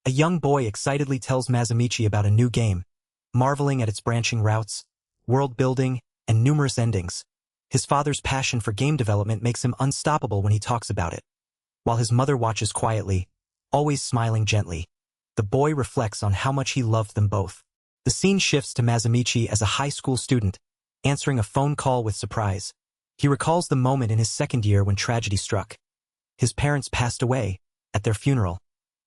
A young boy excitedly tells Masamichi about a new game, marveling at its branching routes, world building, and numerous endings. His father's passion for game development makes him unstoppable when he talks about it. While his mother watches quietly, always smiling gently, the boy reflects on how much he loved them both. The scene shifts to Masamichi as a high school student, answering a phone call with surprise. He recalls the moment in his second year when tragedy struck. His parents passed away. At their funeral,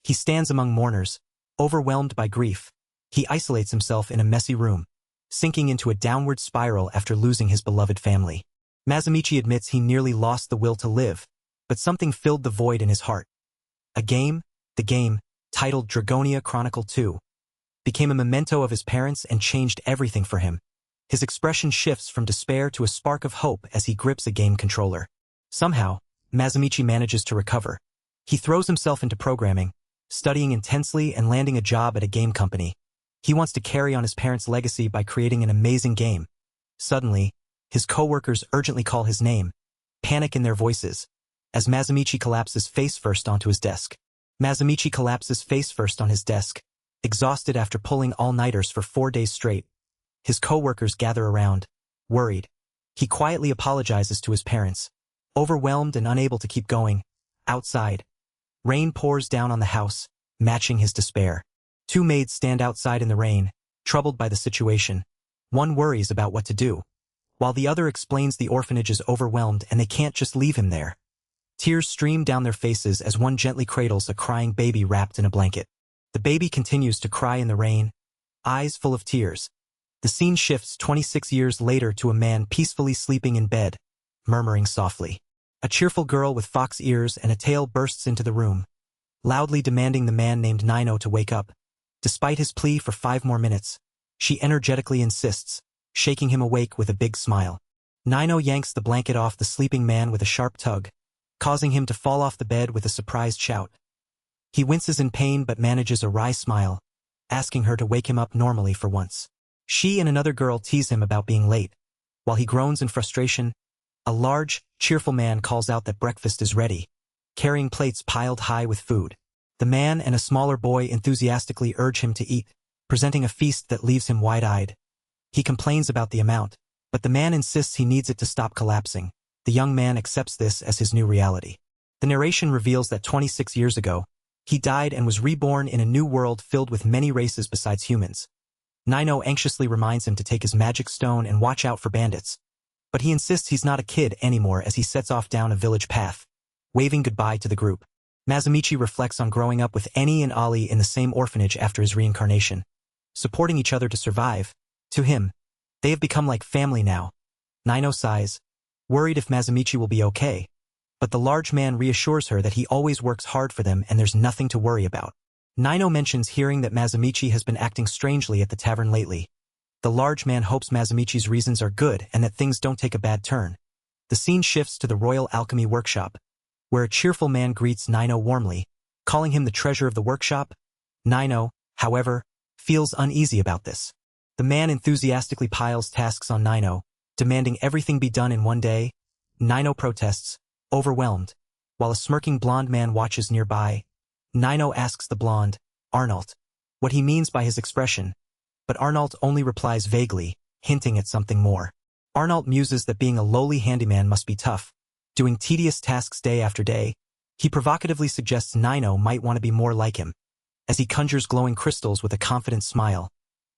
he stands among mourners, overwhelmed by grief. He isolates himself in a messy room, sinking into a downward spiral after losing his beloved family. Masamichi admits he nearly lost the will to live, but something filled the void in his heart. A game, the game, titled Dragonia Chronicle 2, became a memento of his parents and changed everything for him. His expression shifts from despair to a spark of hope as he grips a game controller. Somehow, Masamichi manages to recover. He throws himself into programming, studying intensely and landing a job at a game company. He wants to carry on his parents' legacy by creating an amazing game. Suddenly, his coworkers urgently call his name, panic in their voices, as Masamichi collapses face-first onto his desk. Masamichi collapses face-first on his desk, exhausted after pulling all-nighters for 4 days straight. His coworkers gather around, worried. He quietly apologizes to his parents, overwhelmed and unable to keep going. Outside, rain pours down on the house, matching his despair. 2 maids stand outside in the rain, troubled by the situation. One worries about what to do, while the other explains the orphanage is overwhelmed and they can't just leave him there. Tears stream down their faces as one gently cradles a crying baby wrapped in a blanket. The baby continues to cry in the rain, eyes full of tears. The scene shifts 26 years later to a man peacefully sleeping in bed, murmuring softly. A cheerful girl with fox ears and a tail bursts into the room, loudly demanding the man named Nino to wake up. Despite his plea for 5 more minutes, she energetically insists, shaking him awake with a big smile. Nino yanks the blanket off the sleeping man with a sharp tug, causing him to fall off the bed with a surprised shout. He winces in pain but manages a wry smile, asking her to wake him up normally for once. She and another girl tease him about being late. While he groans in frustration, a large, cheerful man calls out that breakfast is ready, carrying plates piled high with food. The man and a smaller boy enthusiastically urge him to eat, presenting a feast that leaves him wide-eyed. He complains about the amount, but the man insists he needs it to stop collapsing. The young man accepts this as his new reality. The narration reveals that 26 years ago, he died and was reborn in a new world filled with many races besides humans. Nino anxiously reminds him to take his magic stone and watch out for bandits. But he insists he's not a kid anymore as he sets off down a village path, waving goodbye to the group. Masamichi reflects on growing up with Eni and Ali in the same orphanage after his reincarnation, supporting each other to survive. To him, they have become like family now. Nino sighs, worried if Masamichi will be okay, but the large man reassures her that he always works hard for them and there's nothing to worry about. Nino mentions hearing that Masamichi has been acting strangely at the tavern lately. The large man hopes Masamichi's reasons are good and that things don't take a bad turn. The scene shifts to the Royal Alchemy Workshop, where a cheerful man greets Nino warmly, calling him the treasure of the workshop. Nino, however, feels uneasy about this. The man enthusiastically piles tasks on Nino, demanding everything be done in one day. Nino protests, overwhelmed, while a smirking blonde man watches nearby. Nino asks the blonde, Arnault, what he means by his expression, but Arnault only replies vaguely, hinting at something more. Arnault muses that being a lowly handyman must be tough, doing tedious tasks day after day. He provocatively suggests Nino might want to be more like him, as he conjures glowing crystals with a confident smile.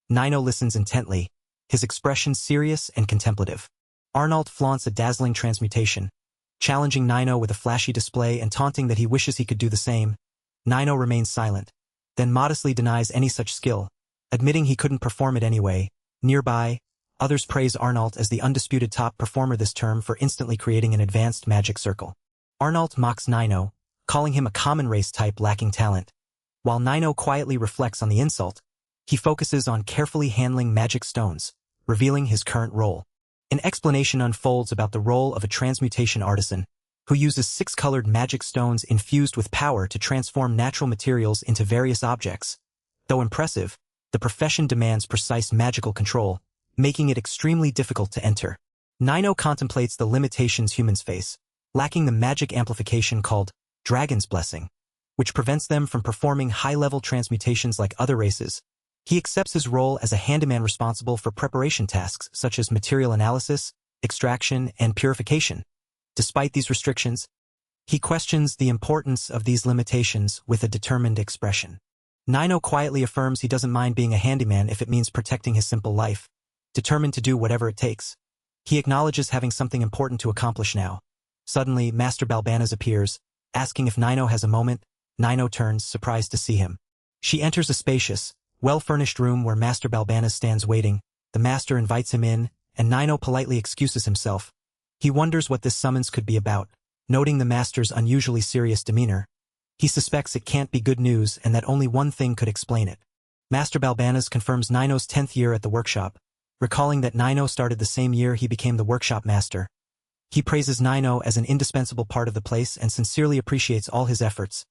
Nino listens intently, his expression serious and contemplative. Arnault flaunts a dazzling transmutation, challenging Nino with a flashy display and taunting that he wishes he could do the same. Nino remains silent, then modestly denies any such skill, admitting he couldn't perform it anyway. Nearby, others praise Arnault as the undisputed top performer this term for instantly creating an advanced magic circle. Arnault mocks Nino, calling him a common race type lacking talent. While Nino quietly reflects on the insult, he focuses on carefully handling magic stones, revealing his current role. An explanation unfolds about the role of a transmutation artisan, who uses 6-colored magic stones infused with power to transform natural materials into various objects. Though impressive, the profession demands precise magical control, making it extremely difficult to enter. Nino contemplates the limitations humans face, lacking the magic amplification called Dragon's Blessing. which prevents them from performing high-level transmutations like other races. He accepts his role as a handyman responsible for preparation tasks such as material analysis, extraction, and purification. Despite these restrictions, he questions the importance of these limitations with a determined expression. Nino quietly affirms he doesn't mind being a handyman if it means protecting his simple life, determined to do whatever it takes. He acknowledges having something important to accomplish now. Suddenly, Master Balbanas appears, asking if Nino has a moment. Nino turns, surprised to see him. She enters a spacious, well-furnished room where Master Balbanas stands waiting. The master invites him in, and Nino politely excuses himself. He wonders what this summons could be about, noting the master's unusually serious demeanor. He suspects it can't be good news and that only one thing could explain it. Master Balbanas confirms Nino's 10th year at the workshop, recalling that Nino started the same year he became the workshop master. He praises Nino as an indispensable part of the place and sincerely appreciates all his efforts.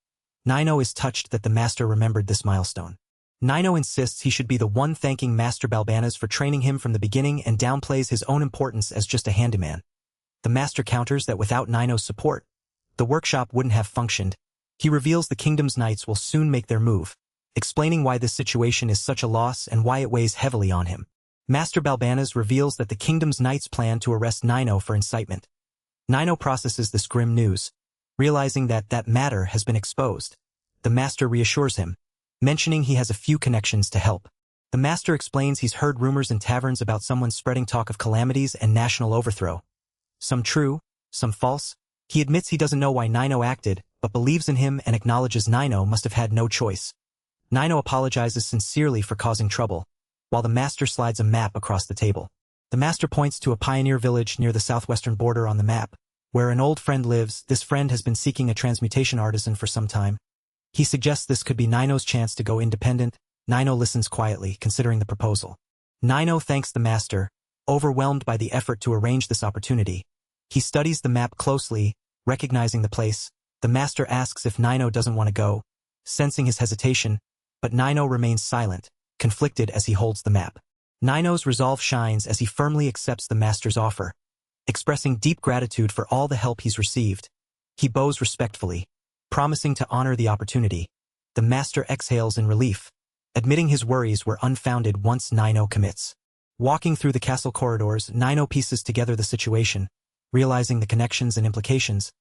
Nino is touched that the master remembered this milestone. Nino insists he should be the one thanking Master Balbanas for training him from the beginning and downplays his own importance as just a handyman. The master counters that without Nino's support, the workshop wouldn't have functioned. He reveals the kingdom's knights will soon make their move, explaining why this situation is such a loss and why it weighs heavily on him. Master Balbanas reveals that the kingdom's knights plan to arrest Nino for incitement. Nino processes this grim news, realizing that matter has been exposed. The master reassures him, mentioning he has a few connections to help. The master explains he's heard rumors in taverns about someone spreading talk of calamities and national overthrow. Some true, some false. He admits he doesn't know why Nino acted, but believes in him and acknowledges Nino must have had no choice. Nino apologizes sincerely for causing trouble, while the master slides a map across the table. The master points to a pioneer village near the southwestern border on the map, where an old friend lives. This friend has been seeking a transmutation artisan for some time. He suggests this could be Nino's chance to go independent. Nino listens quietly, considering the proposal. Nino thanks the master, overwhelmed by the effort to arrange this opportunity. He studies the map closely, recognizing the place. The master asks if Nino doesn't want to go, sensing his hesitation, but Nino remains silent, conflicted as he holds the map. Nino's resolve shines as he firmly accepts the master's offer, expressing deep gratitude for all the help he's received. He bows respectfully, promising to honor the opportunity. The master exhales in relief, admitting his worries were unfounded once Nino commits. Walking through the castle corridors, Nino pieces together the situation, realizing the connections and implications.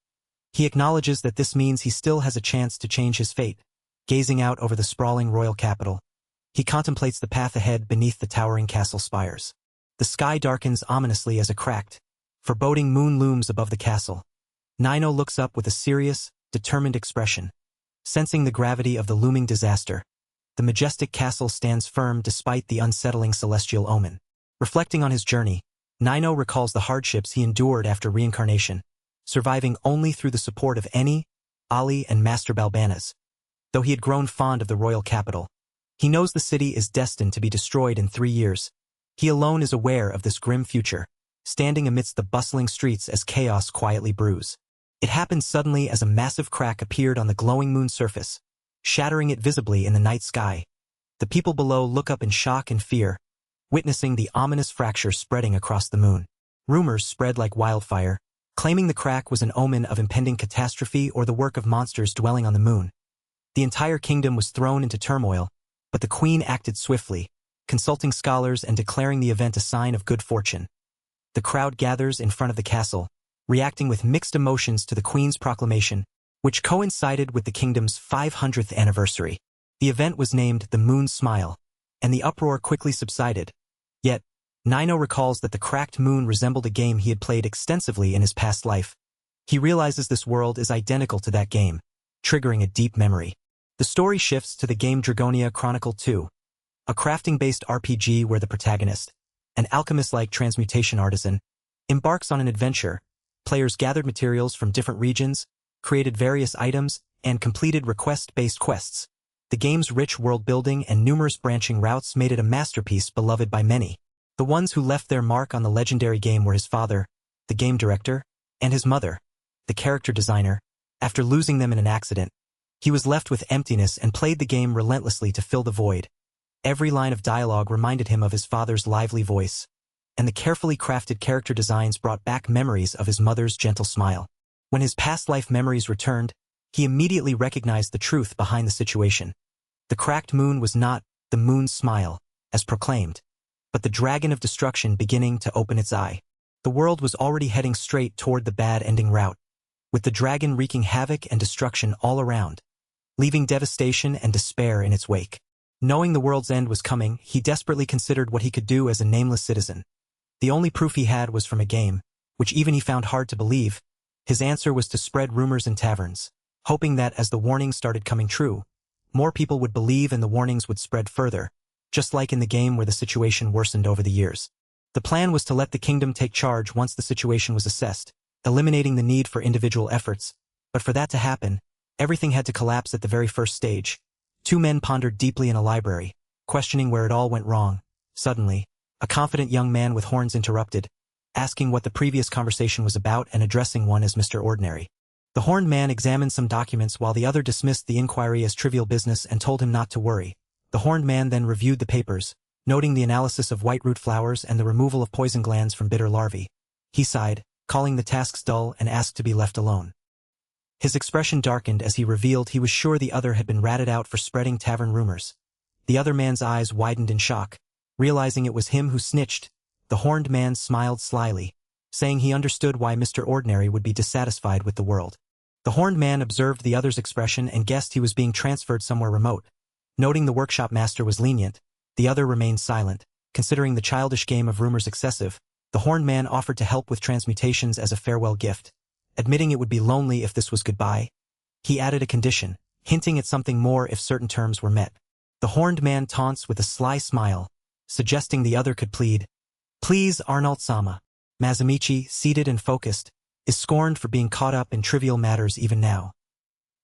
He acknowledges that this means he still has a chance to change his fate. Gazing out over the sprawling royal capital, he contemplates the path ahead beneath the towering castle spires. The sky darkens ominously as a cracked, foreboding moon looms above the castle. Nino looks up with a serious, determined expression, sensing the gravity of the looming disaster. The majestic castle stands firm despite the unsettling celestial omen. Reflecting on his journey, Nino recalls the hardships he endured after reincarnation, surviving only through the support of Eni, Ali, and Master Balbanas. Though he had grown fond of the royal capital, he knows the city is destined to be destroyed in 3 years. He alone is aware of this grim future, standing amidst the bustling streets as chaos quietly brews. It happened suddenly as a massive crack appeared on the glowing moon's surface, shattering it visibly in the night sky. The people below look up in shock and fear, witnessing the ominous fracture spreading across the moon. Rumors spread like wildfire, claiming the crack was an omen of impending catastrophe or the work of monsters dwelling on the moon. The entire kingdom was thrown into turmoil, but the queen acted swiftly, consulting scholars and declaring the event a sign of good fortune. The crowd gathers in front of the castle, reacting with mixed emotions to the queen's proclamation, which coincided with the kingdom's 500th anniversary. The event was named the Moon's Smile, and the uproar quickly subsided. Yet, Nino recalls that the cracked moon resembled a game he had played extensively in his past life. He realizes this world is identical to that game, triggering a deep memory. The story shifts to the game Dragonia Chronicle 2, a crafting-based RPG where the protagonist, an alchemist-like transmutation artisan, embarks on an adventure. Players gathered materials from different regions, created various items, and completed request-based quests. The game's rich world-building and numerous branching routes made it a masterpiece beloved by many. The ones who left their mark on the legendary game were his father, the game director, and his mother, the character designer. After losing them in an accident, he was left with emptiness and played the game relentlessly to fill the void. Every line of dialogue reminded him of his father's lively voice, and the carefully crafted character designs brought back memories of his mother's gentle smile. When his past life memories returned, He immediately recognized the truth behind the situation. The cracked moon was not the moon's smile, as proclaimed, but the dragon of destruction beginning to open its eye. The world was already heading straight toward the bad ending route, with the dragon wreaking havoc and destruction all around, leaving devastation and despair in its wake. Knowing the world's end was coming, he desperately considered what he could do as a nameless citizen. The only proof he had was from a game, which even he found hard to believe. His answer was to spread rumors in taverns, hoping that as the warnings started coming true, more people would believe and the warnings would spread further, just like in the game where the situation worsened over the years. The plan was to let the kingdom take charge once the situation was assessed, eliminating the need for individual efforts, but for that to happen, everything had to collapse at the very first stage. Two men pondered deeply in a library, questioning where it all went wrong. Suddenly, a confident young man with horns interrupted, asking what the previous conversation was about and addressing one as Mr. Ordinary. The horned man examined some documents while the other dismissed the inquiry as trivial business and told him not to worry. The horned man then reviewed the papers, noting the analysis of white root flowers and the removal of poison glands from bitter larvae. He sighed, calling the tasks dull, and asked to be left alone. His expression darkened as he revealed he was sure the other had been ratted out for spreading tavern rumors. The other man's eyes widened in shock. Realizing it was him who snitched, the horned man smiled slyly, saying he understood why Mr. Ordinary would be dissatisfied with the world. The horned man observed the other's expression and guessed he was being transferred somewhere remote. Noting the workshop master was lenient, the other remained silent. Considering the childish game of rumors excessive, the horned man offered to help with transmutations as a farewell gift. Admitting it would be lonely if this was goodbye, he added a condition, hinting at something more if certain terms were met. The horned man taunts with a sly smile, suggesting the other could plead. Please, Arnold-sama. Masamichi, seated and focused, is scorned for being caught up in trivial matters even now.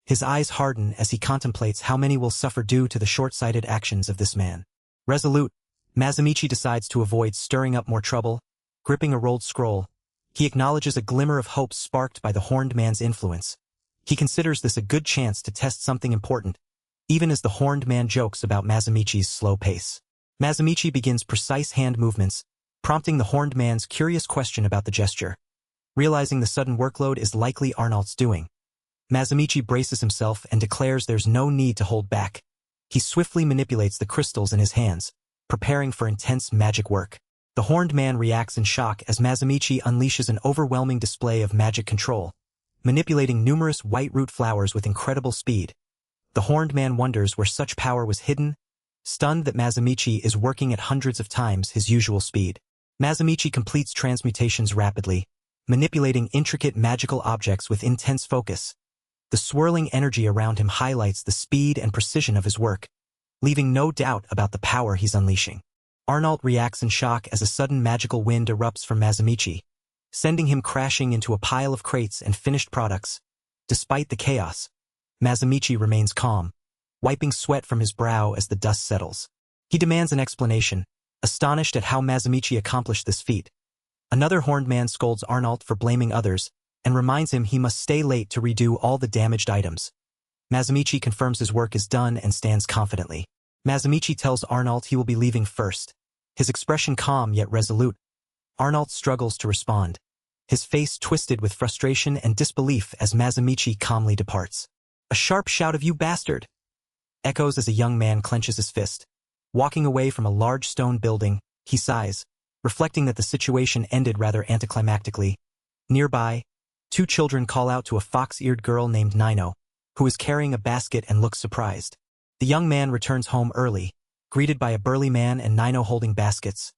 His eyes harden as he contemplates how many will suffer due to the short-sighted actions of this man. Resolute, Masamichi decides to avoid stirring up more trouble. Gripping a rolled scroll, he acknowledges a glimmer of hope sparked by the horned man's influence. He considers this a good chance to test something important, even as the horned man jokes about Masamichi's slow pace. Masamichi begins precise hand movements, prompting the horned man's curious question about the gesture. Realizing the sudden workload is likely Arnold's doing, Masamichi braces himself and declares there's no need to hold back. He swiftly manipulates the crystals in his hands, preparing for intense magic work. The horned man reacts in shock as Masamichi unleashes an overwhelming display of magic control, manipulating numerous white root flowers with incredible speed. The horned man wonders where such power was hidden, stunned that Masamichi is working at hundreds of times his usual speed. Masamichi completes transmutations rapidly, manipulating intricate magical objects with intense focus. The swirling energy around him highlights the speed and precision of his work, leaving no doubt about the power he's unleashing. Arnold reacts in shock as a sudden magical wind erupts from Masamichi, sending him crashing into a pile of crates and finished products. Despite the chaos, Masamichi remains calm, wiping sweat from his brow as the dust settles. He demands an explanation, astonished at how Masamichi accomplished this feat. Another horned man scolds Arnold for blaming others, and reminds him he must stay late to redo all the damaged items. Masamichi confirms his work is done and stands confidently. Masamichi tells Arnold he will be leaving first, his expression calm yet resolute. Arnold struggles to respond, his face twisted with frustration and disbelief as Masamichi calmly departs. A sharp shout of "You bastard!" echoes as a young man clenches his fist. Walking away from a large stone building, he sighs, reflecting that the situation ended rather anticlimactically. Nearby, two children call out to a fox-eared girl named Nino, who is carrying a basket and looks surprised. The young man returns home early, greeted by a burly man and Nino holding baskets.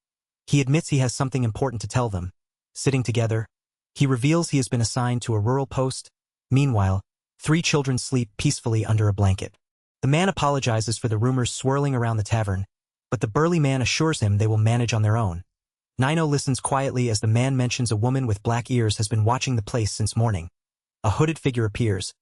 He admits he has something important to tell them. Sitting together, he reveals he has been assigned to a rural post. Meanwhile, three children sleep peacefully under a blanket. The man apologizes for the rumors swirling around the tavern, but the burly man assures him they will manage on their own. Nino listens quietly as the man mentions a woman with black ears has been watching the place since morning. A hooded figure appears,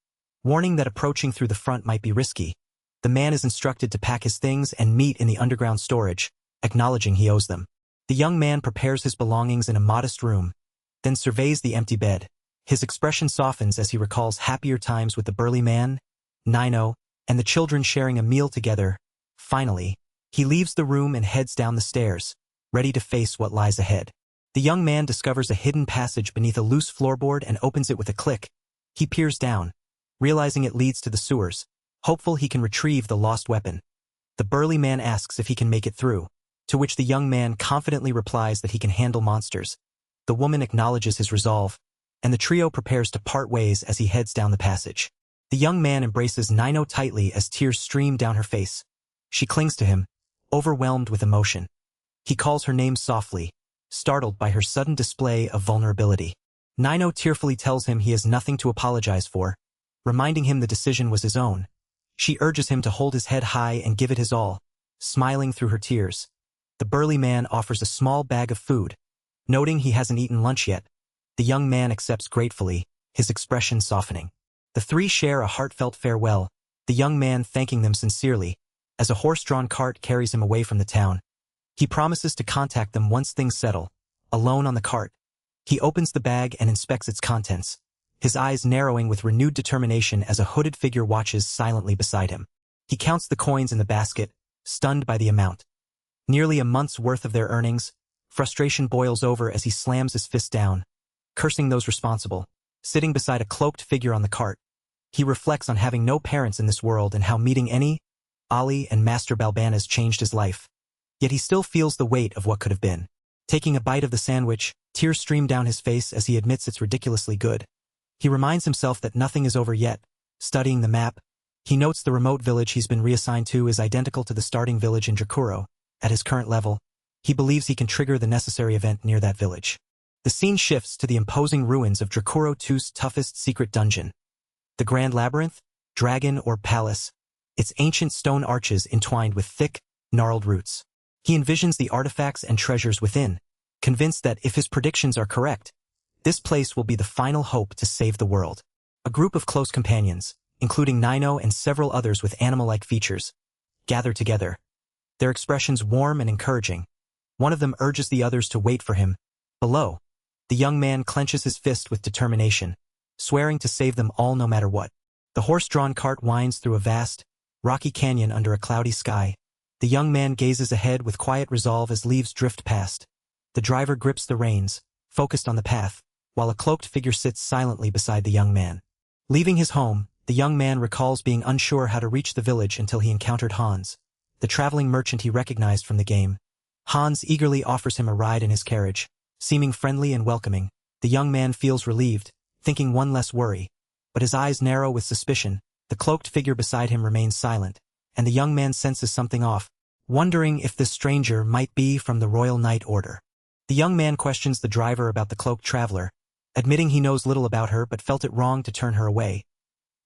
warning that approaching through the front might be risky. The man is instructed to pack his things and meet in the underground storage, acknowledging he owes them. The young man prepares his belongings in a modest room, then surveys the empty bed. His expression softens as he recalls happier times with the burly man, Nino, and the children sharing a meal together. Finally, he leaves the room and heads down the stairs, ready to face what lies ahead. The young man discovers a hidden passage beneath a loose floorboard and opens it with a click. He peers down, realizing it leads to the sewers, hopeful he can retrieve the lost weapon. The burly man asks if he can make it through, to which the young man confidently replies that he can handle monsters. The woman acknowledges his resolve, and the trio prepares to part ways as he heads down the passage. The young man embraces Nino tightly as tears stream down her face. She clings to him, overwhelmed with emotion. He calls her name softly, startled by her sudden display of vulnerability. Nino tearfully tells him he has nothing to apologize for, reminding him the decision was his own. She urges him to hold his head high and give it his all, smiling through her tears. The burly man offers a small bag of food. Noting he hasn't eaten lunch yet, the young man accepts gratefully, his expression softening. The three share a heartfelt farewell, the young man thanking them sincerely, as a horse-drawn cart carries him away from the town. He promises to contact them once things settle. Alone on the cart, he opens the bag and inspects its contents, his eyes narrowing with renewed determination as a hooded figure watches silently beside him. He counts the coins in the basket, stunned by the amount. Nearly a month's worth of their earnings. Frustration boils over as he slams his fist down, cursing those responsible. Sitting beside a cloaked figure on the cart, he reflects on having no parents in this world and how meeting Ali and Master Balbana's changed his life. Yet he still feels the weight of what could have been. Taking a bite of the sandwich, tears stream down his face as he admits it's ridiculously good. He reminds himself that nothing is over yet. Studying the map, he notes the remote village he's been reassigned to is identical to the starting village in Drakuro. At his current level, he believes he can trigger the necessary event near that village. The scene shifts to the imposing ruins of Drakuro II's toughest secret dungeon. The Grand Labyrinth, dragon or palace, its ancient stone arches entwined with thick, gnarled roots. He envisions the artifacts and treasures within, convinced that if his predictions are correct, this place will be the final hope to save the world. A group of close companions, including Nino and several others with animal-like features, gather together, their expressions warm and encouraging. One of them urges the others to wait for him. Below, the young man clenches his fist with determination, swearing to save them all no matter what. The horse-drawn cart winds through a vast, rocky canyon under a cloudy sky. The young man gazes ahead with quiet resolve as leaves drift past. The driver grips the reins, focused on the path, while a cloaked figure sits silently beside the young man. Leaving his home, the young man recalls being unsure how to reach the village until he encountered Hans, the traveling merchant he recognized from the game. Hans eagerly offers him a ride in his carriage. Seeming friendly and welcoming, the young man feels relieved, thinking one less worry. But his eyes narrow with suspicion. The cloaked figure beside him remains silent, and the young man senses something off, wondering if this stranger might be from the Royal Knight Order. The young man questions the driver about the cloaked traveler, admitting he knows little about her but felt it wrong to turn her away.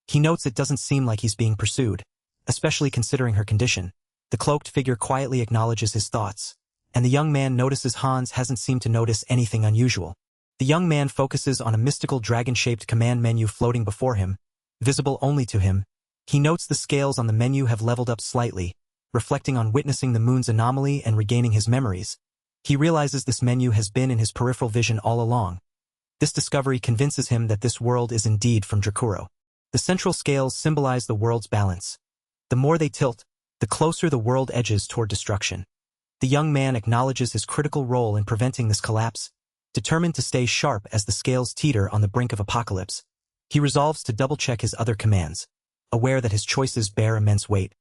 He notes it doesn't seem like he's being pursued, especially considering her condition. The cloaked figure quietly acknowledges his thoughts, and the young man notices Hans hasn't seemed to notice anything unusual. The young man focuses on a mystical dragon-shaped command menu floating before him, visible only to him. He notes the scales on the menu have leveled up slightly, reflecting on witnessing the moon's anomaly and regaining his memories. He realizes this menu has been in his peripheral vision all along. This discovery convinces him that this world is indeed from Drakuro. The central scales symbolize the world's balance. The more they tilt, the closer the world edges toward destruction. The young man acknowledges his critical role in preventing this collapse, determined to stay sharp as the scales teeter on the brink of apocalypse. He resolves to double-check his other commands, aware that his choices bear immense weight.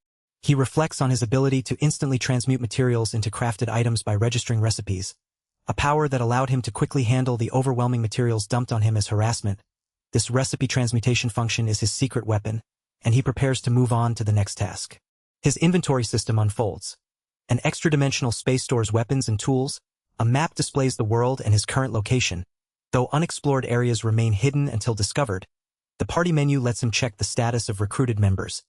He reflects on his ability to instantly transmute materials into crafted items by registering recipes, a power that allowed him to quickly handle the overwhelming materials dumped on him as harassment. This recipe transmutation function is his secret weapon, and he prepares to move on to the next task. His inventory system unfolds. An extra-dimensional space stores weapons and tools. A map displays the world and his current location. Though unexplored areas remain hidden until discovered, the party menu lets him check the status of recruited members,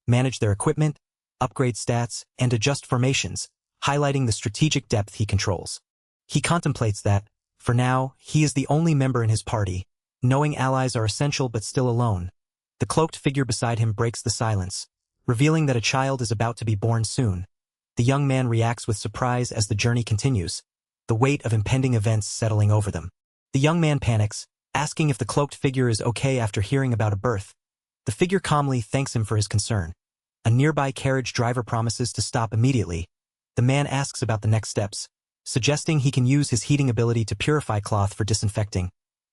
manage their equipment, upgrade stats, and adjust formations, highlighting the strategic depth he controls. He contemplates that, for now, he is the only member in his party, knowing allies are essential but still alone. The cloaked figure beside him breaks the silence, revealing that a child is about to be born soon. The young man reacts with surprise as the journey continues, the weight of impending events settling over them. The young man panics, asking if the cloaked figure is okay after hearing about a birth. The figure calmly thanks him for his concern. A nearby carriage driver promises to stop immediately. The man asks about the next steps, suggesting he can use his heating ability to purify cloth for disinfecting.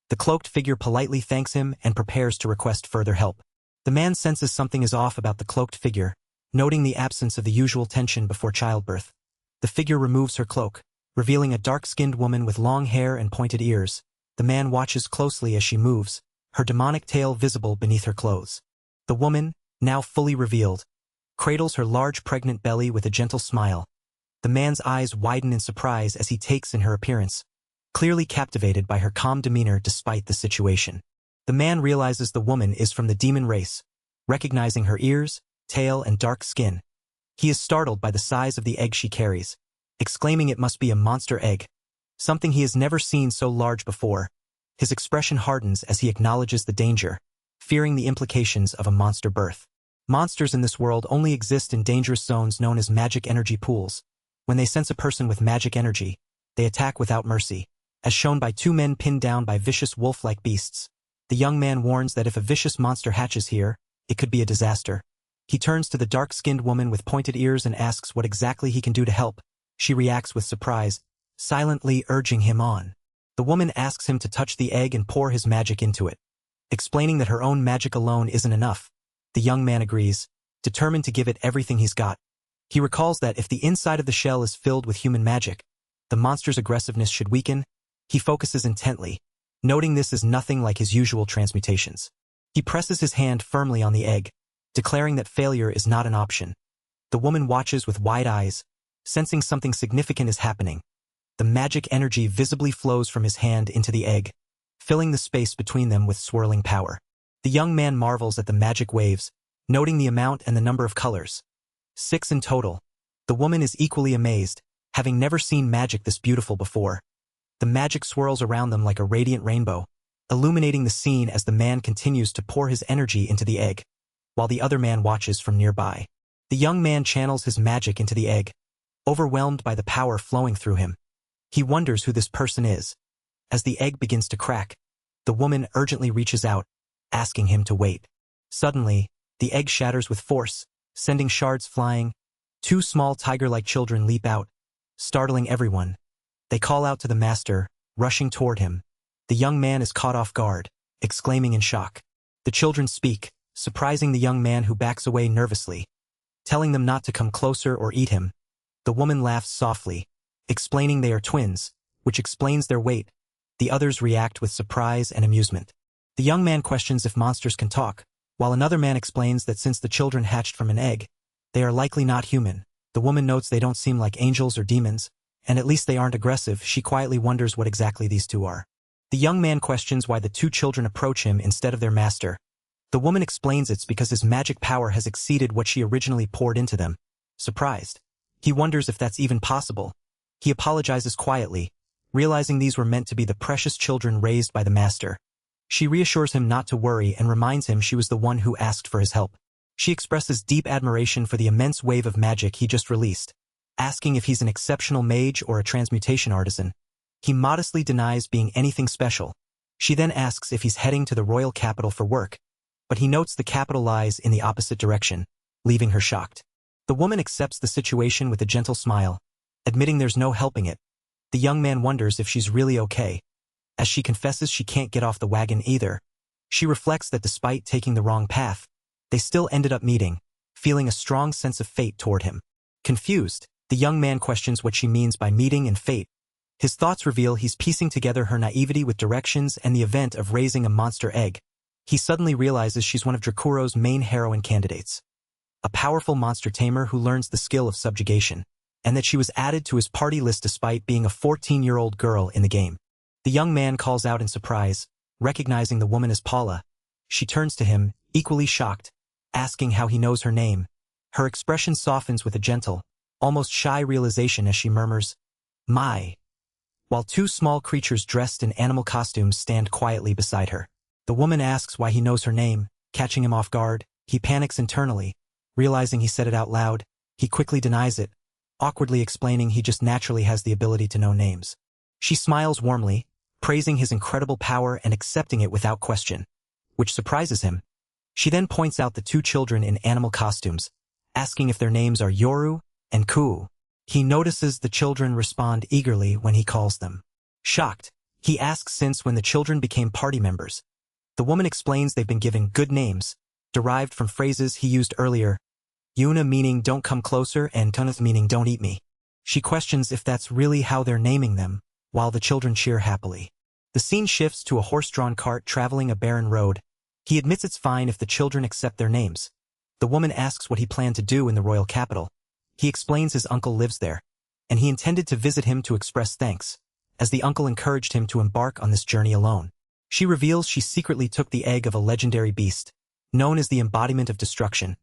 The cloaked figure politely thanks him and prepares to request further help. The man senses something is off about the cloaked figure, noting the absence of the usual tension before childbirth. The figure removes her cloak, revealing a dark-skinned woman with long hair and pointed ears. The man watches closely as she moves, her demonic tail visible beneath her clothes. The woman, now fully revealed, cradles her large pregnant belly with a gentle smile. The man's eyes widen in surprise as he takes in her appearance, clearly captivated by her calm demeanor despite the situation. The man realizes the woman is from the demon race, recognizing her ears, tail, and dark skin. He is startled by the size of the egg she carries, exclaiming it must be a monster egg, something he has never seen so large before. His expression hardens as he acknowledges the danger, fearing the implications of a monster birth. Monsters in this world only exist in dangerous zones known as magic energy pools. When they sense a person with magic energy, they attack without mercy, as shown by two men pinned down by vicious wolf-like beasts. The young man warns that if a vicious monster hatches here, it could be a disaster. He turns to the dark-skinned woman with pointed ears and asks what exactly he can do to help. She reacts with surprise, silently urging him on. The woman asks him to touch the egg and pour his magic into it. Explaining that her own magic alone isn't enough, the young man agrees, determined to give it everything he's got. He recalls that if the inside of the shell is filled with human magic, the monster's aggressiveness should weaken. He focuses intently, noting this is nothing like his usual transmutations. He presses his hand firmly on the egg, declaring that failure is not an option. The woman watches with wide eyes, sensing something significant is happening. The magic energy visibly flows from his hand into the egg, filling the space between them with swirling power. The young man marvels at the magic waves, noting the amount and the number of colors. 6 in total. The woman is equally amazed, having never seen magic this beautiful before. The magic swirls around them like a radiant rainbow, illuminating the scene as the man continues to pour his energy into the egg, while the other man watches from nearby. The young man channels his magic into the egg, overwhelmed by the power flowing through him. He wonders who this person is. As the egg begins to crack, the woman urgently reaches out, asking him to wait. Suddenly, the egg shatters with force, sending shards flying. 2 small tiger-like children leap out, startling everyone. They call out to the master, rushing toward him. The young man is caught off guard, exclaiming in shock. The children speak, surprising the young man who backs away nervously, telling them not to come closer or eat him. The woman laughs softly, explaining they are twins, which explains their weight. The others react with surprise and amusement. The young man questions if monsters can talk, while another man explains that since the children hatched from an egg, they are likely not human. The woman notes they don't seem like angels or demons, and at least they aren't aggressive. She quietly wonders what exactly these two are. The young man questions why the 2 children approach him instead of their master. The woman explains it's because his magic power has exceeded what she originally poured into them. Surprised, he wonders if that's even possible. He apologizes quietly, realizing these were meant to be the precious children raised by the master. She reassures him not to worry and reminds him she was the one who asked for his help. She expresses deep admiration for the immense wave of magic he just released, asking if he's an exceptional mage or a transmutation artisan. He modestly denies being anything special. She then asks if he's heading to the royal capital for work, but he notes the capital lies in the opposite direction, leaving her shocked. The woman accepts the situation with a gentle smile, admitting there's no helping it. The young man wonders if she's really okay, as she confesses she can't get off the wagon either. She reflects that despite taking the wrong path, they still ended up meeting, feeling a strong sense of fate toward him. Confused, the young man questions what she means by meeting and fate. His thoughts reveal he's piecing together her naivety with directions and the event of raising a monster egg. He suddenly realizes she's one of Drakuro's main heroine candidates, a powerful monster tamer who learns the skill of subjugation, and that she was added to his party list despite being a 14-year-old girl in the game. The young man calls out in surprise, recognizing the woman as Paula. She turns to him, equally shocked, asking how he knows her name. Her expression softens with a gentle, almost shy realization as she murmurs, "My," while 2 small creatures dressed in animal costumes stand quietly beside her. The woman asks why he knows her name, catching him off guard. He panics internally, realizing he said it out loud. He quickly denies it, awkwardly explaining he just naturally has the ability to know names. She smiles warmly, praising his incredible power and accepting it without question, which surprises him. She then points out the 2 children in animal costumes, asking if their names are Yoru and Ku. He notices the children respond eagerly when he calls them. Shocked, he asks since when the children became party members. The woman explains they've been given good names derived from phrases he used earlier, Yuna meaning don't come closer and Tunath meaning don't eat me. She questions if that's really how they're naming them, while the children cheer happily. The scene shifts to a horse-drawn cart traveling a barren road. He admits it's fine if the children accept their names. The woman asks what he planned to do in the royal capital. He explains his uncle lives there, and he intended to visit him to express thanks, as the uncle encouraged him to embark on this journey alone. She reveals she secretly took the egg of a legendary beast, known as the embodiment of destruction,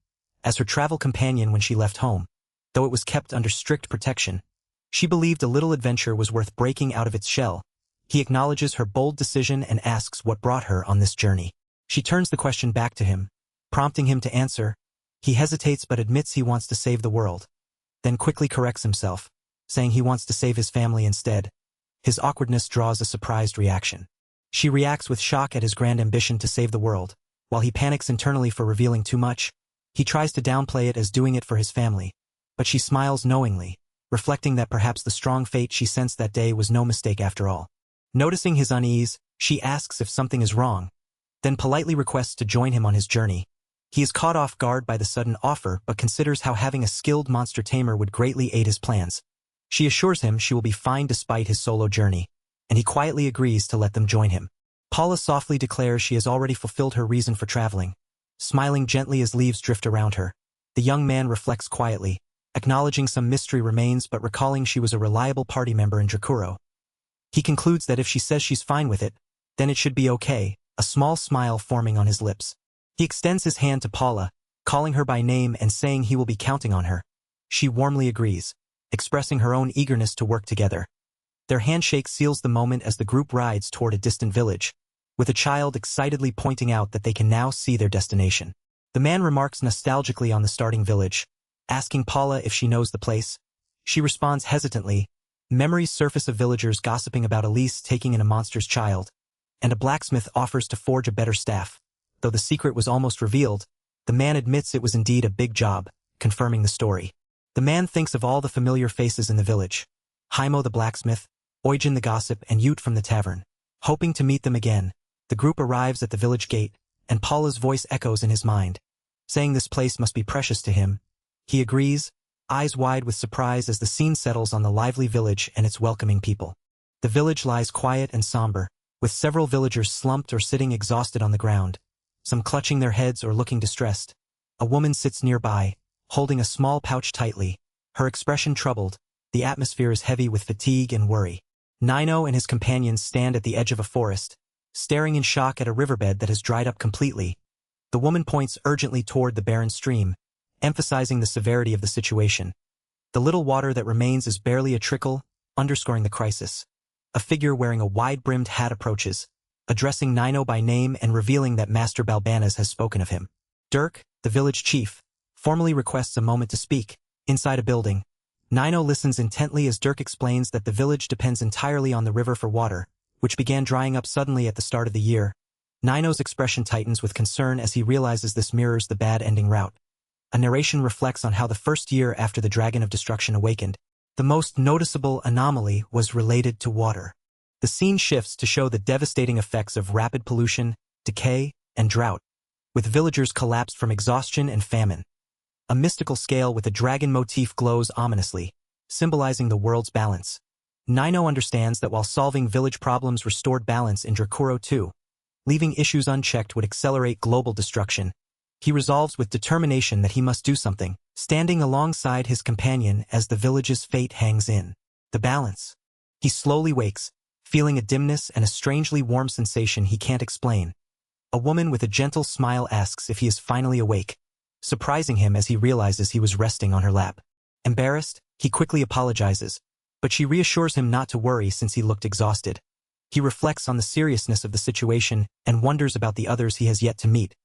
as her travel companion when she left home. Though it was kept under strict protection, she believed a little adventure was worth breaking out of its shell. He acknowledges her bold decision and asks what brought her on this journey. She turns the question back to him, prompting him to answer. He hesitates but admits he wants to save the world, then quickly corrects himself, saying he wants to save his family instead. His awkwardness draws a surprised reaction. She reacts with shock at his grand ambition to save the world. While he panics internally for revealing too much, he tries to downplay it as doing it for his family, but she smiles knowingly, reflecting that perhaps the strong fate she sensed that day was no mistake after all. Noticing his unease, she asks if something is wrong, then politely requests to join him on his journey. He is caught off guard by the sudden offer but considers how having a skilled monster tamer would greatly aid his plans. She assures him she will be fine despite his solo journey, and he quietly agrees to let them join him. Paula softly declares she has already fulfilled her reason for traveling, smiling gently as leaves drift around her. The young man reflects quietly, acknowledging some mystery remains but recalling she was a reliable party member in Drakuro. He concludes that if she says she's fine with it, then it should be okay, a small smile forming on his lips. He extends his hand to Paula, calling her by name and saying he will be counting on her. She warmly agrees, expressing her own eagerness to work together. Their handshake seals the moment as the group rides toward a distant village, with a child excitedly pointing out that they can now see their destination. The man remarks nostalgically on the starting village, asking Paula if she knows the place. She responds hesitantly. Memories surface of villagers gossiping about Elise taking in a monster's child, and a blacksmith offers to forge a better staff. Though the secret was almost revealed, the man admits it was indeed a big job, confirming the story. The man thinks of all the familiar faces in the village. Haimo the blacksmith, Oijin the gossip, and Ute from the tavern. Hoping to meet them again, the group arrives at the village gate, and Paula's voice echoes in his mind, saying this place must be precious to him. He agrees, eyes wide with surprise as the scene settles on the lively village and its welcoming people. The village lies quiet and somber, with several villagers slumped or sitting exhausted on the ground, some clutching their heads or looking distressed. A woman sits nearby, holding a small pouch tightly, her expression troubled. The atmosphere is heavy with fatigue and worry. Nino and his companions stand at the edge of a forest, staring in shock at a riverbed that has dried up completely. The woman points urgently toward the barren stream, emphasizing the severity of the situation. The little water that remains is barely a trickle, underscoring the crisis. A figure wearing a wide-brimmed hat approaches, addressing Nino by name and revealing that Master Balbanas has spoken of him. Dirk, the village chief, formally requests a moment to speak. Inside a building, Nino listens intently as Dirk explains that the village depends entirely on the river for water, which began drying up suddenly at the start of the year. Nino's expression tightens with concern as he realizes this mirrors the bad ending route. A narration reflects on how the first year after the Dragon of Destruction awakened, the most noticeable anomaly was related to water. The scene shifts to show the devastating effects of rapid pollution, decay, and drought, with villagers collapsed from exhaustion and famine. A mystical scale with a dragon motif glows ominously, symbolizing the world's balance. Nino understands that while solving village problems restored balance in Drakuro too, leaving issues unchecked would accelerate global destruction. He resolves with determination that he must do something, standing alongside his companion as the village's fate hangs in the balance. He slowly wakes, feeling a dimness and a strangely warm sensation he can't explain. A woman with a gentle smile asks if he is finally awake, surprising him as he realizes he was resting on her lap. Embarrassed, he quickly apologizes, but she reassures him not to worry since he looked exhausted. He reflects on the seriousness of the situation and wonders about the others he has yet to meet.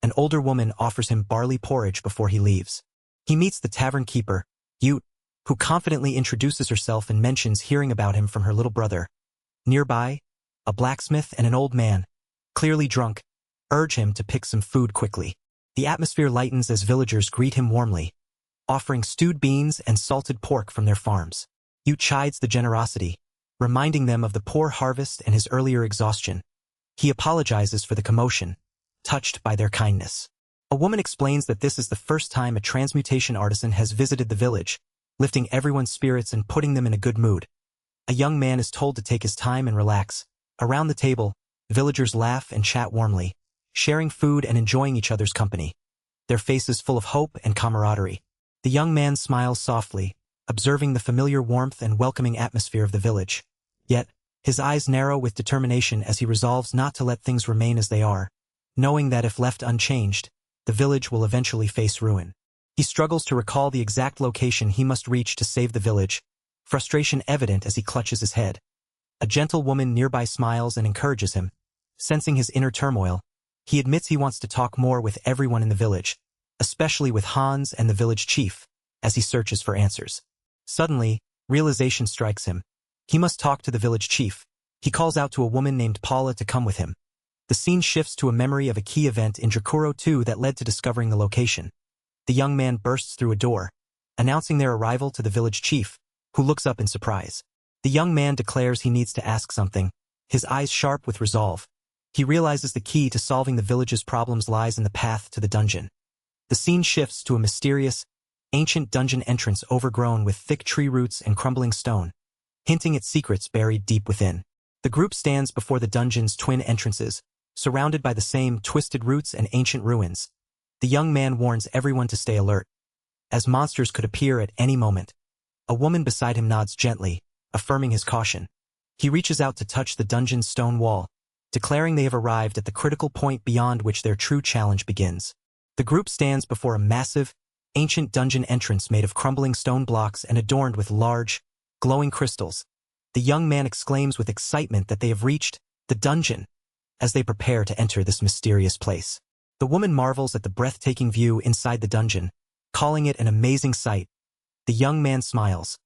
An older woman offers him barley porridge before he leaves. He meets the tavern keeper, Ute, who confidently introduces herself and mentions hearing about him from her little brother. Nearby, a blacksmith and an old man, clearly drunk, urge him to pick some food quickly. The atmosphere lightens as villagers greet him warmly, offering stewed beans and salted pork from their farms. Ute chides the generosity, reminding them of the poor harvest and his earlier exhaustion. He apologizes for the commotion, touched by their kindness. A woman explains that this is the first time a transmutation artisan has visited the village, lifting everyone's spirits and putting them in a good mood. A young man is told to take his time and relax. Around the table, villagers laugh and chat warmly, sharing food and enjoying each other's company, their faces full of hope and camaraderie. The young man smiles softly, observing the familiar warmth and welcoming atmosphere of the village. Yet, his eyes narrow with determination as he resolves not to let things remain as they are, knowing that if left unchanged, the village will eventually face ruin. He struggles to recall the exact location he must reach to save the village, frustration evident as he clutches his head. A gentle woman nearby smiles and encourages him. Sensing his inner turmoil, he admits he wants to talk more with everyone in the village, especially with Hans and the village chief, as he searches for answers. Suddenly, realization strikes him. He must talk to the village chief. He calls out to a woman named Paula to come with him. The scene shifts to a memory of a key event in Drakuro 2 that led to discovering the location. The young man bursts through a door, announcing their arrival to the village chief, who looks up in surprise. The young man declares he needs to ask something, his eyes sharp with resolve. He realizes the key to solving the village's problems lies in the path to the dungeon. The scene shifts to a mysterious, ancient dungeon entrance overgrown with thick tree roots and crumbling stone, hinting at secrets buried deep within. The group stands before the dungeon's twin entrances, surrounded by the same twisted roots and ancient ruins. The young man warns everyone to stay alert, as monsters could appear at any moment. A woman beside him nods gently, affirming his caution. He reaches out to touch the dungeon's stone wall, declaring they have arrived at the critical point beyond which their true challenge begins. The group stands before a massive, ancient dungeon entrance made of crumbling stone blocks and adorned with large, glowing crystals. The young man exclaims with excitement that they have reached the dungeon as they prepare to enter this mysterious place. The woman marvels at the breathtaking view inside the dungeon, calling it an amazing sight. The young man smiles,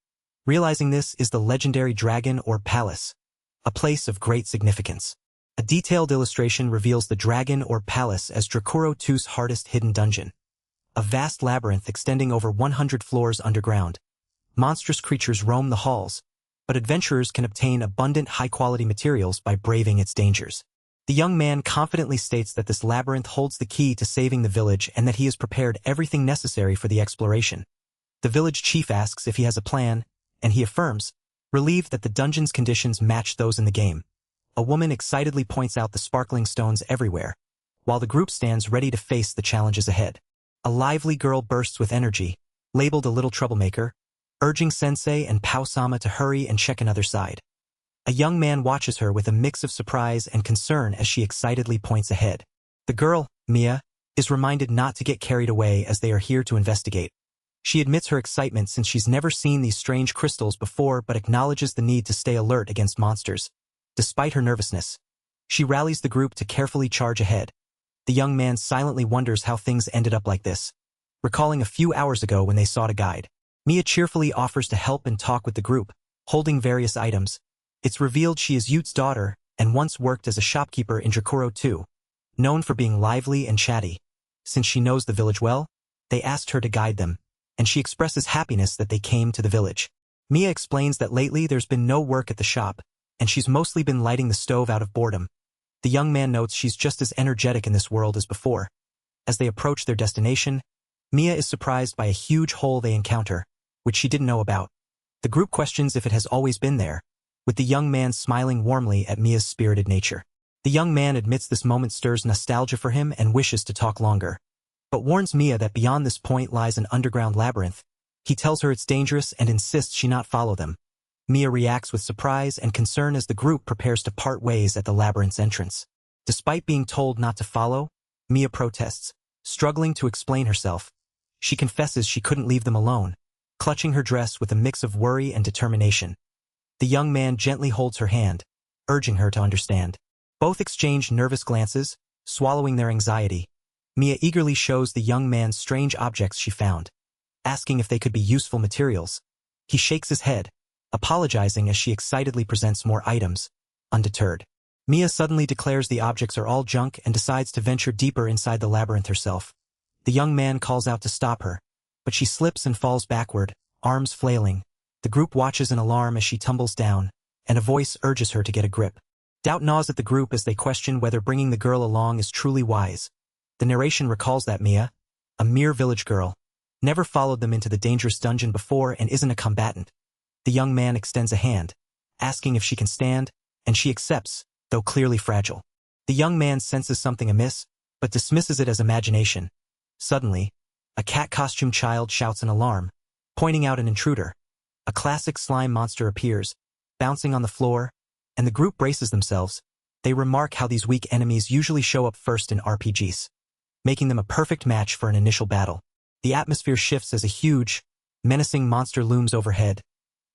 realizing this is the legendary dragon or palace, a place of great significance. A detailed illustration reveals the dragon or palace as Drakuro 2's hardest hidden dungeon, a vast labyrinth extending over 100 floors underground. Monstrous creatures roam the halls, but adventurers can obtain abundant high-quality materials by braving its dangers. The young man confidently states that this labyrinth holds the key to saving the village and that he has prepared everything necessary for the exploration. The village chief asks if he has a plan, and he affirms, relieved that the dungeon's conditions match those in the game. A woman excitedly points out the sparkling stones everywhere, while the group stands ready to face the challenges ahead. A lively girl bursts with energy, labeled a little troublemaker, urging Sensei and Pao-sama to hurry and check another side. A young man watches her with a mix of surprise and concern as she excitedly points ahead. The girl, Mia, is reminded not to get carried away as they are here to investigate. She admits her excitement since she's never seen these strange crystals before but acknowledges the need to stay alert against monsters. Despite her nervousness, she rallies the group to carefully charge ahead. The young man silently wonders how things ended up like this, recalling a few hours ago when they sought a guide. Mia cheerfully offers to help and talk with the group, holding various items. It's revealed she is Yute's daughter and once worked as a shopkeeper in Drakuro 2, known for being lively and chatty. Since she knows the village well, they asked her to guide them, and she expresses happiness that they came to the village. Mia explains that lately there's been no work at the shop, and she's mostly been lighting the stove out of boredom. The young man notes she's just as energetic in this world as before. As they approach their destination, Mia is surprised by a huge hole they encounter, which she didn't know about. The group questions if it has always been there, with the young man smiling warmly at Mia's spirited nature. The young man admits this moment stirs nostalgia for him and wishes to talk longer, but warns Mia that beyond this point lies an underground labyrinth. He tells her it's dangerous and insists she not follow them. Mia reacts with surprise and concern as the group prepares to part ways at the labyrinth's entrance. Despite being told not to follow, Mia protests, struggling to explain herself. She confesses she couldn't leave them alone, clutching her dress with a mix of worry and determination. The young man gently holds her hand, urging her to understand. Both exchange nervous glances, swallowing their anxiety. Mia eagerly shows the young man strange objects she found, asking if they could be useful materials. He shakes his head, apologizing as she excitedly presents more items, undeterred. Mia suddenly declares the objects are all junk and decides to venture deeper inside the labyrinth herself. The young man calls out to stop her, but she slips and falls backward, arms flailing. The group watches in alarm as she tumbles down, and a voice urges her to get a grip. Doubt gnaws at the group as they question whether bringing the girl along is truly wise. The narration recalls that Mia, a mere village girl, never followed them into the dangerous dungeon before and isn't a combatant. The young man extends a hand, asking if she can stand, and she accepts, though clearly fragile. The young man senses something amiss, but dismisses it as imagination. Suddenly, a cat-costumed child shouts an alarm, pointing out an intruder. A classic slime monster appears, bouncing on the floor, and the group braces themselves. They remark how these weak enemies usually show up first in RPGs, making them a perfect match for an initial battle. The atmosphere shifts as a huge, menacing monster looms overhead,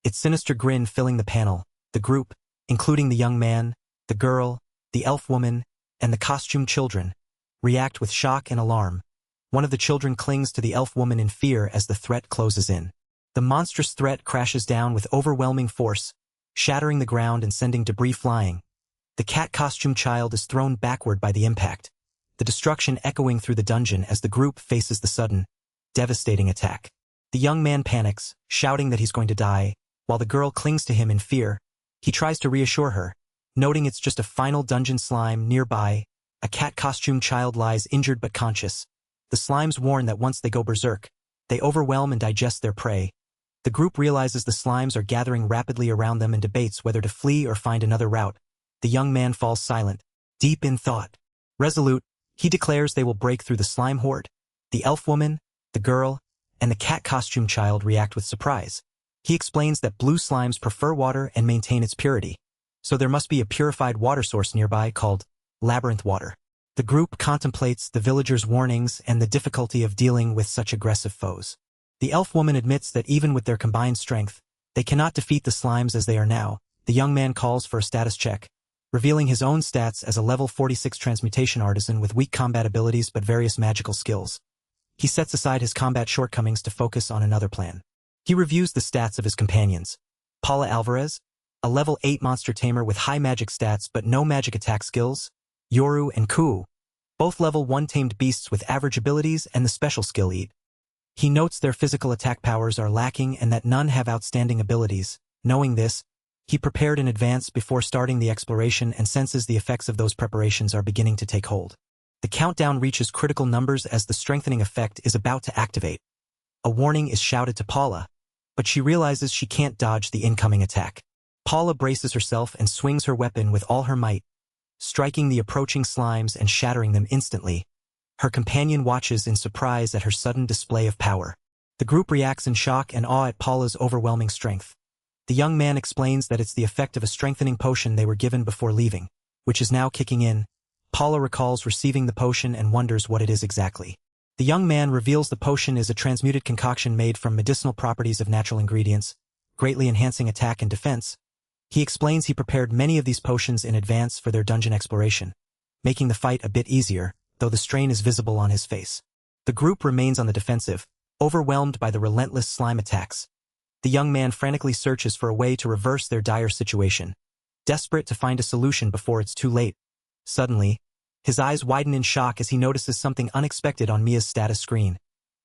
its sinister grin filling the panel. The group, including the young man, the girl, the elf woman, and the costumed children, react with shock and alarm. One of the children clings to the elf woman in fear as the threat closes in. The monstrous threat crashes down with overwhelming force, shattering the ground and sending debris flying. The cat-costumed child is thrown backward by the impact, the destruction echoing through the dungeon as the group faces the sudden, devastating attack. The young man panics, shouting that he's going to die, while the girl clings to him in fear. He tries to reassure her, noting it's just a final dungeon slime nearby. A cat-costumed child lies injured but conscious. The slimes warn that once they go berserk, they overwhelm and digest their prey. The group realizes the slimes are gathering rapidly around them and debates whether to flee or find another route. The young man falls silent, deep in thought. Resolute, he declares they will break through the slime horde. The elf woman, the girl, and the cat-costumed child react with surprise. He explains that blue slimes prefer water and maintain its purity, so there must be a purified water source nearby called labyrinth water. The group contemplates the villagers' warnings and the difficulty of dealing with such aggressive foes. The elf woman admits that even with their combined strength, they cannot defeat the slimes as they are now. The young man calls for a status check, revealing his own stats as a level 46 transmutation artisan with weak combat abilities but various magical skills. He sets aside his combat shortcomings to focus on another plan. He reviews the stats of his companions. Paula Alvarez, a level 8 monster tamer with high magic stats but no magic attack skills. Yoru and Ku, both level 1 tamed beasts with average abilities and the special skill Eat. He notes their physical attack powers are lacking and that none have outstanding abilities. Knowing this, he prepared in advance before starting the exploration and senses the effects of those preparations are beginning to take hold. The countdown reaches critical numbers as the strengthening effect is about to activate. A warning is shouted to Paula, but she realizes she can't dodge the incoming attack. Paula braces herself and swings her weapon with all her might, striking the approaching slimes and shattering them instantly. Her companion watches in surprise at her sudden display of power. The group reacts in shock and awe at Paula's overwhelming strength. The young man explains that it's the effect of a strengthening potion they were given before leaving, which is now kicking in. Paula recalls receiving the potion and wonders what it is exactly. The young man reveals the potion is a transmuted concoction made from medicinal properties of natural ingredients, greatly enhancing attack and defense. He explains he prepared many of these potions in advance for their dungeon exploration, making the fight a bit easier, though the strain is visible on his face. The group remains on the defensive, overwhelmed by the relentless slime attacks. The young man frantically searches for a way to reverse their dire situation, desperate to find a solution before it's too late. Suddenly, his eyes widen in shock as he notices something unexpected on Mia's status screen.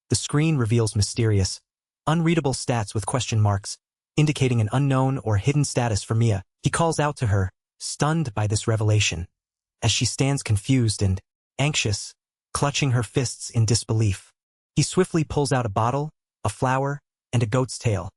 The screen reveals mysterious, unreadable stats with question marks, indicating an unknown or hidden status for Mia. He calls out to her, stunned by this revelation, as she stands confused and anxious, clutching her fists in disbelief. He swiftly pulls out a bottle, a flower, and a goat's tail,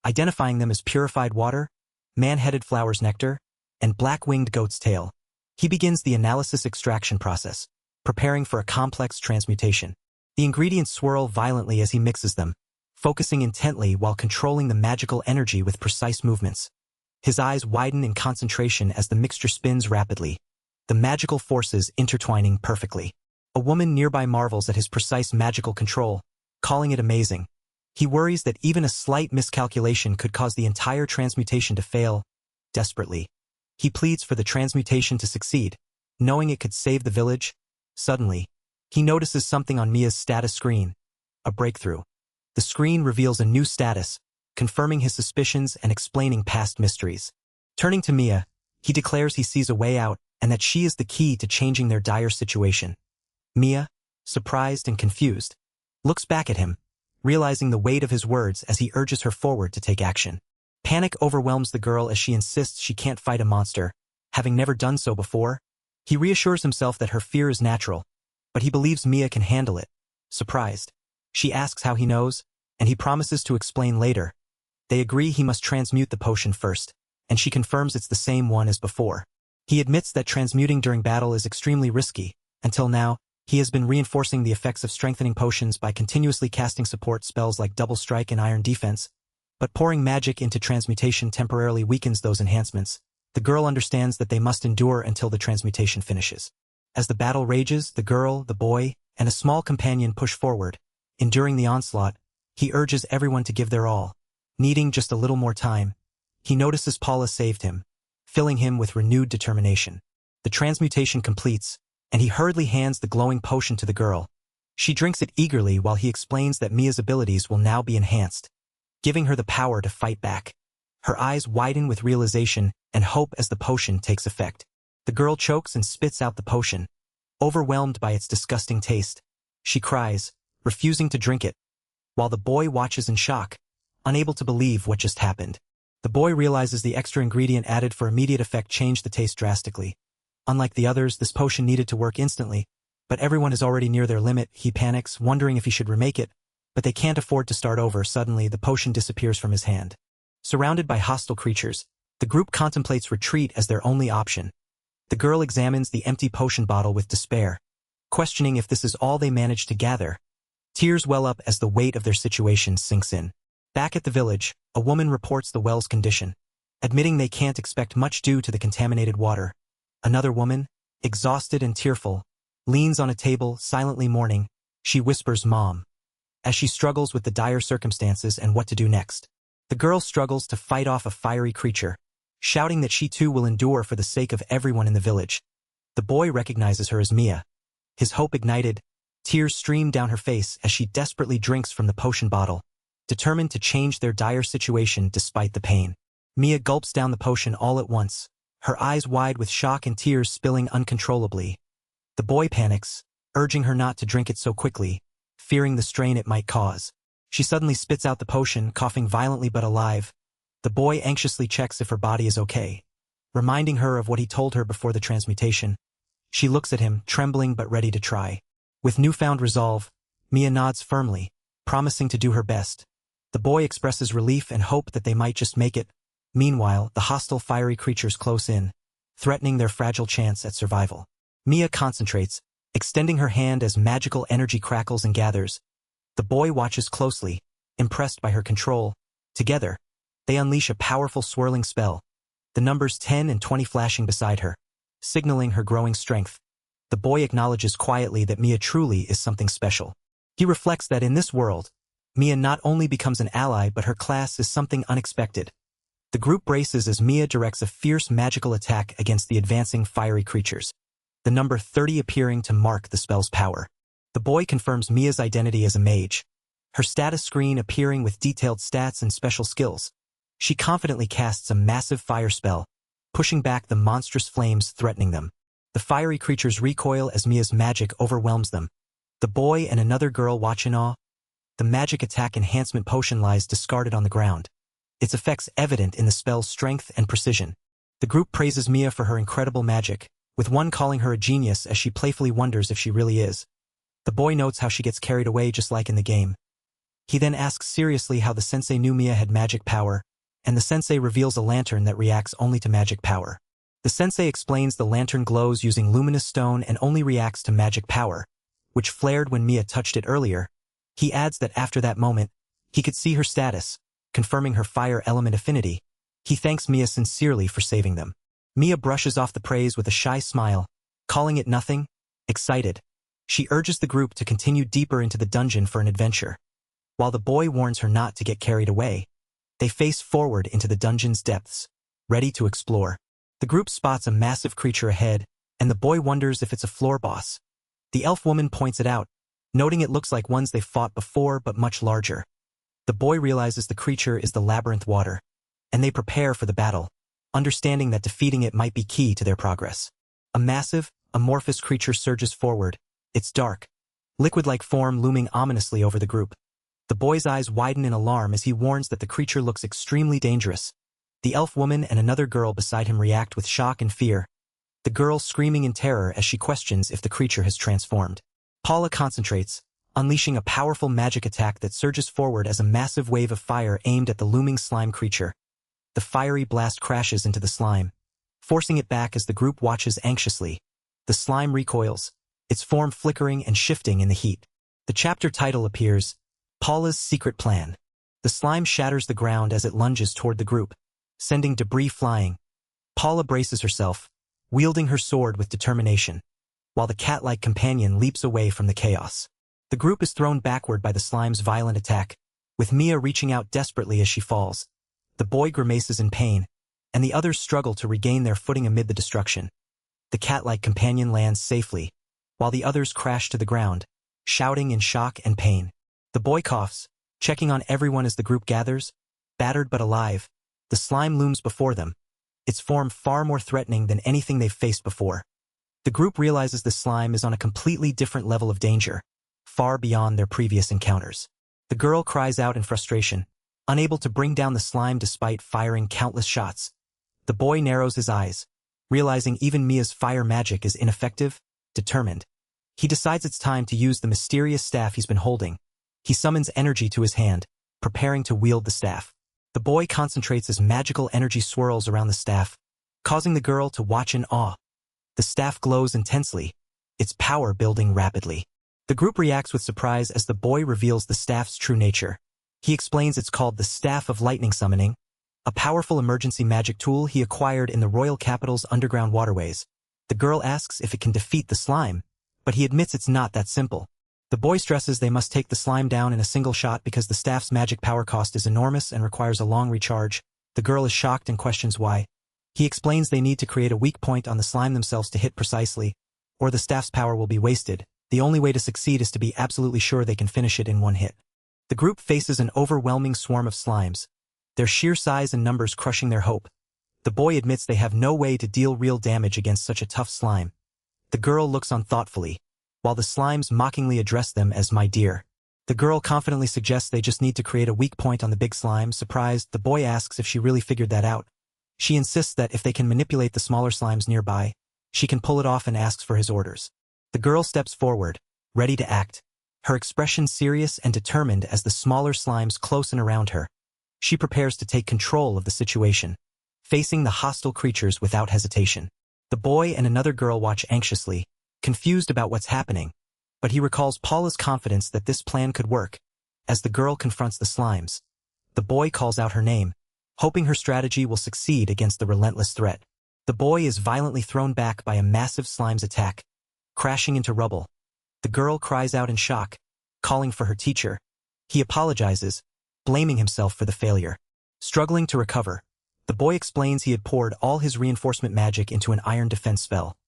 identifying them as purified water, man-headed flower's nectar, and black-winged goat's tail. He begins the analysis extraction process, preparing for a complex transmutation. The ingredients swirl violently as he mixes them, focusing intently while controlling the magical energy with precise movements. His eyes widen in concentration as the mixture spins rapidly, the magical forces intertwining perfectly. A woman nearby marvels at his precise magical control, calling it amazing. He worries that even a slight miscalculation could cause the entire transmutation to fail. Desperately, he pleads for the transmutation to succeed, knowing it could save the village. Suddenly, he notices something on Mia's status screen. A breakthrough. The screen reveals a new status, confirming his suspicions and explaining past mysteries. Turning to Mia, he declares he sees a way out and that she is the key to changing their dire situation. Mia, surprised and confused, looks back at him, realizing the weight of his words as he urges her forward to take action. Panic overwhelms the girl as she insists she can't fight a monster, having never done so before. He reassures himself that her fear is natural, but he believes Mia can handle it. Surprised, she asks how he knows, and he promises to explain later. They agree he must transmute the potion first, and she confirms it's the same one as before. He admits that transmuting during battle is extremely risky. Until now, he has been reinforcing the effects of strengthening potions by continuously casting support spells like Double Strike and Iron Defense, but pouring magic into transmutation temporarily weakens those enhancements. The girl understands that they must endure until the transmutation finishes. As the battle rages, the girl, the boy, and a small companion push forward. Enduring the onslaught, he urges everyone to give their all. Needing just a little more time, he notices Paula saved him, filling him with renewed determination. The transmutation completes, and he hurriedly hands the glowing potion to the girl. She drinks it eagerly while he explains that Mia's abilities will now be enhanced, giving her the power to fight back. Her eyes widen with realization and hope as the potion takes effect. The girl chokes and spits out the potion. Overwhelmed by its disgusting taste, she cries, refusing to drink it, while the boy watches in shock, unable to believe what just happened. The boy realizes the extra ingredient added for immediate effect changed the taste drastically. Unlike the others, this potion needed to work instantly, but everyone is already near their limit. He panics, wondering if he should remake it, but they can't afford to start over. Suddenly, the potion disappears from his hand. Surrounded by hostile creatures, the group contemplates retreat as their only option. The girl examines the empty potion bottle with despair, questioning if this is all they managed to gather. Tears well up as the weight of their situation sinks in. Back at the village, a woman reports the well's condition, admitting they can't expect much due to the contaminated water. Another woman, exhausted and tearful, leans on a table, silently mourning. She whispers, "Mom," as she struggles with the dire circumstances and what to do next. The girl struggles to fight off a fiery creature, shouting that she too will endure for the sake of everyone in the village. The boy recognizes her as Mia. His hope ignited, tears stream down her face as she desperately drinks from the potion bottle, determined to change their dire situation despite the pain. Mia gulps down the potion all at once, her eyes wide with shock and tears spilling uncontrollably. The boy panics, urging her not to drink it so quickly, fearing the strain it might cause. She suddenly spits out the potion, coughing violently but alive. The boy anxiously checks if her body is okay, reminding her of what he told her before the transmutation. She looks at him, trembling but ready to try. With newfound resolve, Mia nods firmly, promising to do her best. The boy expresses relief and hope that they might just make it. Meanwhile, the hostile fiery creatures close in, threatening their fragile chance at survival. Mia concentrates, extending her hand as magical energy crackles and gathers. The boy watches closely, impressed by her control. Together, they unleash a powerful swirling spell, the numbers 10 and 20 flashing beside her, signaling her growing strength. The boy acknowledges quietly that Mia truly is something special. He reflects that in this world, Mia not only becomes an ally but her class is something unexpected. The group braces as Mia directs a fierce magical attack against the advancing fiery creatures, the number 30 appearing to mark the spell's power. The boy confirms Mia's identity as a mage, her status screen appearing with detailed stats and special skills. She confidently casts a massive fire spell, pushing back the monstrous flames threatening them. The fiery creatures recoil as Mia's magic overwhelms them. The boy and another girl watch in awe. The magic attack enhancement potion lies discarded on the ground, its effects evident in the spell's strength and precision. The group praises Mia for her incredible magic, with one calling her a genius as she playfully wonders if she really is. The boy notes how she gets carried away just like in the game. He then asks seriously how the sensei knew Mia had magic power, and the sensei reveals a lantern that reacts only to magic power. The sensei explains the lantern glows using luminous stone and only reacts to magic power, which flared when Mia touched it earlier. He adds that after that moment, he could see her status, confirming her fire element affinity. He thanks Mia sincerely for saving them. Mia brushes off the praise with a shy smile, calling it nothing. Excited, she urges the group to continue deeper into the dungeon for an adventure. While the boy warns her not to get carried away, they face forward into the dungeon's depths, ready to explore. The group spots a massive creature ahead, and the boy wonders if it's a floor boss. The elf woman points it out, noting it looks like ones they've fought before but much larger. The boy realizes the creature is the labyrinth water, and they prepare for the battle, understanding that defeating it might be key to their progress. A massive, amorphous creature surges forward, its dark, liquid-like form looming ominously over the group. The boy's eyes widen in alarm as he warns that the creature looks extremely dangerous. The elf woman and another girl beside him react with shock and fear, the girl screaming in terror as she questions if the creature has transformed. Paula concentrates, unleashing a powerful magic attack that surges forward as a massive wave of fire aimed at the looming slime creature. The fiery blast crashes into the slime, forcing it back as the group watches anxiously. The slime recoils, its form flickering and shifting in the heat. The chapter title appears, Paula's Secret Plan. The slime shatters the ground as it lunges toward the group, sending debris flying. Paula braces herself, wielding her sword with determination, while the cat-like companion leaps away from the chaos. The group is thrown backward by the slime's violent attack, with Mia reaching out desperately as she falls. The boy grimaces in pain, and the others struggle to regain their footing amid the destruction. The cat-like companion lands safely, while the others crash to the ground, shouting in shock and pain. The boy coughs, checking on everyone as the group gathers. Battered but alive, the slime looms before them, its form far more threatening than anything they've faced before. The group realizes the slime is on a completely different level of danger, far beyond their previous encounters. The girl cries out in frustration, unable to bring down the slime despite firing countless shots. The boy narrows his eyes, realizing even Mia's fire magic is ineffective. Determined, he decides it's time to use the mysterious staff he's been holding. He summons energy to his hand, preparing to wield the staff. The boy concentrates as magical energy swirls around the staff, causing the girl to watch in awe. The staff glows intensely, its power building rapidly. The group reacts with surprise as the boy reveals the staff's true nature. He explains it's called the Staff of Lightning Summoning, a powerful emergency magic tool he acquired in the royal capital's underground waterways. The girl asks if it can defeat the slime, but he admits it's not that simple. The boy stresses they must take the slime down in a single shot because the staff's magic power cost is enormous and requires a long recharge. The girl is shocked and questions why. He explains they need to create a weak point on the slime themselves to hit precisely, or the staff's power will be wasted. The only way to succeed is to be absolutely sure they can finish it in one hit. The group faces an overwhelming swarm of slimes, their sheer size and numbers crushing their hope. The boy admits they have no way to deal real damage against such a tough slime. The girl looks on thoughtfully, while the slimes mockingly address them as "my dear." The girl confidently suggests they just need to create a weak point on the big slime. Surprised, the boy asks if she really figured that out. She insists that if they can manipulate the smaller slimes nearby, she can pull it off and asks for his orders. The girl steps forward, ready to act, her expression serious and determined as the smaller slimes close in around her. She prepares to take control of the situation, facing the hostile creatures without hesitation. The boy and another girl watch anxiously, confused about what's happening, but he recalls Paula's confidence that this plan could work. As the girl confronts the slimes, the boy calls out her name, hoping her strategy will succeed against the relentless threat. The boy is violently thrown back by a massive slime's attack, crashing into rubble. The girl cries out in shock, calling for her teacher. He apologizes, blaming himself for the failure. Struggling to recover, the boy explains he had poured all his reinforcement magic into an iron defense spell.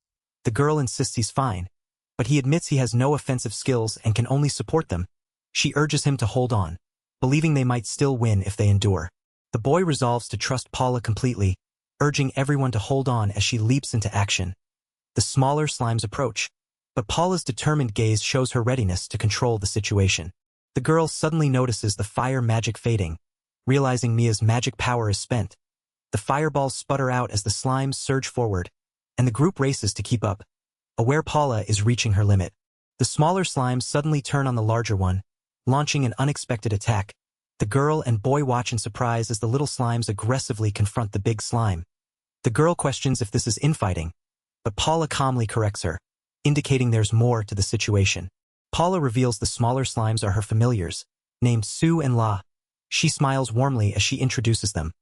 The girl insists he's fine, but he admits he has no offensive skills and can only support them. She urges him to hold on, believing they might still win if they endure. The boy resolves to trust Paula completely, urging everyone to hold on as she leaps into action. The smaller slimes approach, but Paula's determined gaze shows her readiness to control the situation. The girl suddenly notices the fire magic fading, realizing Mia's magic power is spent. The fireballs sputter out as the slimes surge forward, and the group races to keep up, aware Paula is reaching her limit. The smaller slimes suddenly turn on the larger one, launching an unexpected attack. The girl and boy watch in surprise as the little slimes aggressively confront the big slime. The girl questions if this is infighting, but Paula calmly corrects her, indicating there's more to the situation. Paula reveals the smaller slimes are her familiars, named Sue and La. She smiles warmly as she introduces them,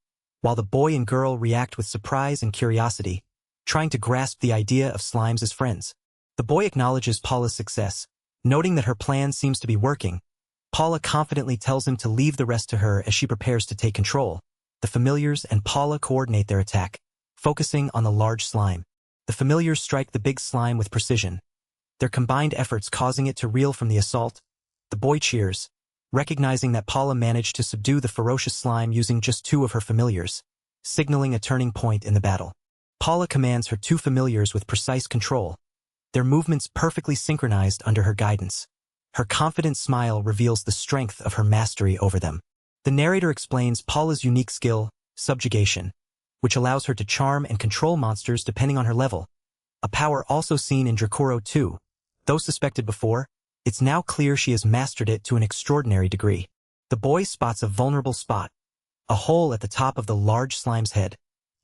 while the boy and girl react with surprise and curiosity, trying to grasp the idea of slimes as friends. The boy acknowledges Paula's success, noting that her plan seems to be working. Paula confidently tells him to leave the rest to her as she prepares to take control. The familiars and Paula coordinate their attack, focusing on the large slime. The familiars strike the big slime with precision, their combined efforts causing it to reel from the assault. The boy cheers, recognizing that Paula managed to subdue the ferocious slime using just 2 of her familiars, signaling a turning point in the battle. Paula commands her 2 familiars with precise control, their movements perfectly synchronized under her guidance. Her confident smile reveals the strength of her mastery over them. The narrator explains Paula's unique skill, subjugation, which allows her to charm and control monsters depending on her level, a power also seen in Drakuro 2. Though suspected before, It's now clear she has mastered it to an extraordinary degree. The boy spots a vulnerable spot, a hole at the top of the large slime's head.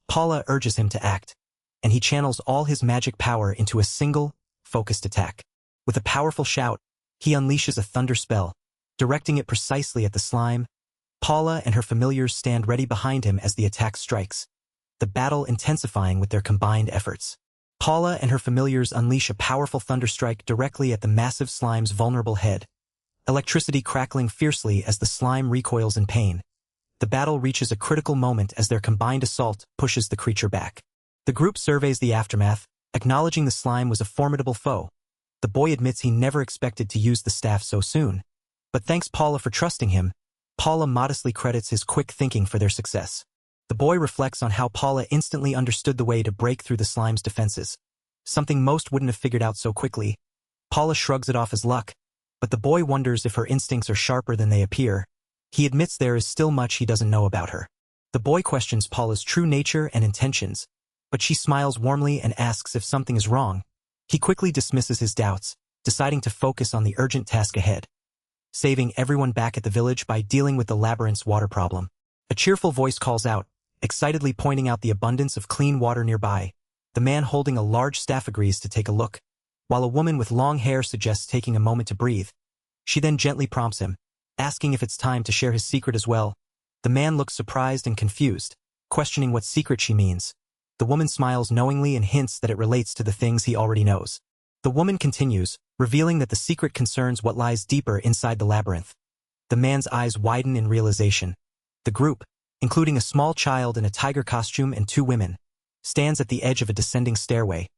Paula urges him to act, and he channels all his magic power into a single, focused attack. With a powerful shout, he unleashes a thunder spell, directing it precisely at the slime. Paula and her familiars stand ready behind him as the attack strikes, the battle intensifying with their combined efforts. Paula and her familiars unleash a powerful thunderstrike directly at the massive slime's vulnerable head, electricity crackling fiercely as the slime recoils in pain. The battle reaches a critical moment as their combined assault pushes the creature back. The group surveys the aftermath, acknowledging the slime was a formidable foe. The boy admits he never expected to use the staff so soon, but thanks Paula for trusting him. Paula modestly credits his quick thinking for their success. The boy reflects on how Paula instantly understood the way to break through the slime's defenses, something most wouldn't have figured out so quickly. Paula shrugs it off as luck, but the boy wonders if her instincts are sharper than they appear. He admits there is still much he doesn't know about her. The boy questions Paula's true nature and intentions, but she smiles warmly and asks if something is wrong. He quickly dismisses his doubts, deciding to focus on the urgent task ahead, saving everyone back at the village by dealing with the labyrinth's water problem. A cheerful voice calls out, excitedly pointing out the abundance of clean water nearby. The man holding a large staff agrees to take a look, while a woman with long hair suggests taking a moment to breathe. She then gently prompts him, asking if it's time to share his secret as well. The man looks surprised and confused, questioning what secret she means. The woman smiles knowingly and hints that it relates to the things he already knows. The woman continues, revealing that the secret concerns what lies deeper inside the labyrinth. The man's eyes widen in realization. The group, including a small child in a tiger costume and two women, stands at the edge of a descending stairway,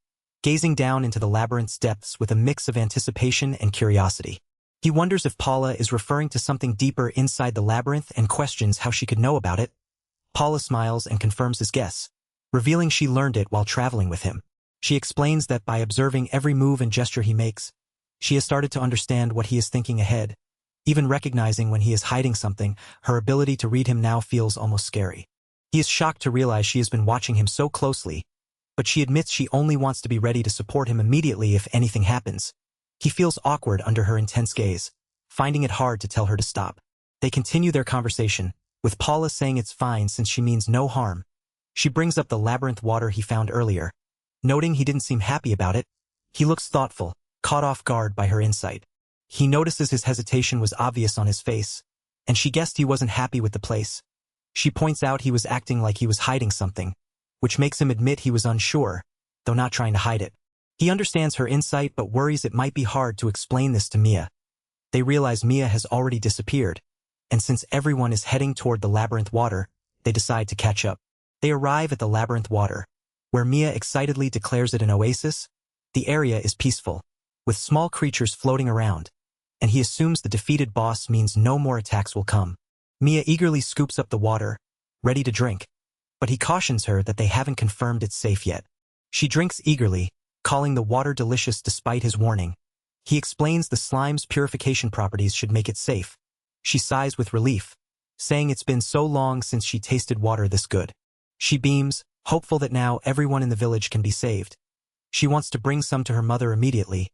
gazing down into the labyrinth's depths with a mix of anticipation and curiosity. He wonders if Paula is referring to something deeper inside the labyrinth and questions how she could know about it. Paula smiles and confirms his guess, revealing she learned it while traveling with him. She explains that by observing every move and gesture he makes, she has started to understand what he is thinking ahead. Even recognizing when he is hiding something, her ability to read him now feels almost scary. He is shocked to realize she has been watching him so closely, but she admits she only wants to be ready to support him immediately if anything happens. He feels awkward under her intense gaze, finding it hard to tell her to stop. They continue their conversation, with Paula saying it's fine since she means no harm. She brings up the labyrinth water he found earlier. Noting he didn't seem happy about it, he looks thoughtful, caught off guard by her insight. He notices his hesitation was obvious on his face, and she guessed he wasn't happy with the place. She points out he was acting like he was hiding something, which makes him admit he was unsure, though not trying to hide it. He understands her insight but worries it might be hard to explain this to Mia. They realize Mia has already disappeared, and since everyone is heading toward the labyrinth water, they decide to catch up. They arrive at the labyrinth water, where Mia excitedly declares it an oasis. The area is peaceful, with small creatures floating around, and he assumes the defeated boss means no more attacks will come. Mia eagerly scoops up the water, ready to drink, but he cautions her that they haven't confirmed it's safe yet. She drinks eagerly, calling the water delicious despite his warning. He explains the slime's purification properties should make it safe. She sighs with relief, saying it's been so long since she tasted water this good. She beams, hopeful that now everyone in the village can be saved. She wants to bring some to her mother immediately.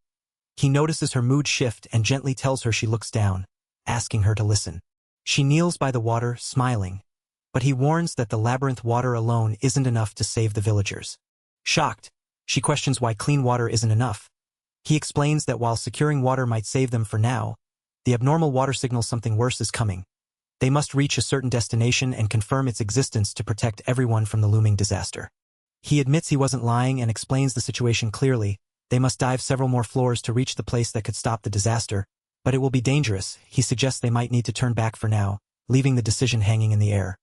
He notices her mood shift and gently tells her she looks down, asking her to listen. She kneels by the water, smiling, but he warns that the labyrinth water alone isn't enough to save the villagers. Shocked, she questions why clean water isn't enough. He explains that while securing water might save them for now, the abnormal water signals something worse is coming. They must reach a certain destination and confirm its existence to protect everyone from the looming disaster. He admits he wasn't lying and explains the situation clearly. They must dive several more floors to reach the place that could stop the disaster, but it will be dangerous. He suggests they might need to turn back for now, leaving the decision hanging in the air.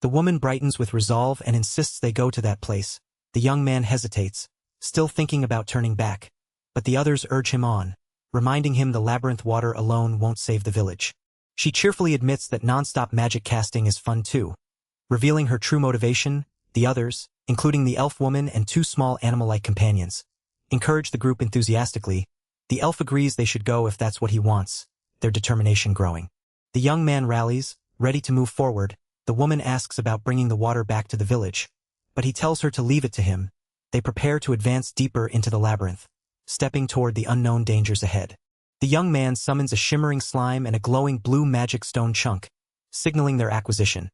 The woman brightens with resolve and insists they go to that place. The young man hesitates, still thinking about turning back, but the others urge him on, reminding him the labyrinth water alone won't save the village. She cheerfully admits that non-stop magic casting is fun too. Revealing her true motivation, the others, including the elf woman and two small animal-like companions, encourage the group enthusiastically. The elf agrees they should go if that's what he wants, their determination growing. The young man rallies, ready to move forward. The woman asks about bringing the water back to the village, but he tells her to leave it to him. They prepare to advance deeper into the labyrinth, stepping toward the unknown dangers ahead. The young man summons a shimmering slime and a glowing blue magic stone chunk, signaling their acquisition.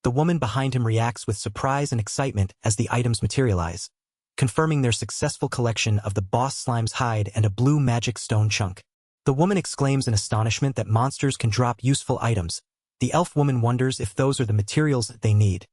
The woman behind him reacts with surprise and excitement as the items materialize, confirming their successful collection of the boss slime's hide and a blue magic stone chunk. The woman exclaims in astonishment that monsters can drop useful items. The elf woman wonders if those are the materials that they need.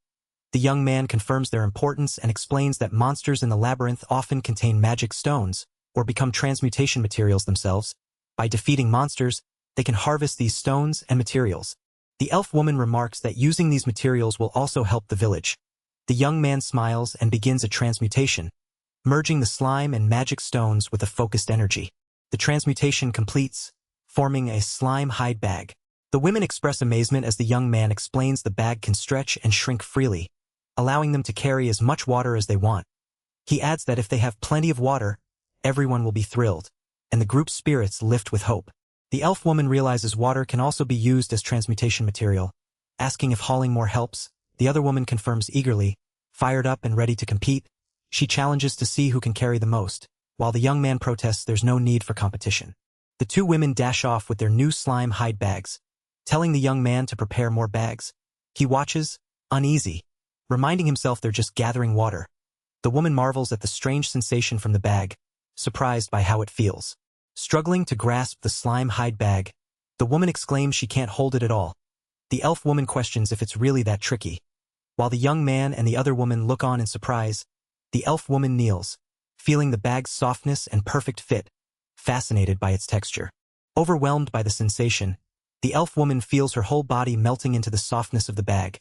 The young man confirms their importance and explains that monsters in the labyrinth often contain magic stones or become transmutation materials themselves. By defeating monsters, they can harvest these stones and materials. The elf woman remarks that using these materials will also help the village. The young man smiles and begins a transmutation, merging the slime and magic stones with a focused energy. The transmutation completes, forming a slime hide bag. The women express amazement as the young man explains the bag can stretch and shrink freely, allowing them to carry as much water as they want. He adds that if they have plenty of water, everyone will be thrilled, and the group's spirits lift with hope. The elf woman realizes water can also be used as transmutation material, asking if hauling more helps. The other woman confirms eagerly, fired up and ready to compete. She challenges to see who can carry the most, while the young man protests there's no need for competition. The two women dash off with their new slime hide bags, telling the young man to prepare more bags. He watches, uneasy, reminding himself they're just gathering water. The woman marvels at the strange sensation from the bag, surprised by how it feels. Struggling to grasp the slime hide bag, the woman exclaims she can't hold it at all. The elf woman questions if it's really that tricky. While the young man and the other woman look on in surprise, the elf woman kneels, feeling the bag's softness and perfect fit, fascinated by its texture. Overwhelmed by the sensation, the elf woman feels her whole body melting into the softness of the bag.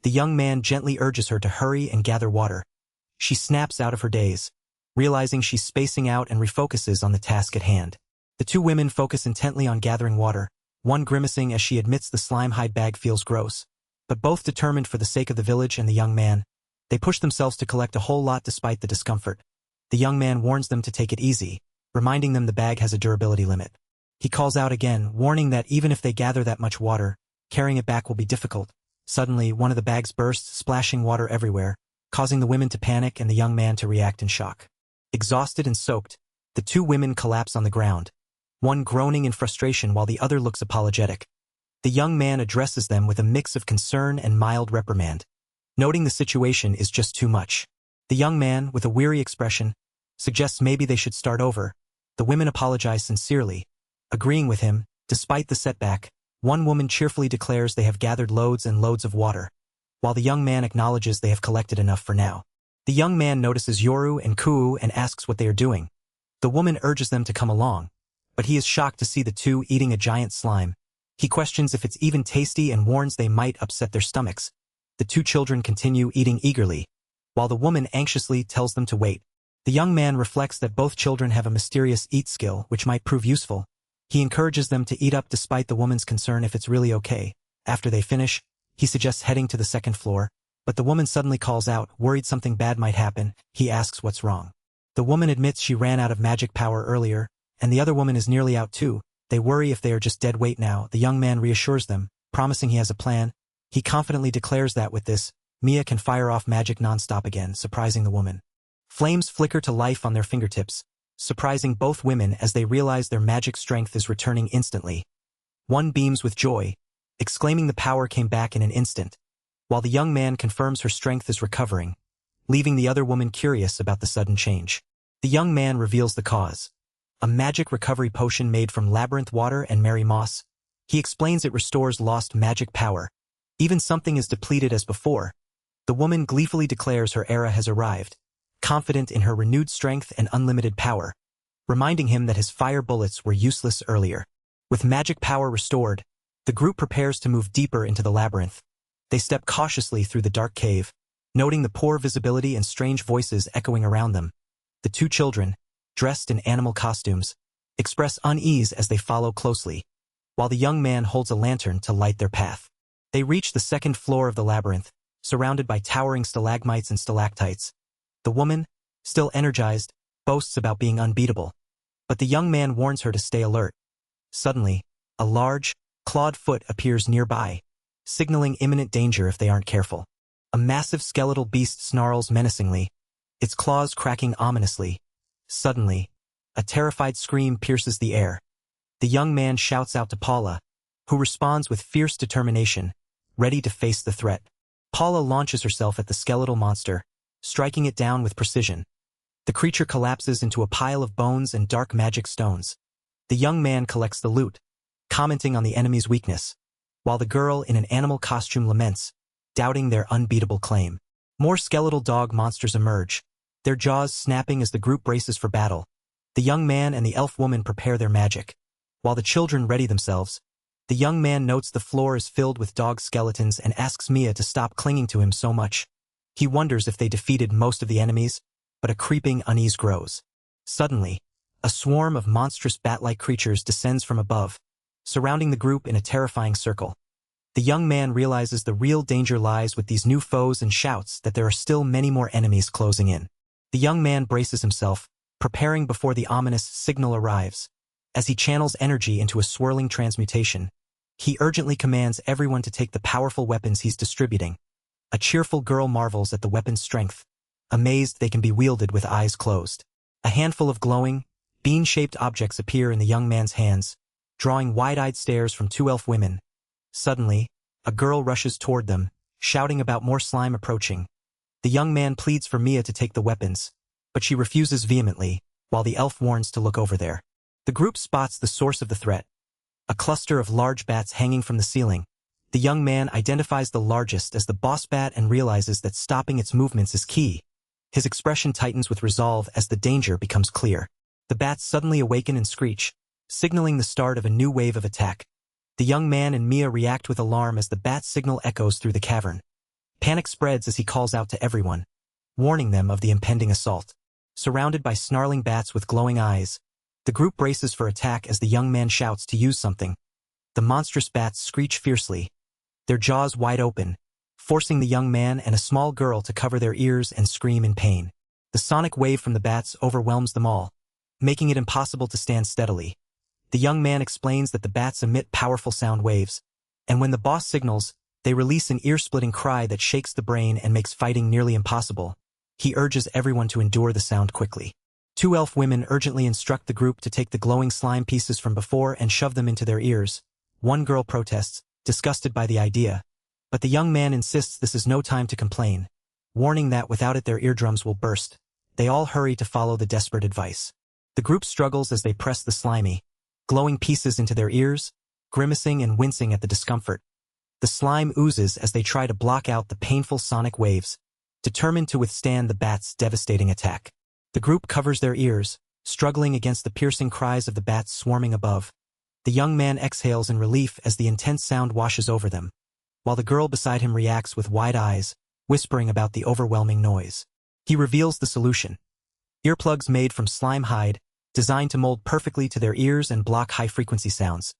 The young man gently urges her to hurry and gather water. She snaps out of her daze, realizing she's spacing out and refocuses on the task at hand. The two women focus intently on gathering water, one grimacing as she admits the slime hide bag feels gross. But both determined for the sake of the village and the young man, they push themselves to collect a whole lot despite the discomfort. The young man warns them to take it easy, reminding them the bag has a durability limit. He calls out again, warning that even if they gather that much water, carrying it back will be difficult. Suddenly, one of the bags bursts, splashing water everywhere, causing the women to panic and the young man to react in shock. Exhausted and soaked, the two women collapse on the ground, one groaning in frustration while the other looks apologetic. The young man addresses them with a mix of concern and mild reprimand, noting the situation is just too much. The young man, with a weary expression, suggests maybe they should start over. The women apologize sincerely, agreeing with him. Despite the setback, one woman cheerfully declares they have gathered loads and loads of water, while the young man acknowledges they have collected enough for now. The young man notices Yoru and Kuu and asks what they are doing. The woman urges them to come along, but he is shocked to see the two eating a giant slime. He questions if it's even tasty and warns they might upset their stomachs. The two children continue eating eagerly, while the woman anxiously tells them to wait. The young man reflects that both children have a mysterious eat skill which might prove useful. He encourages them to eat up despite the woman's concern if it's really okay. After they finish, he suggests heading to the second floor, but the woman suddenly calls out, worried something bad might happen. He asks what's wrong. The woman admits she ran out of magic power earlier, and the other woman is nearly out too. They worry if they are just dead weight now. The young man reassures them, promising he has a plan. He confidently declares that with this, Mia can fire off magic non-stop again, surprising the woman. Flames flicker to life on their fingertips, surprising both women as they realize their magic strength is returning instantly. One beams with joy, exclaiming the power came back in an instant, while the young man confirms her strength is recovering, leaving the other woman curious about the sudden change. The young man reveals the cause. A magic recovery potion made from labyrinth water and merry moss. He explains it restores lost magic power. Even something as depleted as before. The woman gleefully declares her era has arrived, confident in her renewed strength and unlimited power, reminding him that his fire bullets were useless earlier. With magic power restored, the group prepares to move deeper into the labyrinth. They step cautiously through the dark cave, noting the poor visibility and strange voices echoing around them. The two children, dressed in animal costumes, express unease as they follow closely, while the young man holds a lantern to light their path. They reach the second floor of the labyrinth, surrounded by towering stalagmites and stalactites. The woman, still energized, boasts about being unbeatable, but the young man warns her to stay alert. Suddenly, a large, clawed foot appears nearby, signaling imminent danger if they aren't careful. A massive skeletal beast snarls menacingly, its claws cracking ominously. Suddenly, a terrified scream pierces the air. The young man shouts out to Paula, who responds with fierce determination, ready to face the threat. Paula launches herself at the skeletal monster, striking it down with precision. The creature collapses into a pile of bones and dark magic stones. The young man collects the loot, commenting on the enemy's weakness, while the girl in an animal costume laments, doubting their unbeatable claim. More skeletal dog monsters emerge, their jaws snapping as the group braces for battle. The young man and the elf woman prepare their magic. While the children ready themselves, the young man notes the floor is filled with dog skeletons and asks Mia to stop clinging to him so much. He wonders if they defeated most of the enemies, but a creeping unease grows. Suddenly, a swarm of monstrous bat-like creatures descends from above, surrounding the group in a terrifying circle. The young man realizes the real danger lies with these new foes and shouts that there are still many more enemies closing in. The young man braces himself, preparing before the ominous signal arrives. As he channels energy into a swirling transmutation, he urgently commands everyone to take the powerful weapons he's distributing. A cheerful girl marvels at the weapon's strength, amazed they can be wielded with eyes closed. A handful of glowing, bean-shaped objects appear in the young man's hands, drawing wide-eyed stares from two elf women. Suddenly, a girl rushes toward them, shouting about more slime approaching. The young man pleads for Mia to take the weapons, but she refuses vehemently, while the elf warns to look over there. The group spots the source of the threat, a cluster of large bats hanging from the ceiling. The young man identifies the largest as the boss bat and realizes that stopping its movements is key. His expression tightens with resolve as the danger becomes clear. The bats suddenly awaken and screech, signaling the start of a new wave of attack. The young man and Mia react with alarm as the bat signal echoes through the cavern. Panic spreads as he calls out to everyone, warning them of the impending assault. Surrounded by snarling bats with glowing eyes, the group braces for attack as the young man shouts to use something. The monstrous bats screech fiercely, their jaws wide open, forcing the young man and a small girl to cover their ears and scream in pain. The sonic wave from the bats overwhelms them all, making it impossible to stand steadily. The young man explains that the bats emit powerful sound waves, and when the boss signals, they release an ear-splitting cry that shakes the brain and makes fighting nearly impossible. He urges everyone to endure the sound quickly. Two elf women urgently instruct the group to take the glowing slime pieces from before and shove them into their ears. One girl protests, disgusted by the idea, but the young man insists this is no time to complain, warning that without it their eardrums will burst. They all hurry to follow the desperate advice. The group struggles as they press the slimy, glowing pieces into their ears, grimacing and wincing at the discomfort. The slime oozes as they try to block out the painful sonic waves, determined to withstand the bat's devastating attack. The group covers their ears, struggling against the piercing cries of the bats swarming above. The young man exhales in relief as the intense sound washes over them, while the girl beside him reacts with wide eyes, whispering about the overwhelming noise. He reveals the solution. Earplugs made from slime hide, designed to mold perfectly to their ears and block high-frequency sounds.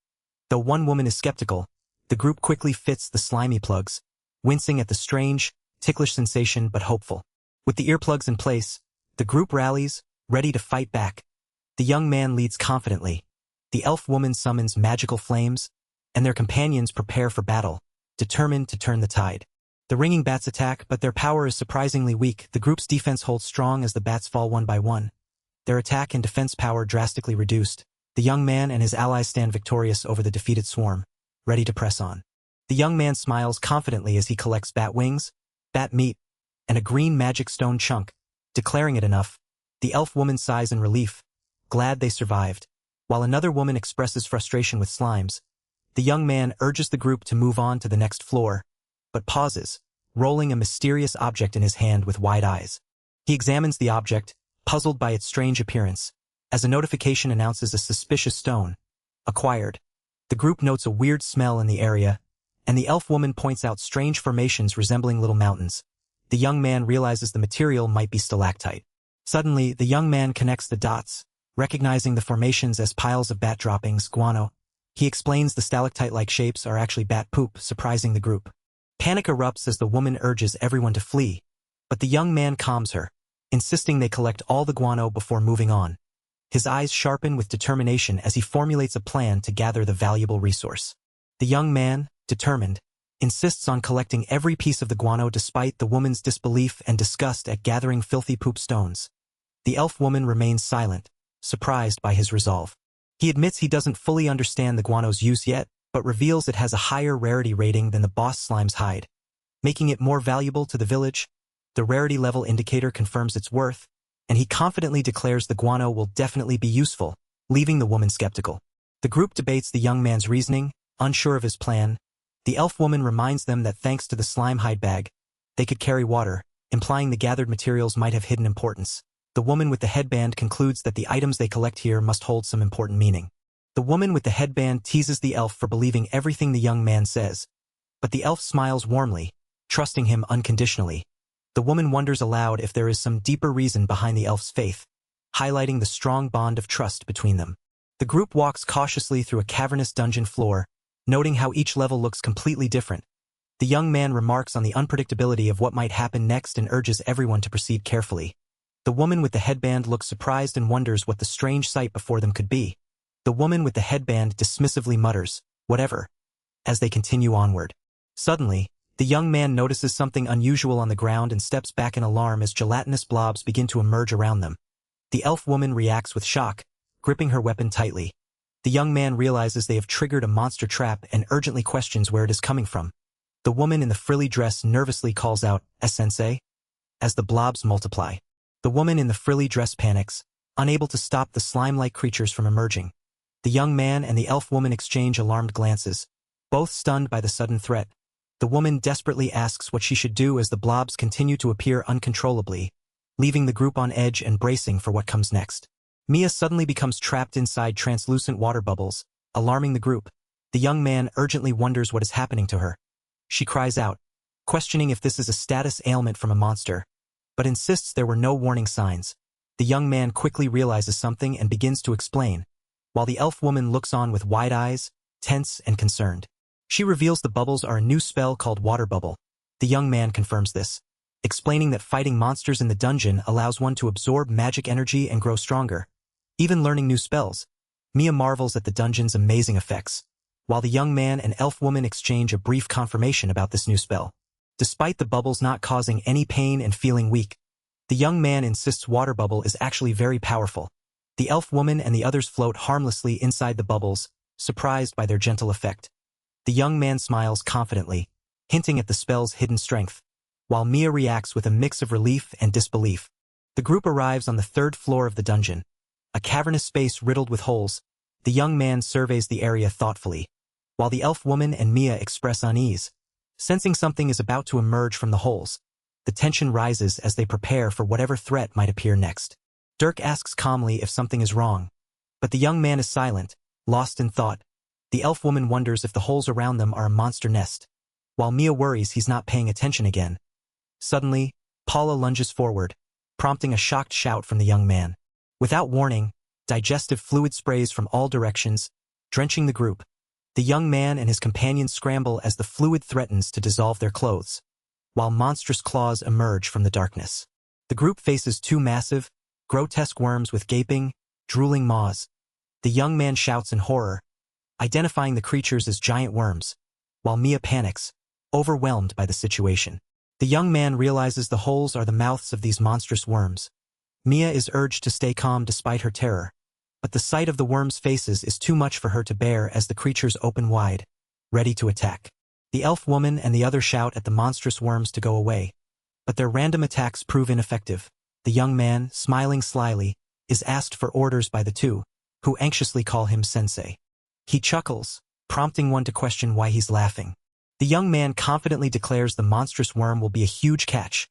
Though one woman is skeptical, the group quickly fits the slimy plugs, wincing at the strange, ticklish sensation but hopeful. With the earplugs in place, the group rallies, ready to fight back. The young man leads confidently. The elf woman summons magical flames, and their companions prepare for battle, determined to turn the tide. The ringing bats attack, but their power is surprisingly weak. The group's defense holds strong as the bats fall one by one. Their attack and defense power drastically reduced. The young man and his allies stand victorious over the defeated swarm, ready to press on. The young man smiles confidently as he collects bat wings, bat meat, and a green magic stone chunk. Declaring it enough, the elf woman sighs in relief, glad they survived. While another woman expresses frustration with slimes, the young man urges the group to move on to the next floor, but pauses, rolling a mysterious object in his hand with wide eyes. He examines the object, puzzled by its strange appearance, as a notification announces a suspicious stone acquired. The group notes a weird smell in the area, and the elf woman points out strange formations resembling little mountains. The young man realizes the material might be stalactite. Suddenly, the young man connects the dots, recognizing the formations as piles of bat droppings, guano. He explains the stalactite-like shapes are actually bat poop, surprising the group. Panic erupts as the woman urges everyone to flee, but the young man calms her, insisting they collect all the guano before moving on. His eyes sharpen with determination as he formulates a plan to gather the valuable resource. The young man, determined, insists on collecting every piece of the guano despite the woman's disbelief and disgust at gathering filthy poop stones. The elf woman remains silent, surprised by his resolve. He admits he doesn't fully understand the guano's use yet, but reveals it has a higher rarity rating than the boss slime's hide, making it more valuable to the village. The rarity level indicator confirms its worth, and he confidently declares the guano will definitely be useful, leaving the woman skeptical. The group debates the young man's reasoning, unsure of his plan. The elf woman reminds them that thanks to the slime hide bag, they could carry water, implying the gathered materials might have hidden importance. The woman with the headband concludes that the items they collect here must hold some important meaning. The woman with the headband teases the elf for believing everything the young man says, but the elf smiles warmly, trusting him unconditionally. The woman wonders aloud if there is some deeper reason behind the elf's faith, highlighting the strong bond of trust between them. The group walks cautiously through a cavernous dungeon floor, noting how each level looks completely different. The young man remarks on the unpredictability of what might happen next and urges everyone to proceed carefully. The woman with the headband looks surprised and wonders what the strange sight before them could be. The woman with the headband dismissively mutters, "Whatever," as they continue onward. Suddenly, the young man notices something unusual on the ground and steps back in alarm as gelatinous blobs begin to emerge around them. The elf woman reacts with shock, gripping her weapon tightly. The young man realizes they have triggered a monster trap and urgently questions where it is coming from. The woman in the frilly dress nervously calls out, "Sensei," as the blobs multiply. The woman in the frilly dress panics, unable to stop the slime-like creatures from emerging. The young man and the elf woman exchange alarmed glances, both stunned by the sudden threat. The woman desperately asks what she should do as the blobs continue to appear uncontrollably, leaving the group on edge and bracing for what comes next. Mia suddenly becomes trapped inside translucent water bubbles, alarming the group. The young man urgently wonders what is happening to her. She cries out, questioning if this is a status ailment from a monster, but insists there were no warning signs. The young man quickly realizes something and begins to explain, while the elf woman looks on with wide eyes, tense and concerned. She reveals the bubbles are a new spell called Water Bubble. The young man confirms this, explaining that fighting monsters in the dungeon allows one to absorb magic energy and grow stronger, even learning new spells. Mia marvels at the dungeon's amazing effects, while the young man and elf woman exchange a brief confirmation about this new spell. Despite the bubbles not causing any pain and feeling weak, the young man insists Water Bubble is actually very powerful. The elf woman and the others float harmlessly inside the bubbles, surprised by their gentle effect. The young man smiles confidently, hinting at the spell's hidden strength, while Mia reacts with a mix of relief and disbelief. The group arrives on the third floor of the dungeon, a cavernous space riddled with holes. The young man surveys the area thoughtfully, while the elf woman and Mia express unease, sensing something is about to emerge from the holes. The tension rises as they prepare for whatever threat might appear next. Dirk asks calmly if something is wrong, but the young man is silent, lost in thought. The elf woman wonders if the holes around them are a monster nest, while Mia worries he's not paying attention again. Suddenly, Paula lunges forward, prompting a shocked shout from the young man. Without warning, digestive fluid sprays from all directions, drenching the group. The young man and his companions scramble as the fluid threatens to dissolve their clothes, while monstrous claws emerge from the darkness. The group faces two massive, grotesque worms with gaping, drooling maws. The young man shouts in horror, identifying the creatures as giant worms, while Mia panics, overwhelmed by the situation. The young man realizes the holes are the mouths of these monstrous worms. Mia is urged to stay calm despite her terror, but the sight of the worms' faces is too much for her to bear as the creatures open wide, ready to attack. The elf woman and the others shout at the monstrous worms to go away, but their random attacks prove ineffective. The young man, smiling slyly, is asked for orders by the two, who anxiously call him Sensei. He chuckles, prompting one to question why he's laughing. The young man confidently declares the monstrous worm will be a huge catch.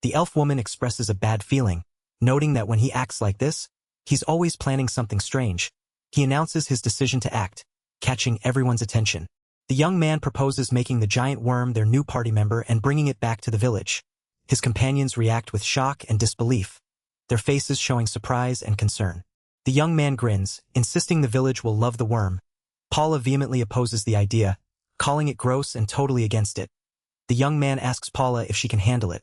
The elf woman expresses a bad feeling, noting that when he acts like this, he's always planning something strange. He announces his decision to act, catching everyone's attention. The young man proposes making the giant worm their new party member and bringing it back to the village. His companions react with shock and disbelief, their faces showing surprise and concern. The young man grins, insisting the village will love the worm. Paula vehemently opposes the idea, calling it gross and totally against it. The young man asks Paula if she can handle it,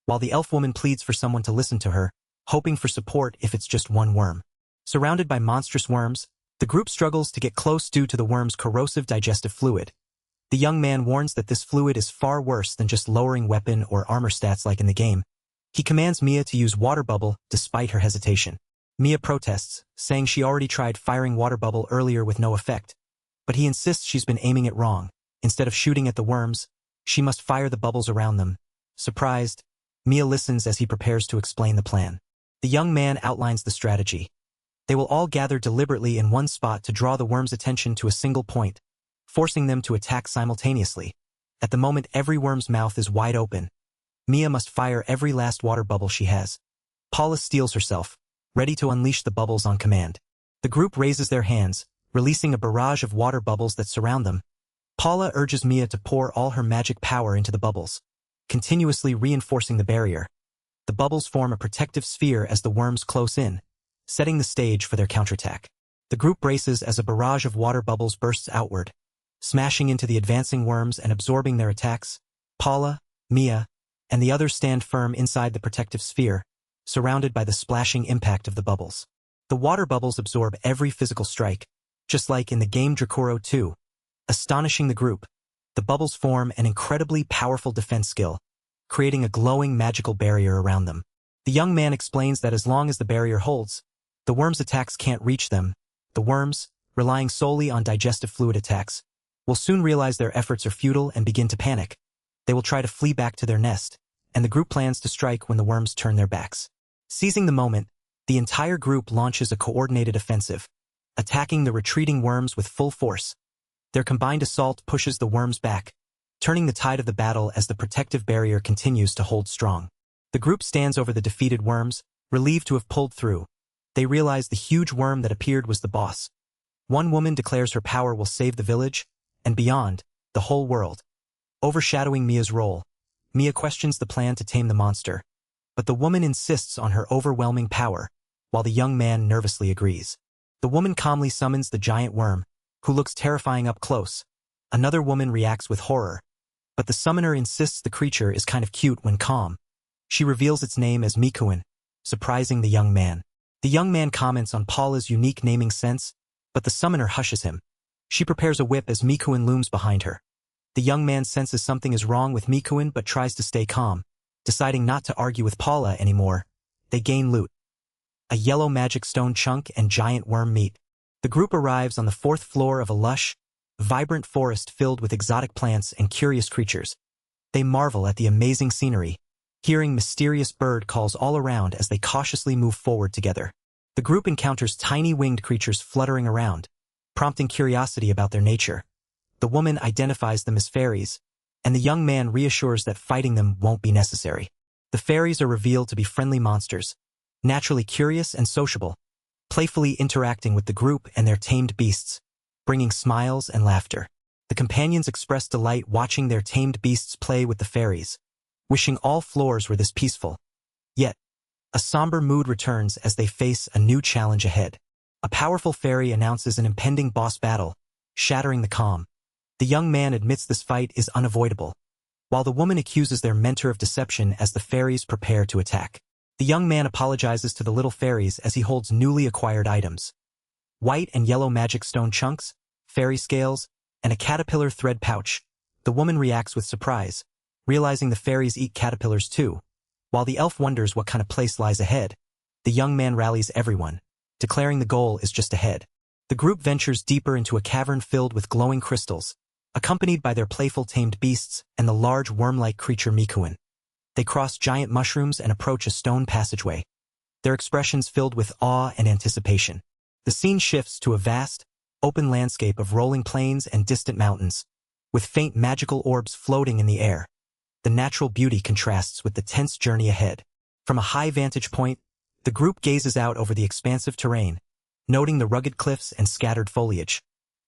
while the elf woman pleads for someone to listen to her, hoping for support if it's just one worm. Surrounded by monstrous worms, the group struggles to get close due to the worm's corrosive digestive fluid. The young man warns that this fluid is far worse than just lowering weapon or armor stats like in the game. He commands Mia to use Water Bubble despite her hesitation. Mia protests, saying she already tried firing water bubble earlier with no effect. But he insists she's been aiming it wrong. Instead of shooting at the worms, she must fire the bubbles around them. Surprised, Mia listens as he prepares to explain the plan. The young man outlines the strategy. They will all gather deliberately in one spot to draw the worm's attention to a single point, forcing them to attack simultaneously. At the moment every worm's mouth is wide open, Mia must fire every last water bubble she has. Paula steels herself, ready to unleash the bubbles on command. The group raises their hands, releasing a barrage of water bubbles that surround them. Paula urges Mia to pour all her magic power into the bubbles, continuously reinforcing the barrier. The bubbles form a protective sphere as the worms close in, setting the stage for their counterattack. The group braces as a barrage of water bubbles bursts outward, smashing into the advancing worms and absorbing their attacks. Paula, Mia, and the others stand firm inside the protective sphere, surrounded by the splashing impact of the bubbles. The water bubbles absorb every physical strike, just like in the game Drakuro 2. Astonishing the group, the bubbles form an incredibly powerful defense skill, creating a glowing magical barrier around them. The young man explains that as long as the barrier holds, the worms' attacks can't reach them. The worms, relying solely on digestive fluid attacks, will soon realize their efforts are futile and begin to panic. They will try to flee back to their nest, and the group plans to strike when the worms turn their backs. Seizing the moment, the entire group launches a coordinated offensive, attacking the retreating worms with full force. Their combined assault pushes the worms back, turning the tide of the battle as the protective barrier continues to hold strong. The group stands over the defeated worms, relieved to have pulled through. They realize the huge worm that appeared was the boss. One woman declares her power will save the village, and beyond, the whole world. Overshadowing Mia's role, Mia questions the plan to tame the monster, but the woman insists on her overwhelming power, while the young man nervously agrees. The woman calmly summons the giant worm, who looks terrifying up close. Another woman reacts with horror, but the summoner insists the creature is kind of cute when calm. She reveals its name as Mikuin, surprising the young man. The young man comments on Paula's unique naming sense, but the summoner hushes him. She prepares a whip as Mikuin looms behind her. The young man senses something is wrong with Mikuin but tries to stay calm. Deciding not to argue with Paula anymore, they gain loot. A yellow magic stone chunk and giant worm meat. The group arrives on the 4th floor of a lush, vibrant forest filled with exotic plants and curious creatures. They marvel at the amazing scenery, hearing mysterious bird calls all around as they cautiously move forward together. The group encounters tiny winged creatures fluttering around, prompting curiosity about their nature. The woman identifies them as fairies, and the young man reassures that fighting them won't be necessary. The fairies are revealed to be friendly monsters, naturally curious and sociable, playfully interacting with the group and their tamed beasts, bringing smiles and laughter. The companions express delight watching their tamed beasts play with the fairies, wishing all floors were this peaceful. Yet, a somber mood returns as they face a new challenge ahead. A powerful fairy announces an impending boss battle, shattering the calm. The young man admits this fight is unavoidable, while the woman accuses their mentor of deception as the fairies prepare to attack. The young man apologizes to the little fairies as he holds newly acquired items. White and yellow magic stone chunks, fairy scales, and a caterpillar thread pouch. The woman reacts with surprise, realizing the fairies eat caterpillars too. While the elf wonders what kind of place lies ahead, the young man rallies everyone, declaring the goal is just ahead. The group ventures deeper into a cavern filled with glowing crystals, accompanied by their playful tamed beasts and the large worm-like creature Mikuin. They cross giant mushrooms and approach a stone passageway, their expressions filled with awe and anticipation. The scene shifts to a vast, open landscape of rolling plains and distant mountains, with faint magical orbs floating in the air. The natural beauty contrasts with the tense journey ahead. From a high vantage point, the group gazes out over the expansive terrain, noting the rugged cliffs and scattered foliage.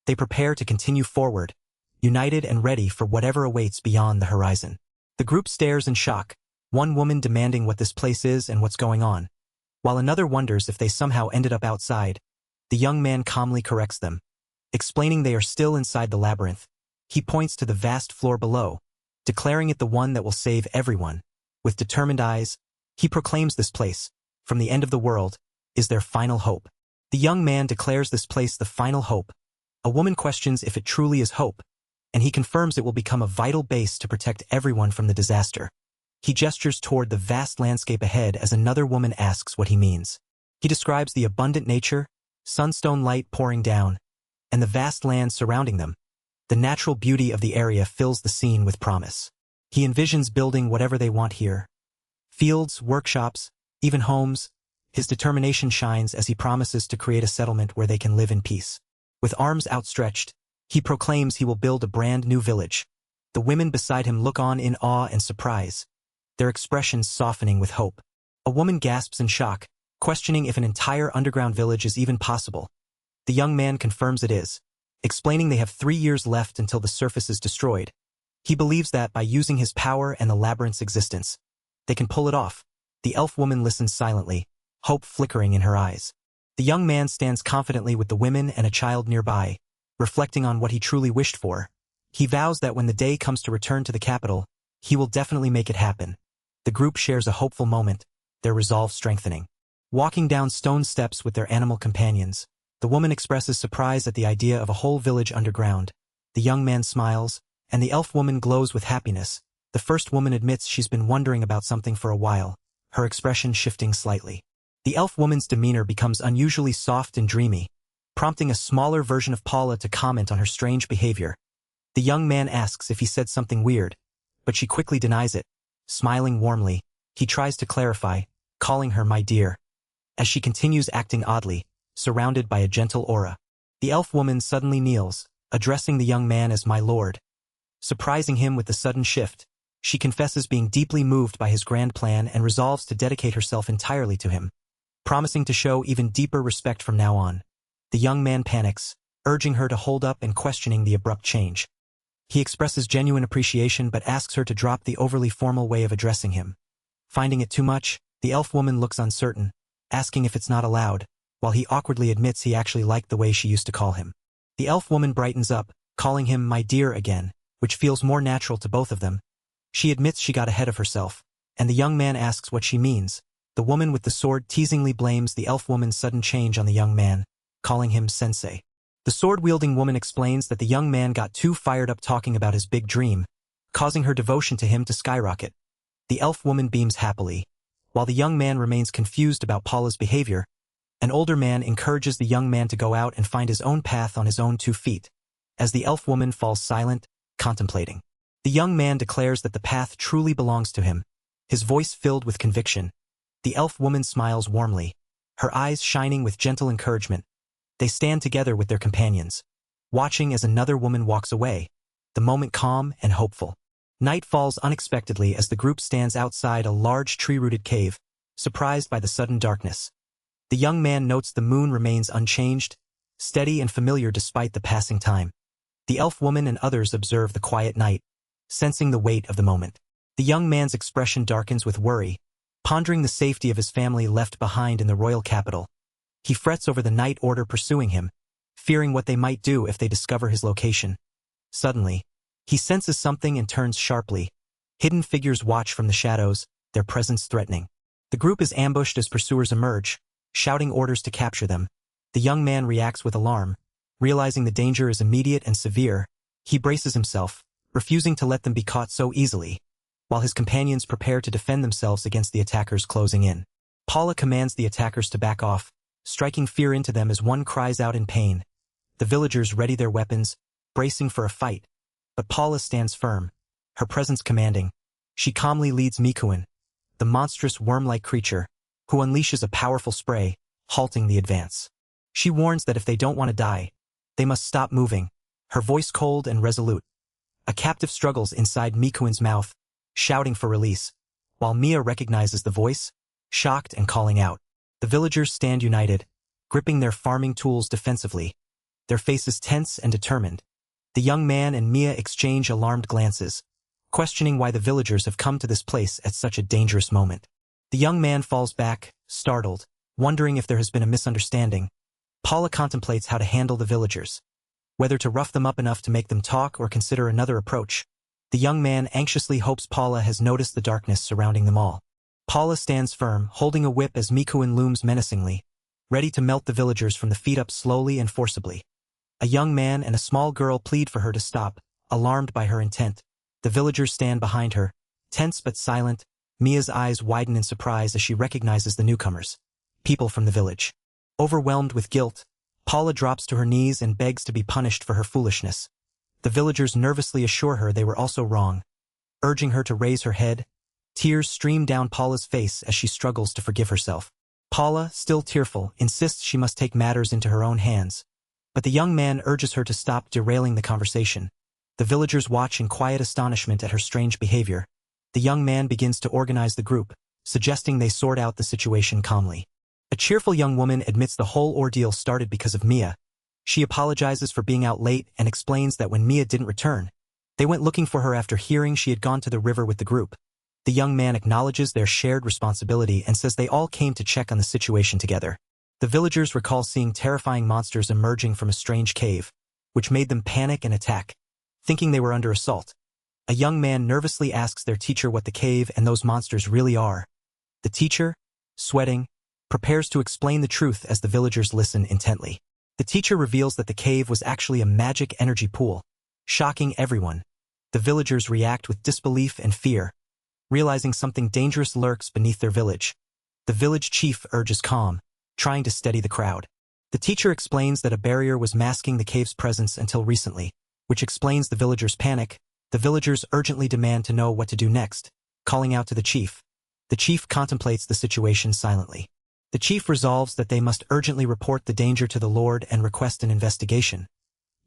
They prepare to continue forward, united and ready for whatever awaits beyond the horizon. The group stares in shock, one woman demanding what this place is and what's going on, while another wonders if they somehow ended up outside. The young man calmly corrects them, explaining they are still inside the labyrinth. He points to the vast floor below, declaring it the one that will save everyone. With determined eyes, he proclaims this place, from the end of the world, is their final hope. The young man declares this place the final hope. A woman questions if it truly is hope, and he confirms it will become a vital base to protect everyone from the disaster. He gestures toward the vast landscape ahead as another woman asks what he means. He describes the abundant nature, sunstone light pouring down, and the vast land surrounding them. The natural beauty of the area fills the scene with promise. He envisions building whatever they want here. Fields, workshops, even homes. His determination shines as he promises to create a settlement where they can live in peace. With arms outstretched, he proclaims he will build a brand new village. The women beside him look on in awe and surprise, their expressions softening with hope. A woman gasps in shock, questioning if an entire underground village is even possible. The young man confirms it is, explaining they have 3 years left until the surface is destroyed. He believes that by using his power and the labyrinth's existence, they can pull it off. The elf woman listens silently, hope flickering in her eyes. The young man stands confidently with the women and a child nearby, reflecting on what he truly wished for. He vows that when the day comes to return to the capital, he will definitely make it happen. The group shares a hopeful moment, their resolve strengthening. Walking down stone steps with their animal companions, the woman expresses surprise at the idea of a whole village underground. The young man smiles, and the elf woman glows with happiness. The first woman admits she's been wondering about something for a while, her expression shifting slightly. The elf woman's demeanor becomes unusually soft and dreamy, prompting a smaller version of Paula to comment on her strange behavior. The young man asks if he said something weird, but she quickly denies it. Smiling warmly, he tries to clarify, calling her my dear. As she continues acting oddly, surrounded by a gentle aura, the elf woman suddenly kneels, addressing the young man as my lord. Surprising him with the sudden shift, she confesses being deeply moved by his grand plan and resolves to dedicate herself entirely to him, promising to show even deeper respect from now on. The young man panics, urging her to hold up and questioning the abrupt change. He expresses genuine appreciation but asks her to drop the overly formal way of addressing him. Finding it too much, the elf woman looks uncertain, asking if it's not allowed, while he awkwardly admits he actually liked the way she used to call him. The elf woman brightens up, calling him my dear again, which feels more natural to both of them. She admits she got ahead of herself, and the young man asks what she means. The woman with the sword teasingly blames the elf woman's sudden change on the young man, calling him sensei. The sword-wielding woman explains that the young man got too fired up talking about his big dream, causing her devotion to him to skyrocket. The elf woman beams happily, while the young man remains confused about Paula's behavior. An older man encourages the young man to go out and find his own path on his own 2 feet, as the elf woman falls silent, contemplating. The young man declares that the path truly belongs to him, his voice filled with conviction. The elf woman smiles warmly, her eyes shining with gentle encouragement. They stand together with their companions, watching as another woman walks away, the moment calm and hopeful. Night falls unexpectedly as the group stands outside a large tree-rooted cave, surprised by the sudden darkness. The young man notes the moon remains unchanged, steady and familiar despite the passing time. The elf woman and others observe the quiet night, sensing the weight of the moment. The young man's expression darkens with worry, pondering the safety of his family left behind in the royal capital. He frets over the night order pursuing him, fearing what they might do if they discover his location. Suddenly, he senses something and turns sharply. Hidden figures watch from the shadows, their presence threatening. The group is ambushed as pursuers emerge, shouting orders to capture them. The young man reacts with alarm. Realizing the danger is immediate and severe, he braces himself, refusing to let them be caught so easily, while his companions prepare to defend themselves against the attackers closing in. Paula commands the attackers to back off, striking fear into them as one cries out in pain. The villagers ready their weapons, bracing for a fight, but Paula stands firm, her presence commanding. She calmly leads Mikuin, the monstrous worm-like creature, who unleashes a powerful spray, halting the advance. She warns that if they don't want to die, they must stop moving, her voice cold and resolute. A captive struggles inside Mikuin's mouth, shouting for release, while Mia recognizes the voice, shocked and calling out. The villagers stand united, gripping their farming tools defensively, their faces tense and determined. The young man and Mia exchange alarmed glances, questioning why the villagers have come to this place at such a dangerous moment. The young man falls back, startled, wondering if there has been a misunderstanding. Paula contemplates how to handle the villagers, whether to rough them up enough to make them talk or consider another approach. The young man anxiously hopes Paula has noticed the darkness surrounding them all. Paula stands firm, holding a whip as Mikuin looms menacingly, ready to melt the villagers from the feet up slowly and forcibly. A young man and a small girl plead for her to stop, alarmed by her intent. The villagers stand behind her, tense but silent. Mia's eyes widen in surprise as she recognizes the newcomers. people from the village. Overwhelmed with guilt, Paula drops to her knees and begs to be punished for her foolishness. The villagers nervously assure her they were also wrong, urging her to raise her head. Tears stream down Paula's face as she struggles to forgive herself. Paula, still tearful, insists she must take matters into her own hands, but the young man urges her to stop derailing the conversation. The villagers watch in quiet astonishment at her strange behavior. The young man begins to organize the group, suggesting they sort out the situation calmly. A cheerful young woman admits the whole ordeal started because of Mia. She apologizes for being out late and explains that when Mia didn't return, they went looking for her after hearing she had gone to the river with the group. The young man acknowledges their shared responsibility and says they all came to check on the situation together. The villagers recall seeing terrifying monsters emerging from a strange cave, which made them panic and attack, thinking they were under assault. A young man nervously asks their teacher what the cave and those monsters really are. The teacher, sweating, prepares to explain the truth as the villagers listen intently. The teacher reveals that the cave was actually a magic energy pool, shocking everyone. The villagers react with disbelief and fear, realizing something dangerous lurks beneath their village. The village chief urges calm, trying to steady the crowd. The teacher explains that a barrier was masking the cave's presence until recently, which explains the villagers' panic. The villagers urgently demand to know what to do next, calling out to the chief. The chief contemplates the situation silently. The chief resolves that they must urgently report the danger to the Lord and request an investigation.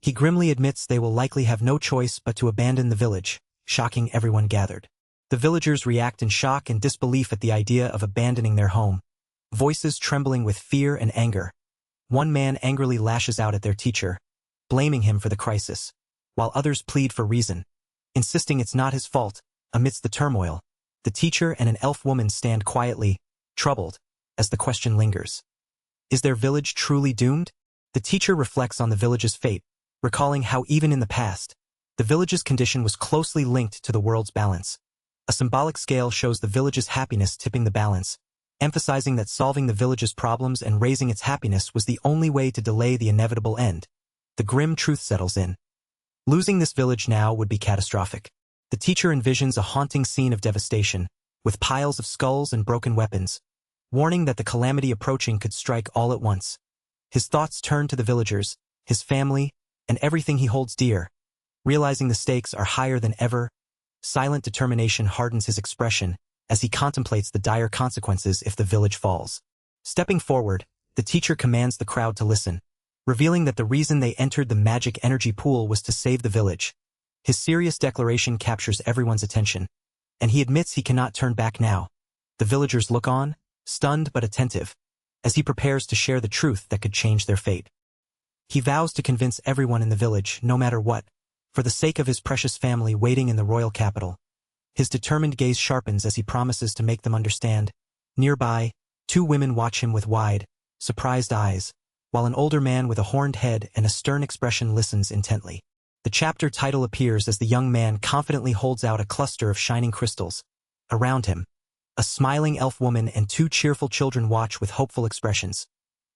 He grimly admits they will likely have no choice but to abandon the village, shocking everyone gathered. The villagers react in shock and disbelief at the idea of abandoning their home, voices trembling with fear and anger. One man angrily lashes out at their teacher, blaming him for the crisis, while others plead for reason, insisting it's not his fault. Amidst the turmoil, the teacher and an elf woman stand quietly, troubled, as the question lingers. Is their village truly doomed? The teacher reflects on the village's fate, recalling how even in the past, the village's condition was closely linked to the world's balance. A symbolic scale shows the village's happiness tipping the balance, emphasizing that solving the village's problems and raising its happiness was the only way to delay the inevitable end. The grim truth settles in. Losing this village now would be catastrophic. The teacher envisions a haunting scene of devastation, with piles of skulls and broken weapons, warning that the calamity approaching could strike all at once. His thoughts turn to the villagers, his family, and everything he holds dear. Realizing the stakes are higher than ever, silent determination hardens his expression as he contemplates the dire consequences if the village falls. Stepping forward, the teacher commands the crowd to listen, revealing that the reason they entered the magic energy pool was to save the village. His serious declaration captures everyone's attention, and he admits he cannot turn back now. The villagers look on, stunned but attentive, as he prepares to share the truth that could change their fate. He vows to convince everyone in the village, no matter what, for the sake of his precious family waiting in the royal capital. His determined gaze sharpens as he promises to make them understand. Nearby, two women watch him with wide, surprised eyes, while an older man with a horned head and a stern expression listens intently. The chapter title appears as the young man confidently holds out a cluster of shining crystals. Around him, a smiling elf woman and two cheerful children watch with hopeful expressions,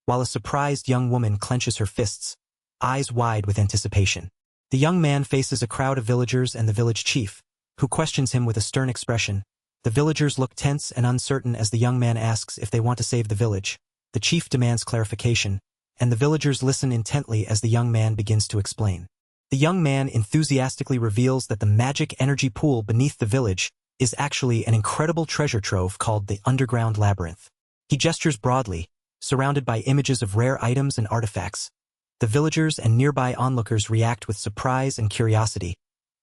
while a surprised young woman clenches her fists, eyes wide with anticipation. The young man faces a crowd of villagers and the village chief, who questions him with a stern expression. The villagers look tense and uncertain as the young man asks if they want to save the village. The chief demands clarification, and the villagers listen intently as the young man begins to explain. The young man enthusiastically reveals that the magic energy pool beneath the village is actually an incredible treasure trove called the Underground Labyrinth. He gestures broadly, surrounded by images of rare items and artifacts. The villagers and nearby onlookers react with surprise and curiosity,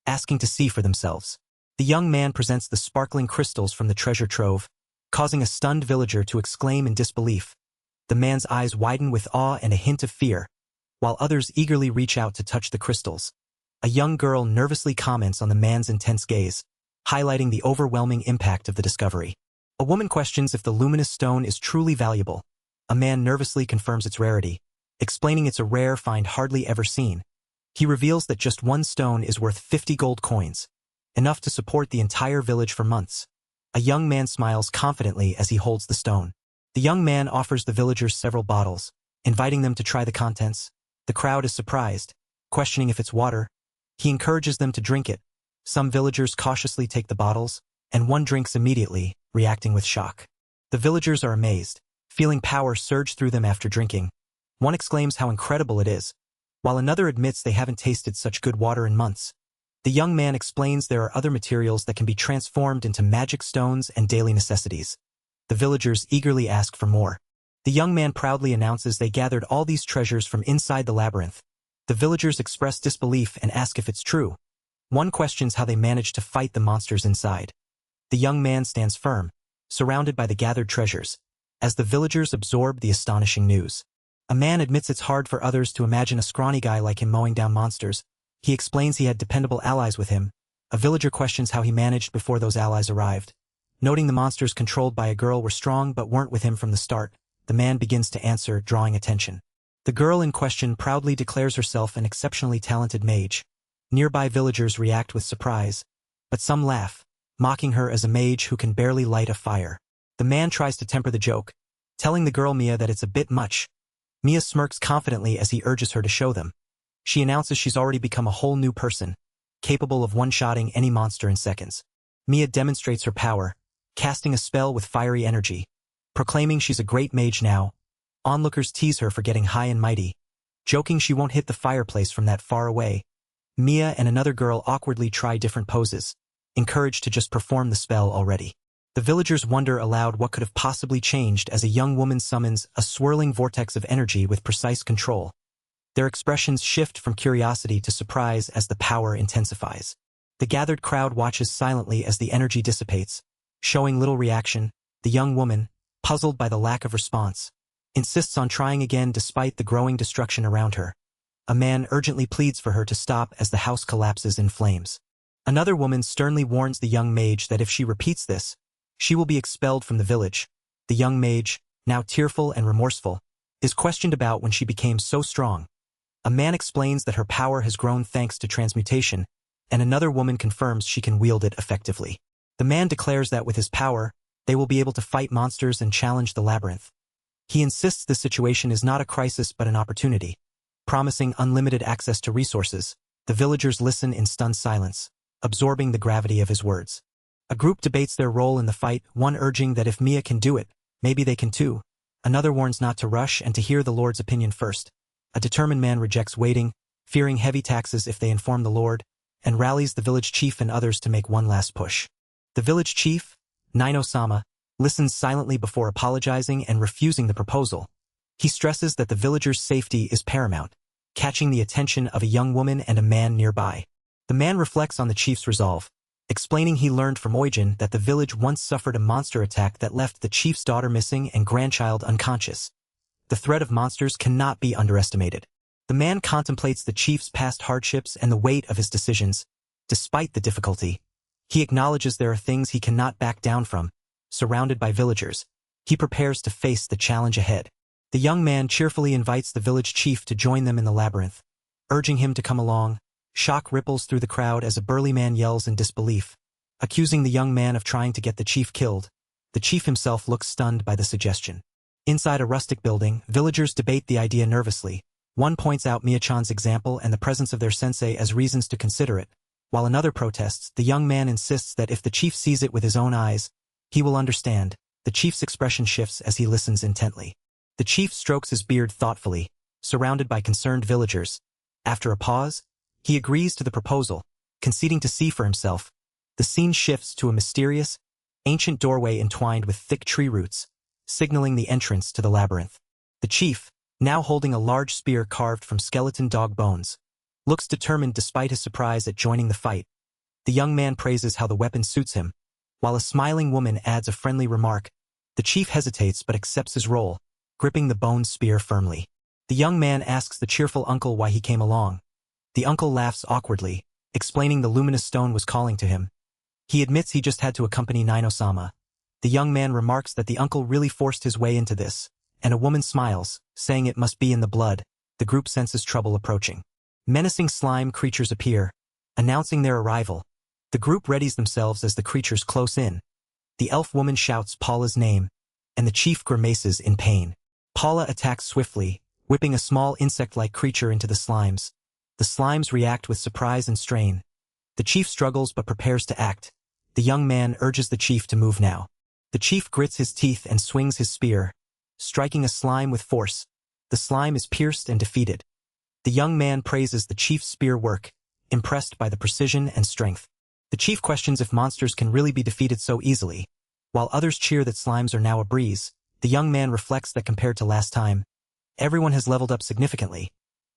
asking to see for themselves. The young man presents the sparkling crystals from the treasure trove, causing a stunned villager to exclaim in disbelief. The man's eyes widen with awe and a hint of fear, while others eagerly reach out to touch the crystals. A young girl nervously comments on the man's intense gaze, highlighting the overwhelming impact of the discovery. A woman questions if the luminous stone is truly valuable. A man nervously confirms its rarity, explaining it's a rare find hardly ever seen. He reveals that just one stone is worth 50 gold coins, enough to support the entire village for months. A young man smiles confidently as he holds the stone. The young man offers the villagers several bottles, inviting them to try the contents. The crowd is surprised, questioning if it's water. He encourages them to drink it. Some villagers cautiously take the bottles, and one drinks immediately, reacting with shock. The villagers are amazed, feeling power surge through them after drinking. One exclaims how incredible it is, while another admits they haven't tasted such good water in months. The young man explains there are other materials that can be transformed into magic stones and daily necessities. The villagers eagerly ask for more. The young man proudly announces they gathered all these treasures from inside the labyrinth. The villagers express disbelief and ask if it's true. One questions how they managed to fight the monsters inside. The young man stands firm, surrounded by the gathered treasures, as the villagers absorb the astonishing news. A man admits it's hard for others to imagine a scrawny guy like him mowing down monsters. He explains he had dependable allies with him. A villager questions how he managed before those allies arrived. Noting the monsters controlled by a girl were strong but weren't with him from the start, the man begins to answer, drawing attention. The girl in question proudly declares herself an exceptionally talented mage. Nearby villagers react with surprise, but some laugh, mocking her as a mage who can barely light a fire. The man tries to temper the joke, telling the girl Mia that it's a bit much. Mia smirks confidently as he urges her to show them. She announces she's already become a whole new person, capable of one-shotting any monster in seconds. Mia demonstrates her power, casting a spell with fiery energy, proclaiming she's a great mage now. Onlookers tease her for getting high and mighty, joking she won't hit the fireplace from that far away. Mia and another girl awkwardly try different poses, encouraged to just perform the spell already. The villagers wonder aloud what could have possibly changed as a young woman summons a swirling vortex of energy with precise control. Their expressions shift from curiosity to surprise as the power intensifies. The gathered crowd watches silently as the energy dissipates, showing little reaction. The young woman, puzzled by the lack of response, insists on trying again despite the growing destruction around her. A man urgently pleads for her to stop as the house collapses in flames. Another woman sternly warns the young mage that if she repeats this, she will be expelled from the village. The young mage, now tearful and remorseful, is questioned about when she became so strong. A man explains that her power has grown thanks to transmutation, and another woman confirms she can wield it effectively. The man declares that with his power, they will be able to fight monsters and challenge the labyrinth. He insists the situation is not a crisis but an opportunity, promising unlimited access to resources. The villagers listen in stunned silence, absorbing the gravity of his words. A group debates their role in the fight, one urging that if Mia can do it, maybe they can too. Another warns not to rush and to hear the Lord's opinion first. A determined man rejects waiting, fearing heavy taxes if they inform the Lord, and rallies the village chief and others to make one last push. The village chief, Nino-sama, listens silently before apologizing and refusing the proposal. He stresses that the villagers' safety is paramount, catching the attention of a young woman and a man nearby. The man reflects on the chief's resolve, explaining he learned from Oijin that the village once suffered a monster attack that left the chief's daughter missing and grandchild unconscious. The threat of monsters cannot be underestimated. The man contemplates the chief's past hardships and the weight of his decisions. Despite the difficulty, he acknowledges there are things he cannot back down from. Surrounded by villagers, he prepares to face the challenge ahead. The young man cheerfully invites the village chief to join them in the labyrinth, urging him to come along. Shock ripples through the crowd as a burly man yells in disbelief, accusing the young man of trying to get the chief killed. The chief himself looks stunned by the suggestion. Inside a rustic building, villagers debate the idea nervously. One points out Mia-chan's example and the presence of their sensei as reasons to consider it, while another protests. The young man insists that if the chief sees it with his own eyes, he will understand. The chief's expression shifts as he listens intently. The chief strokes his beard thoughtfully, surrounded by concerned villagers. After a pause, he agrees to the proposal, conceding to see for himself. The scene shifts to a mysterious, ancient doorway entwined with thick tree roots, signaling the entrance to the labyrinth. The chief, now holding a large spear carved from skeleton dog bones, looks determined despite his surprise at joining the fight. The young man praises how the weapon suits him, while a smiling woman adds a friendly remark. The chief hesitates but accepts his role, gripping the bone spear firmly. The young man asks the cheerful uncle why he came along. The uncle laughs awkwardly, explaining the luminous stone was calling to him. He admits he just had to accompany Nino-sama. The young man remarks that the uncle really forced his way into this, and a woman smiles, saying it must be in the blood. The group senses trouble approaching. Menacing slime creatures appear, announcing their arrival. The group readies themselves as the creatures close in. The elf woman shouts Paula's name, and the chief grimaces in pain. Paula attacks swiftly, whipping a small insect-like creature into the slimes. The slimes react with surprise and strain. The chief struggles but prepares to act. The young man urges the chief to move now. The chief grits his teeth and swings his spear, striking a slime with force. The slime is pierced and defeated. The young man praises the chief's spear work, impressed by the precision and strength. The chief questions if monsters can really be defeated so easily. While others cheer that slimes are now a breeze, the young man reflects that compared to last time, everyone has leveled up significantly.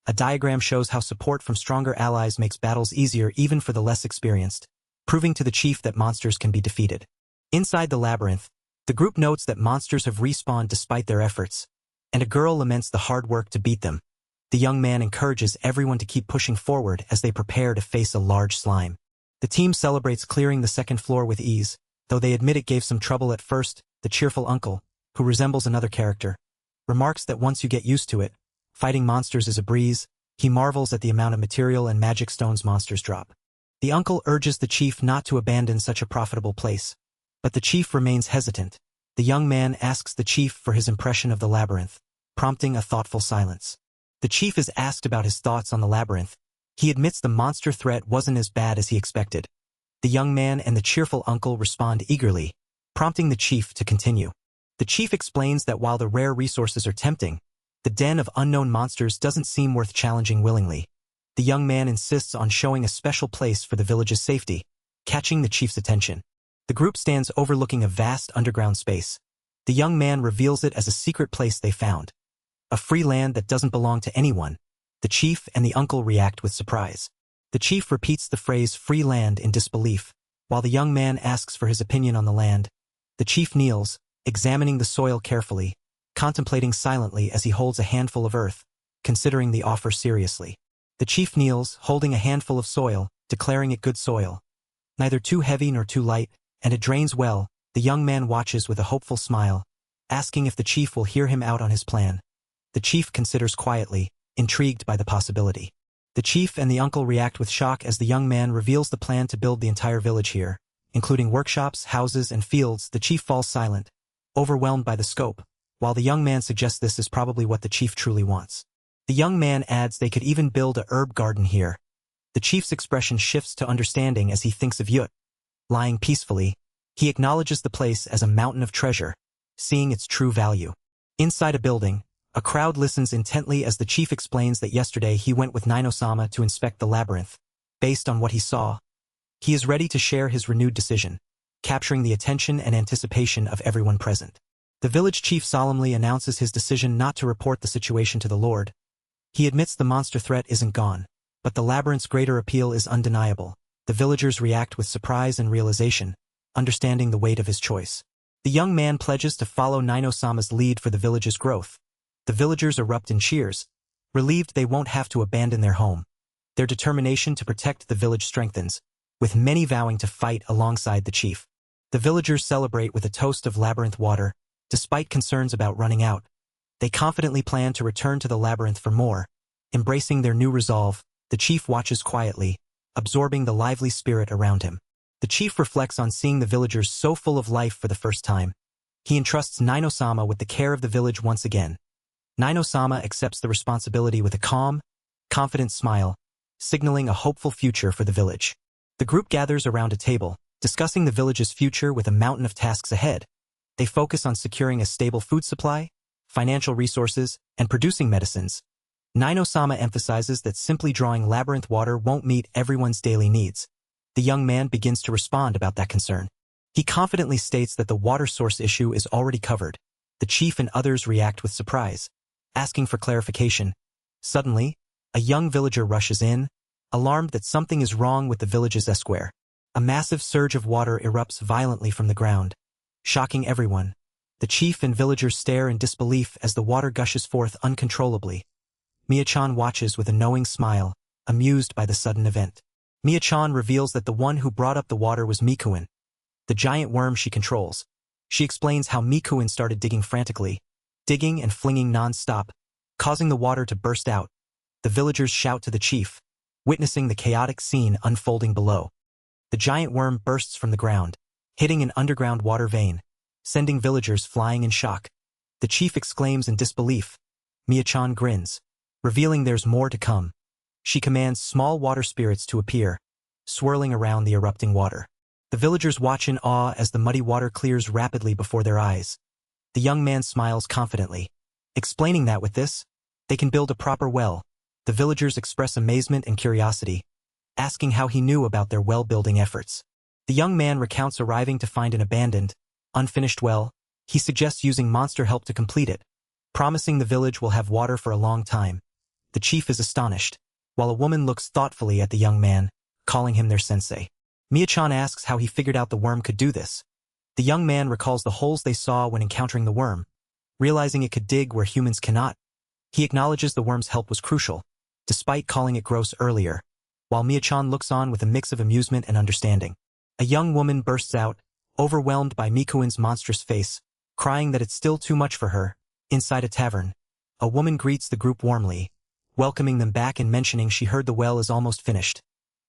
A diagram shows how support from stronger allies makes battles easier even for the less experienced, proving to the chief that monsters can be defeated. Inside the labyrinth, the group notes that monsters have respawned despite their efforts, and a girl laments the hard work to beat them. The young man encourages everyone to keep pushing forward as they prepare to face a large slime. The team celebrates clearing the second floor with ease, though they admit it gave some trouble at first. The cheerful uncle, who resembles another character, remarks that once you get used to it, fighting monsters is a breeze. He marvels at the amount of material and magic stones monsters drop. The uncle urges the chief not to abandon such a profitable place, but the chief remains hesitant. The young man asks the chief for his impression of the labyrinth, prompting a thoughtful silence. The chief is asked about his thoughts on the labyrinth. He admits the monster threat wasn't as bad as he expected. The young man and the cheerful uncle respond eagerly, prompting the chief to continue. The chief explains that while the rare resources are tempting, the den of unknown monsters doesn't seem worth challenging willingly. The young man insists on showing a special place for the village's safety, catching the chief's attention. The group stands overlooking a vast underground space. The young man reveals it as a secret place they found. A free land that doesn't belong to anyone. The chief and the uncle react with surprise. The chief repeats the phrase free land in disbelief, while the young man asks for his opinion on the land. The chief kneels, examining the soil carefully, contemplating silently as he holds a handful of earth, considering the offer seriously. The chief kneels, holding a handful of soil, declaring it good soil. Neither too heavy nor too light, and it drains well. The young man watches with a hopeful smile, asking if the chief will hear him out on his plan. The chief considers quietly, intrigued by the possibility. The chief and the uncle react with shock as the young man reveals the plan to build the entire village here, including workshops, houses, and fields. The chief falls silent, overwhelmed by the scope, while the young man suggests this is probably what the chief truly wants. The young man adds they could even build a herb garden here. The chief's expression shifts to understanding as he thinks of Yut. Lying peacefully, he acknowledges the place as a mountain of treasure, seeing its true value. Inside a building, a crowd listens intently as the chief explains that yesterday he went with Nino-sama to inspect the labyrinth. Based on what he saw, he is ready to share his renewed decision, capturing the attention and anticipation of everyone present. The village chief solemnly announces his decision not to report the situation to the Lord. He admits the monster threat isn't gone, but the labyrinth's greater appeal is undeniable. The villagers react with surprise and realization, understanding the weight of his choice. The young man pledges to follow Nino-sama's lead for the village's growth. The villagers erupt in cheers, relieved they won't have to abandon their home. Their determination to protect the village strengthens, with many vowing to fight alongside the chief. The villagers celebrate with a toast of labyrinth water, despite concerns about running out. They confidently plan to return to the labyrinth for more. Embracing their new resolve, the chief watches quietly, absorbing the lively spirit around him. The chief reflects on seeing the villagers so full of life for the first time. He entrusts Nino-sama with the care of the village once again. Nino-sama accepts the responsibility with a calm, confident smile, signaling a hopeful future for the village. The group gathers around a table, discussing the village's future with a mountain of tasks ahead. They focus on securing a stable food supply, financial resources, and producing medicines. Nino-sama emphasizes that simply drawing labyrinth water won't meet everyone's daily needs. The young man begins to respond about that concern. He confidently states that the water source issue is already covered. The chief and others react with surprise, asking for clarification. Suddenly, a young villager rushes in, alarmed that something is wrong with the village's square. A massive surge of water erupts violently from the ground, shocking everyone. The chief and villagers stare in disbelief as the water gushes forth uncontrollably. Mia-chan watches with a knowing smile, amused by the sudden event. Mia-chan reveals that the one who brought up the water was Mikuin, the giant worm she controls. She explains how Mikuin started digging frantically, digging and flinging non-stop, causing the water to burst out. The villagers shout to the chief, witnessing the chaotic scene unfolding below. The giant worm bursts from the ground, hitting an underground water vein, sending villagers flying in shock. The chief exclaims in disbelief. Mia-chan grins, revealing there's more to come. She commands small water spirits to appear, swirling around the erupting water. The villagers watch in awe as the muddy water clears rapidly before their eyes. The young man smiles confidently, explaining that with this, they can build a proper well. The villagers express amazement and curiosity, asking how he knew about their well-building efforts. The young man recounts arriving to find an abandoned, unfinished well. He suggests using monster help to complete it, promising the village will have water for a long time. The chief is astonished, while a woman looks thoughtfully at the young man, calling him their sensei. Mia-chan asks how he figured out the worm could do this. The young man recalls the holes they saw when encountering the worm, realizing it could dig where humans cannot. He acknowledges the worm's help was crucial, despite calling it gross earlier, while Mia-chan looks on with a mix of amusement and understanding. A young woman bursts out, overwhelmed by Mikuin's monstrous face, crying that it's still too much for her. Inside a tavern, a woman greets the group warmly, welcoming them back and mentioning she heard the well is almost finished.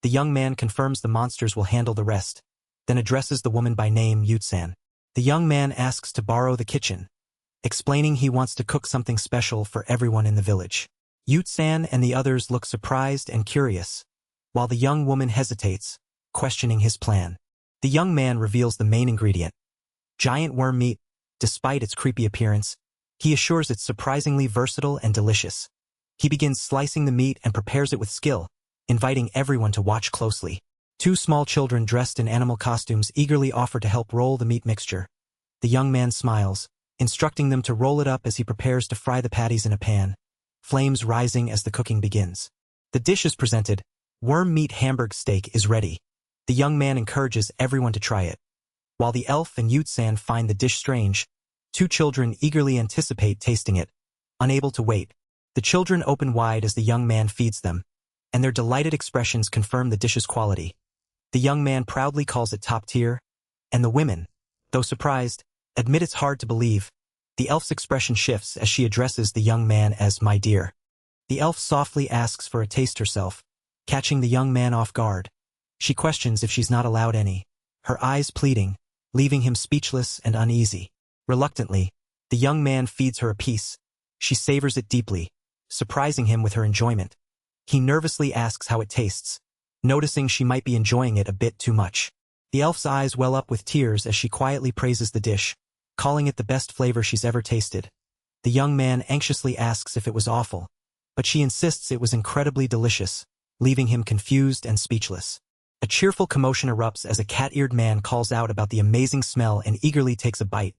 The young man confirms the monsters will handle the rest, then addresses the woman by name Yutsan. The young man asks to borrow the kitchen, explaining he wants to cook something special for everyone in the village. Yutsan and the others look surprised and curious, while the young woman hesitates, questioning his plan. The young man reveals the main ingredient, giant worm meat. Despite its creepy appearance, he assures it's surprisingly versatile and delicious. He begins slicing the meat and prepares it with skill, inviting everyone to watch closely. Two small children dressed in animal costumes eagerly offer to help roll the meat mixture. The young man smiles, instructing them to roll it up as he prepares to fry the patties in a pan, flames rising as the cooking begins. The dish is presented. Worm meat Hamburg steak is ready. The young man encourages everyone to try it. While the elf and Yutsan find the dish strange, two children eagerly anticipate tasting it, unable to wait. The children open wide as the young man feeds them, and their delighted expressions confirm the dish's quality. The young man proudly calls it top tier, and the women, though surprised, admit it's hard to believe. The elf's expression shifts as she addresses the young man as my dear. The elf softly asks for a taste herself, catching the young man off guard. She questions if she's not allowed any, her eyes pleading, leaving him speechless and uneasy. Reluctantly, the young man feeds her a piece. She savors it deeply, surprising him with her enjoyment. He nervously asks how it tastes, noticing she might be enjoying it a bit too much. The elf's eyes well up with tears as she quietly praises the dish, calling it the best flavor she's ever tasted. The young man anxiously asks if it was awful, but she insists it was incredibly delicious, leaving him confused and speechless. A cheerful commotion erupts as a cat-eared man calls out about the amazing smell and eagerly takes a bite.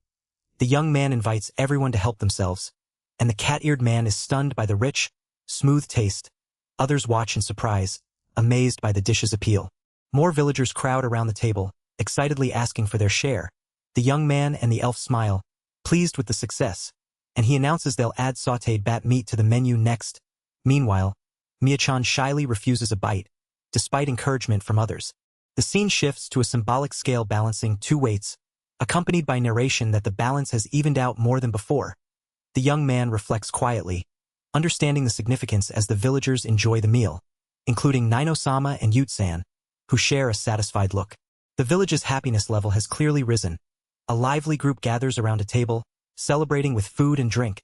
The young man invites everyone to help themselves, and the cat-eared man is stunned by the rich, smooth taste. Others watch in surprise, amazed by the dish's appeal. More villagers crowd around the table, excitedly asking for their share. The young man and the elf smile, pleased with the success, and he announces they'll add sautéed bat meat to the menu next. Meanwhile, Mia-chan shyly refuses a bite, despite encouragement from others. The scene shifts to a symbolic scale balancing two weights, accompanied by narration that the balance has evened out more than before. The young man reflects quietly, understanding the significance as the villagers enjoy the meal, including Nino-sama and Yutsan, who share a satisfied look. The village's happiness level has clearly risen. A lively group gathers around a table, celebrating with food and drink.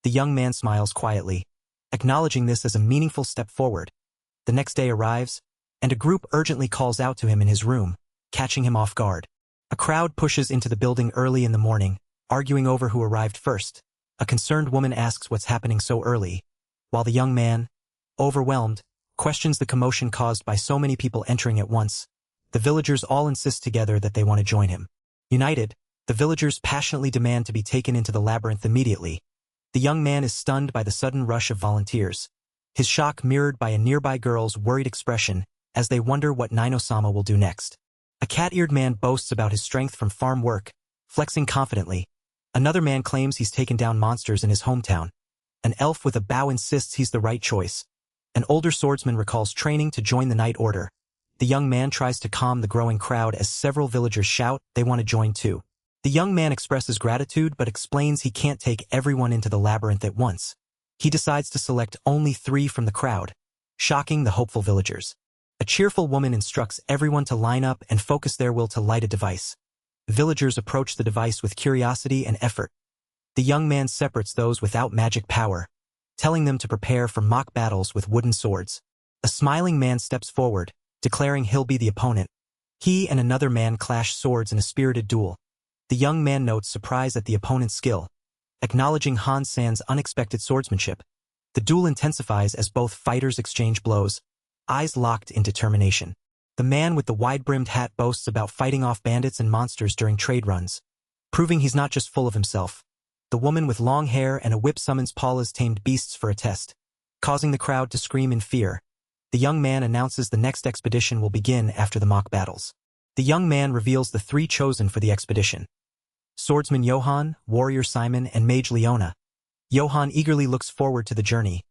The young man smiles quietly, acknowledging this as a meaningful step forward. The next day arrives, and a group urgently calls out to him in his room, catching him off guard. A crowd pushes into the building early in the morning, arguing over who arrived first. A concerned woman asks what's happening so early, while the young man, overwhelmed, questions the commotion caused by so many people entering at once. The villagers all insist together that they want to join him. United, the villagers passionately demand to be taken into the labyrinth immediately. The young man is stunned by the sudden rush of volunteers, his shock mirrored by a nearby girl's worried expression as they wonder what Nino-sama will do next. A cat-eared man boasts about his strength from farm work, flexing confidently. Another man claims he's taken down monsters in his hometown. An elf with a bow insists he's the right choice. An older swordsman recalls training to join the Night Order. The young man tries to calm the growing crowd as several villagers shout they want to join too. The young man expresses gratitude but explains he can't take everyone into the labyrinth at once. He decides to select only 3 from the crowd, shocking the hopeful villagers. A cheerful woman instructs everyone to line up and focus their will to light a device. Villagers approach the device with curiosity and effort. The young man separates those without magic power, telling them to prepare for mock battles with wooden swords. A smiling man steps forward, declaring he'll be the opponent. He and another man clash swords in a spirited duel. The young man notes surprise at the opponent's skill, acknowledging Han San's unexpected swordsmanship. The duel intensifies as both fighters exchange blows, eyes locked in determination. The man with the wide-brimmed hat boasts about fighting off bandits and monsters during trade runs, proving he's not just full of himself. The woman with long hair and a whip summons Paula's tamed beasts for a test, causing the crowd to scream in fear. The young man announces the next expedition will begin after the mock battles. The young man reveals the 3 chosen for the expedition: swordsman Johann, warrior Simon, and mage Leona. Johann eagerly looks forward to the journey.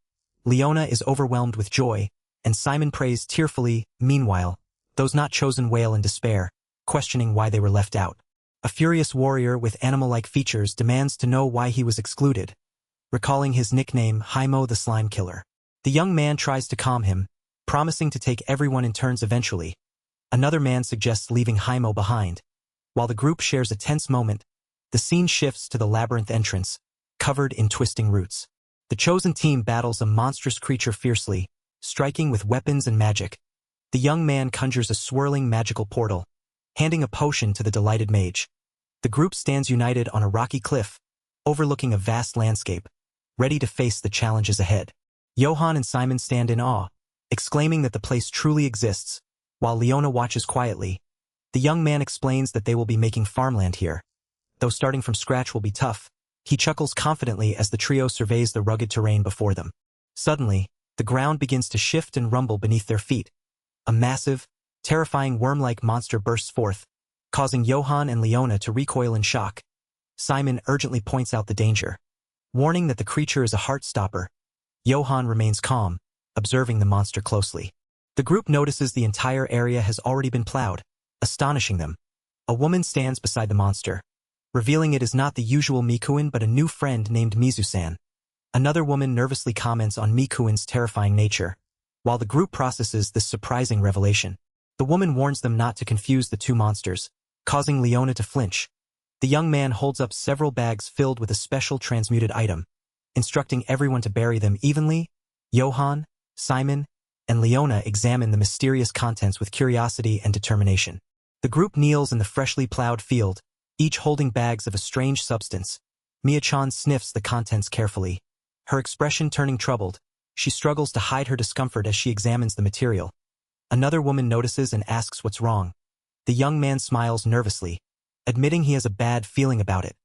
Leona is overwhelmed with joy, and Simon prays tearfully. Meanwhile, those not chosen wail in despair, questioning why they were left out. A furious warrior with animal-like features demands to know why he was excluded, recalling his nickname Haimo the Slime Killer. The young man tries to calm him, promising to take everyone in turns eventually. Another man suggests leaving Haimo behind. While the group shares a tense moment, the scene shifts to the labyrinth entrance, covered in twisting roots. The chosen team battles a monstrous creature fiercely, striking with weapons and magic. The young man conjures a swirling magical portal, handing a potion to the delighted mage. The group stands united on a rocky cliff, overlooking a vast landscape, ready to face the challenges ahead. Johann and Simon stand in awe, exclaiming that the place truly exists, while Leona watches quietly. The young man explains that they will be making farmland here. Though starting from scratch will be tough, he chuckles confidently as the trio surveys the rugged terrain before them. Suddenly, the ground begins to shift and rumble beneath their feet. A massive, terrifying worm-like monster bursts forth, causing Johann and Leona to recoil in shock. Simon urgently points out the danger, warning that the creature is a heart-stopper. Johann remains calm, observing the monster closely. The group notices the entire area has already been plowed, astonishing them. A woman stands beside the monster, revealing it is not the usual Mikuin but a new friend named Mizu-san. Another woman nervously comments on Mikuin's terrifying nature, while the group processes this surprising revelation. The woman warns them not to confuse the 2 monsters, causing Leona to flinch. The young man holds up several bags filled with a special transmuted item, instructing everyone to bury them evenly. Johann, Simon, and Leona examine the mysterious contents with curiosity and determination. The group kneels in the freshly plowed field, each holding bags of a strange substance. Mia-chan sniffs the contents carefully, her expression turning troubled. She struggles to hide her discomfort as she examines the material. Another woman notices and asks what's wrong. The young man smiles nervously, admitting he has a bad feeling about it.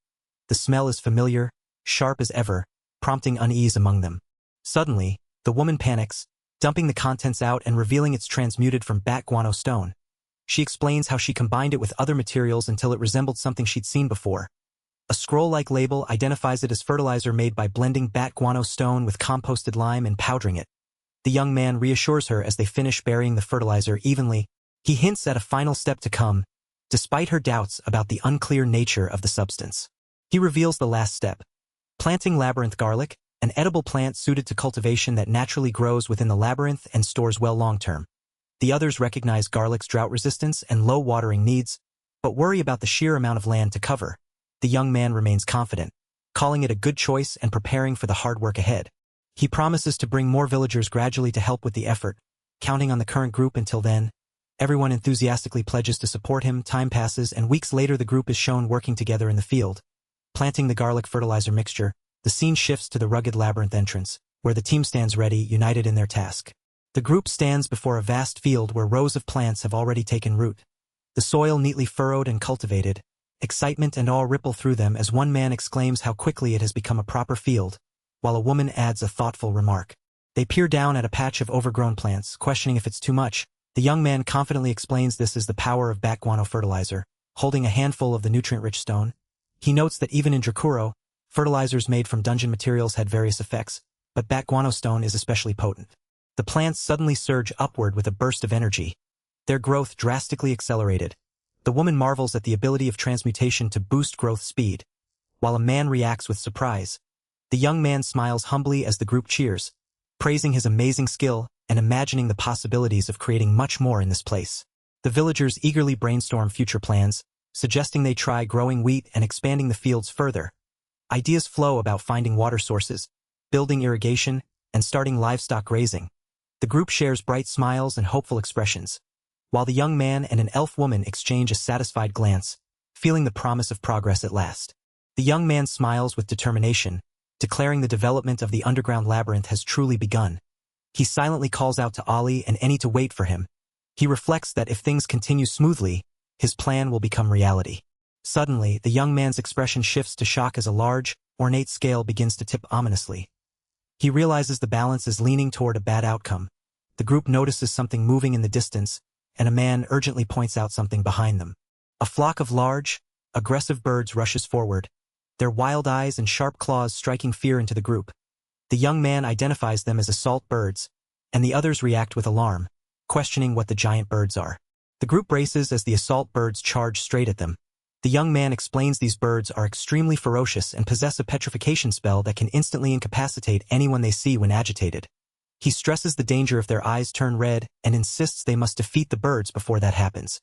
The smell is familiar, sharp as ever, prompting unease among them. Suddenly, the woman panics, dumping the contents out and revealing it's transmuted from bat guano stone. She explains how she combined it with other materials until it resembled something she'd seen before. A scroll-like label identifies it as fertilizer made by blending bat guano stone with composted lime and powdering it. The young man reassures her as they finish burying the fertilizer evenly. He hints at a final step to come, despite her doubts about the unclear nature of the substance. He reveals the last step: planting labyrinth garlic, an edible plant suited to cultivation that naturally grows within the labyrinth and stores well long-term. The others recognize garlic's drought resistance and low watering needs, but worry about the sheer amount of land to cover. The young man remains confident, calling it a good choice and preparing for the hard work ahead. He promises to bring more villagers gradually to help with the effort, counting on the current group until then. Everyone enthusiastically pledges to support him. Time passes, and weeks later the group is shown working together in the field, planting the garlic fertilizer mixture. The scene shifts to the rugged labyrinth entrance, where the team stands ready, united in their task. The group stands before a vast field where rows of plants have already taken root. The soil neatly furrowed and cultivated. Excitement and awe ripple through them as one man exclaims how quickly it has become a proper field, while a woman adds a thoughtful remark. They peer down at a patch of overgrown plants, questioning if it's too much. The young man confidently explains this is the power of bat guano fertilizer, holding a handful of the nutrient-rich stone. He notes that even in Drakuro, fertilizers made from dungeon materials had various effects, but bat guano stone is especially potent. The plants suddenly surge upward with a burst of energy. Their growth drastically accelerated. The woman marvels at the ability of transmutation to boost growth speed, while a man reacts with surprise. The young man smiles humbly as the group cheers, praising his amazing skill and imagining the possibilities of creating much more in this place. The villagers eagerly brainstorm future plans, suggesting they try growing wheat and expanding the fields further. Ideas flow about finding water sources, building irrigation, and starting livestock raising. The group shares bright smiles and hopeful expressions, while the young man and an elf woman exchange a satisfied glance, feeling the promise of progress at last. The young man smiles with determination, declaring the development of the underground labyrinth has truly begun. He silently calls out to Ali and Eni to wait for him. He reflects that if things continue smoothly, his plan will become reality. Suddenly, the young man's expression shifts to shock as a large, ornate scale begins to tip ominously. He realizes the balance is leaning toward a bad outcome. The group notices something moving in the distance, and a man urgently points out something behind them. A flock of large, aggressive birds rushes forward, their wild eyes and sharp claws striking fear into the group. The young man identifies them as assault birds, and the others react with alarm, questioning what the giant birds are. The group braces as the assault birds charge straight at them. The young man explains these birds are extremely ferocious and possess a petrification spell that can instantly incapacitate anyone they see when agitated. He stresses the danger if their eyes turn red and insists they must defeat the birds before that happens.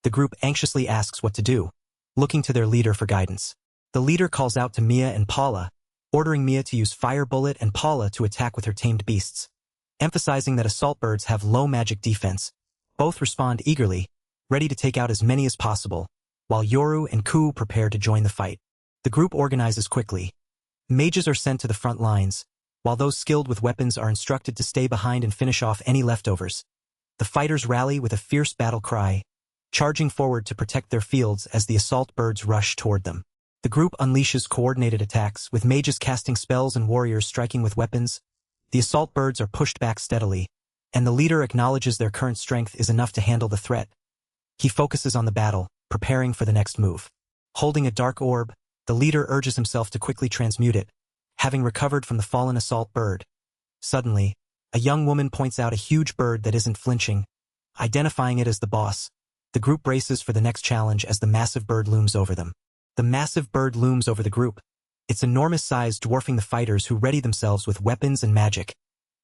The group anxiously asks what to do, looking to their leader for guidance. The leader calls out to Mia and Paula, ordering Mia to use Fire Bullet and Paula to attack with her tamed beasts. Emphasizing that assault birds have low magic defense, both respond eagerly, ready to take out as many as possible, while Yoru and Ku prepare to join the fight. The group organizes quickly. Mages are sent to the front lines, while those skilled with weapons are instructed to stay behind and finish off any leftovers. The fighters rally with a fierce battle cry, charging forward to protect their fields as the assault birds rush toward them. The group unleashes coordinated attacks, with mages casting spells and warriors striking with weapons. The assault birds are pushed back steadily, and the leader acknowledges their current strength is enough to handle the threat. He focuses on the battle, preparing for the next move. Holding a dark orb, the leader urges himself to quickly transmute it, having recovered from the fallen assault bird. Suddenly, a young woman points out a huge bird that isn't flinching, identifying it as the boss. The group braces for the next challenge as the massive bird looms over them. The massive bird looms over the group, its enormous size dwarfing the fighters who ready themselves with weapons and magic.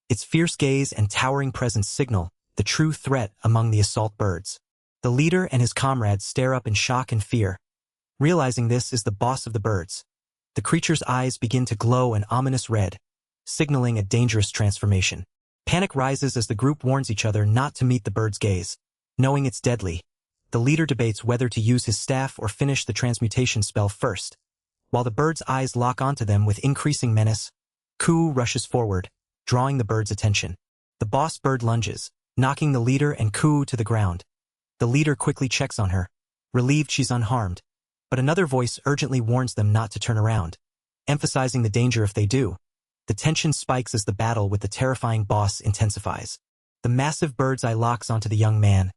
Its fierce gaze and towering presence signal the true threat among the assault birds. The leader and his comrades stare up in shock and fear. Realizing this is the boss of the birds, the creature's eyes begin to glow an ominous red, signaling a dangerous transformation. Panic rises as the group warns each other not to meet the bird's gaze. Knowing it's deadly, the leader debates whether to use his staff or finish the transmutation spell first. While the bird's eyes lock onto them with increasing menace, Ku rushes forward, drawing the bird's attention. The boss bird lunges, knocking the leader and Ku to the ground. The leader quickly checks on her, relieved she's unharmed, but another voice urgently warns them not to turn around, emphasizing the danger if they do. The tension spikes as the battle with the terrifying boss intensifies. The massive bird's eye locks onto the young man,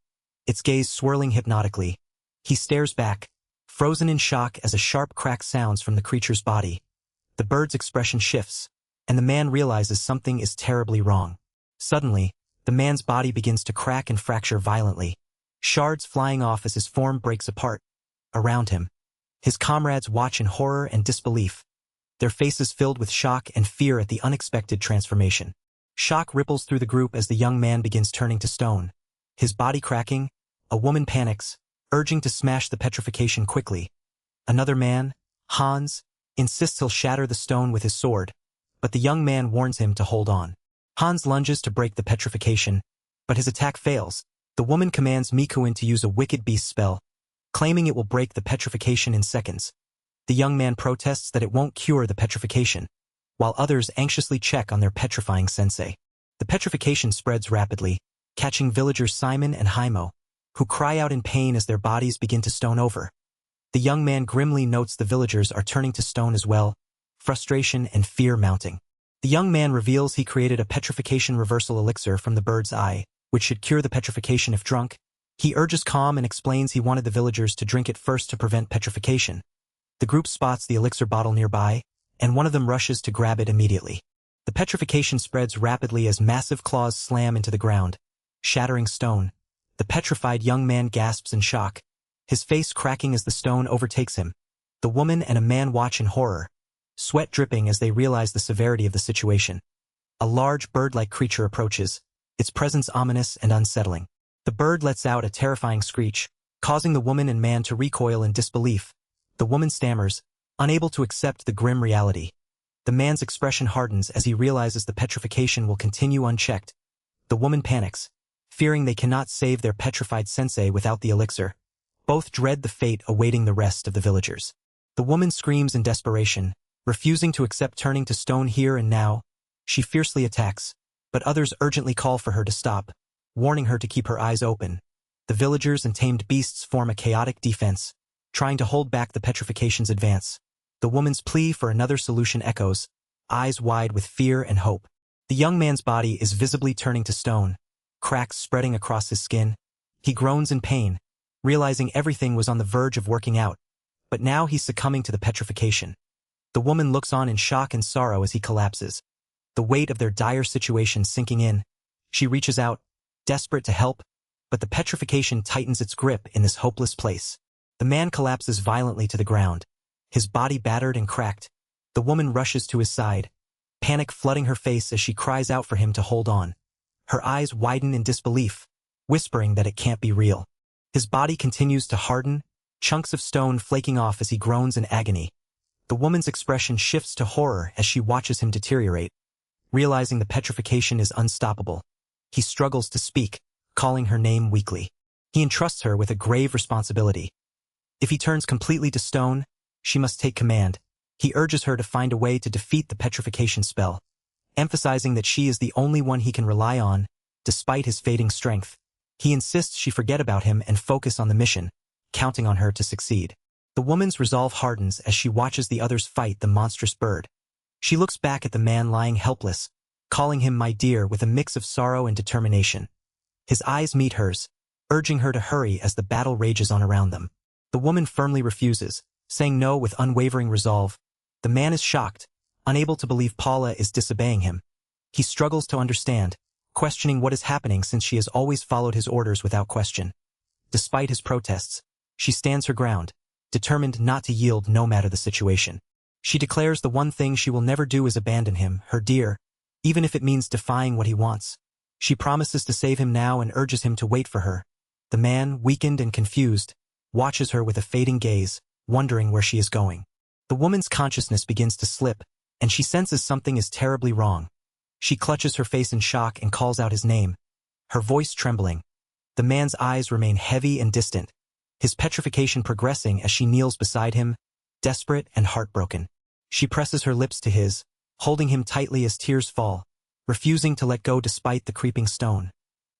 its gaze swirling hypnotically. He stares back, frozen in shock as a sharp crack sounds from the creature's body. The bird's expression shifts, and the man realizes something is terribly wrong. Suddenly, the man's body begins to crack and fracture violently, shards flying off as his form breaks apart. Around him, his comrades watch in horror and disbelief, their faces filled with shock and fear at the unexpected transformation. Shock ripples through the group as the young man begins turning to stone. His body cracking, a woman panics, urging to smash the petrification quickly. Another man, Hans, insists he'll shatter the stone with his sword, but the young man warns him to hold on. Hans lunges to break the petrification, but his attack fails. The woman commands Mikuin to use a wicked beast spell, claiming it will break the petrification in seconds. The young man protests that it won't cure the petrification, while others anxiously check on their petrifying sensei. The petrification spreads rapidly, catching villagers Simon and Haimo, who cry out in pain as their bodies begin to stone over. The young man grimly notes the villagers are turning to stone as well, frustration and fear mounting. The young man reveals he created a petrification reversal elixir from the bird's eye, which should cure the petrification if drunk. He urges calm and explains he wanted the villagers to drink it first to prevent petrification. The group spots the elixir bottle nearby, and one of them rushes to grab it immediately. The petrification spreads rapidly as massive claws slam into the ground, shattering stone. The petrified young man gasps in shock, his face cracking as the stone overtakes him. The woman and a man watch in horror, sweat dripping as they realize the severity of the situation. A large bird-like creature approaches, its presence ominous and unsettling. The bird lets out a terrifying screech, causing the woman and man to recoil in disbelief. The woman stammers, unable to accept the grim reality. The man's expression hardens as he realizes the petrification will continue unchecked. The woman panics, fearing they cannot save their petrified sensei without the elixir. Both dread the fate awaiting the rest of the villagers. The woman screams in desperation, refusing to accept turning to stone here and now. She fiercely attacks, but others urgently call for her to stop, warning her to keep her eyes open. The villagers and tamed beasts form a chaotic defense, trying to hold back the petrification's advance. The woman's plea for another solution echoes, eyes wide with fear and hope. The young man's body is visibly turning to stone, cracks spreading across his skin. He groans in pain, realizing everything was on the verge of working out, but now he's succumbing to the petrification. The woman looks on in shock and sorrow as he collapses, the weight of their dire situation sinking in. She reaches out, desperate to help, but the petrification tightens its grip in this hopeless place. The man collapses violently to the ground, his body battered and cracked. The woman rushes to his side, panic flooding her face as she cries out for him to hold on. Her eyes widen in disbelief, whispering that it can't be real. His body continues to harden, chunks of stone flaking off as he groans in agony. The woman's expression shifts to horror as she watches him deteriorate. Realizing the petrification is unstoppable, he struggles to speak, calling her name weakly. He entrusts her with a grave responsibility. If he turns completely to stone, she must take command. He urges her to find a way to defeat the petrification spell, emphasizing that she is the only one he can rely on, despite his fading strength. He insists she forget about him and focus on the mission, counting on her to succeed. The woman's resolve hardens as she watches the others fight the monstrous bird. She looks back at the man lying helpless, calling him my dear with a mix of sorrow and determination. His eyes meet hers, urging her to hurry as the battle rages on around them. The woman firmly refuses, saying no with unwavering resolve. The man is shocked, unable to believe Paula is disobeying him. He struggles to understand, questioning what is happening since she has always followed his orders without question. Despite his protests, she stands her ground, determined not to yield no matter the situation. She declares the one thing she will never do is abandon him, her dear, even if it means defying what he wants. She promises to save him now and urges him to wait for her. The man, weakened and confused, watches her with a fading gaze, wondering where she is going. The woman's consciousness begins to slip, and she senses something is terribly wrong. She clutches her face in shock and calls out his name, her voice trembling. The man's eyes remain heavy and distant, his petrification progressing as she kneels beside him, desperate and heartbroken. She presses her lips to his, holding him tightly as tears fall, refusing to let go despite the creeping stone.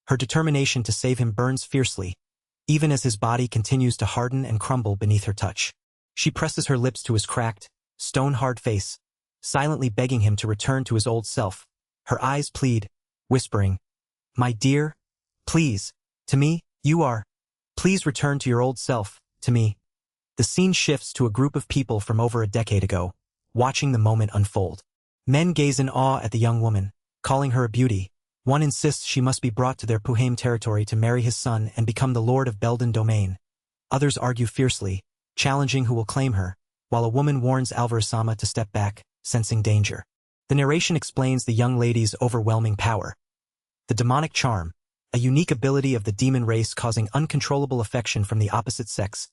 Her determination to save him burns fiercely, even as his body continues to harden and crumble beneath her touch. She presses her lips to his cracked, stone-hard face, silently begging him to return to his old self. Her eyes plead, whispering, "My dear, please, to me, you are. Please return to your old self, to me." The scene shifts to a group of people from over a decade ago, watching the moment unfold. Men gaze in awe at the young woman, calling her a beauty. One insists she must be brought to their Puhaim territory to marry his son and become the lord of Belden domain. Others argue fiercely, challenging who will claim her, while a woman warns Alvarezama to step back, sensing danger. The narration explains the young lady's overwhelming power. The demonic charm, a unique ability of the demon race causing uncontrollable affection from the opposite sex.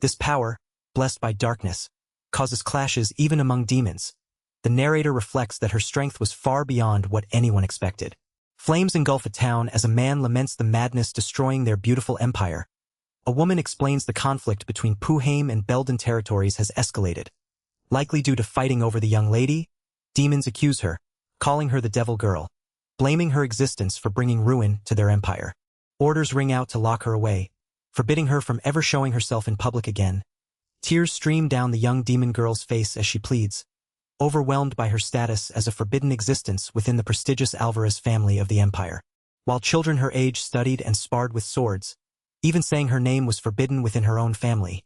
This power, blessed by darkness, causes clashes even among demons. The narrator reflects that her strength was far beyond what anyone expected. Flames engulf a town as a man laments the madness destroying their beautiful empire. A woman explains the conflict between Puhaim and Belden territories has escalated. Likely due to fighting over the young lady, demons accuse her, calling her the devil girl, blaming her existence for bringing ruin to their empire. Orders ring out to lock her away, forbidding her from ever showing herself in public again. Tears stream down the young demon girl's face as she pleads, overwhelmed by her status as a forbidden existence within the prestigious Alvarez family of the empire. While children her age studied and sparred with swords, even saying her name was forbidden within her own family.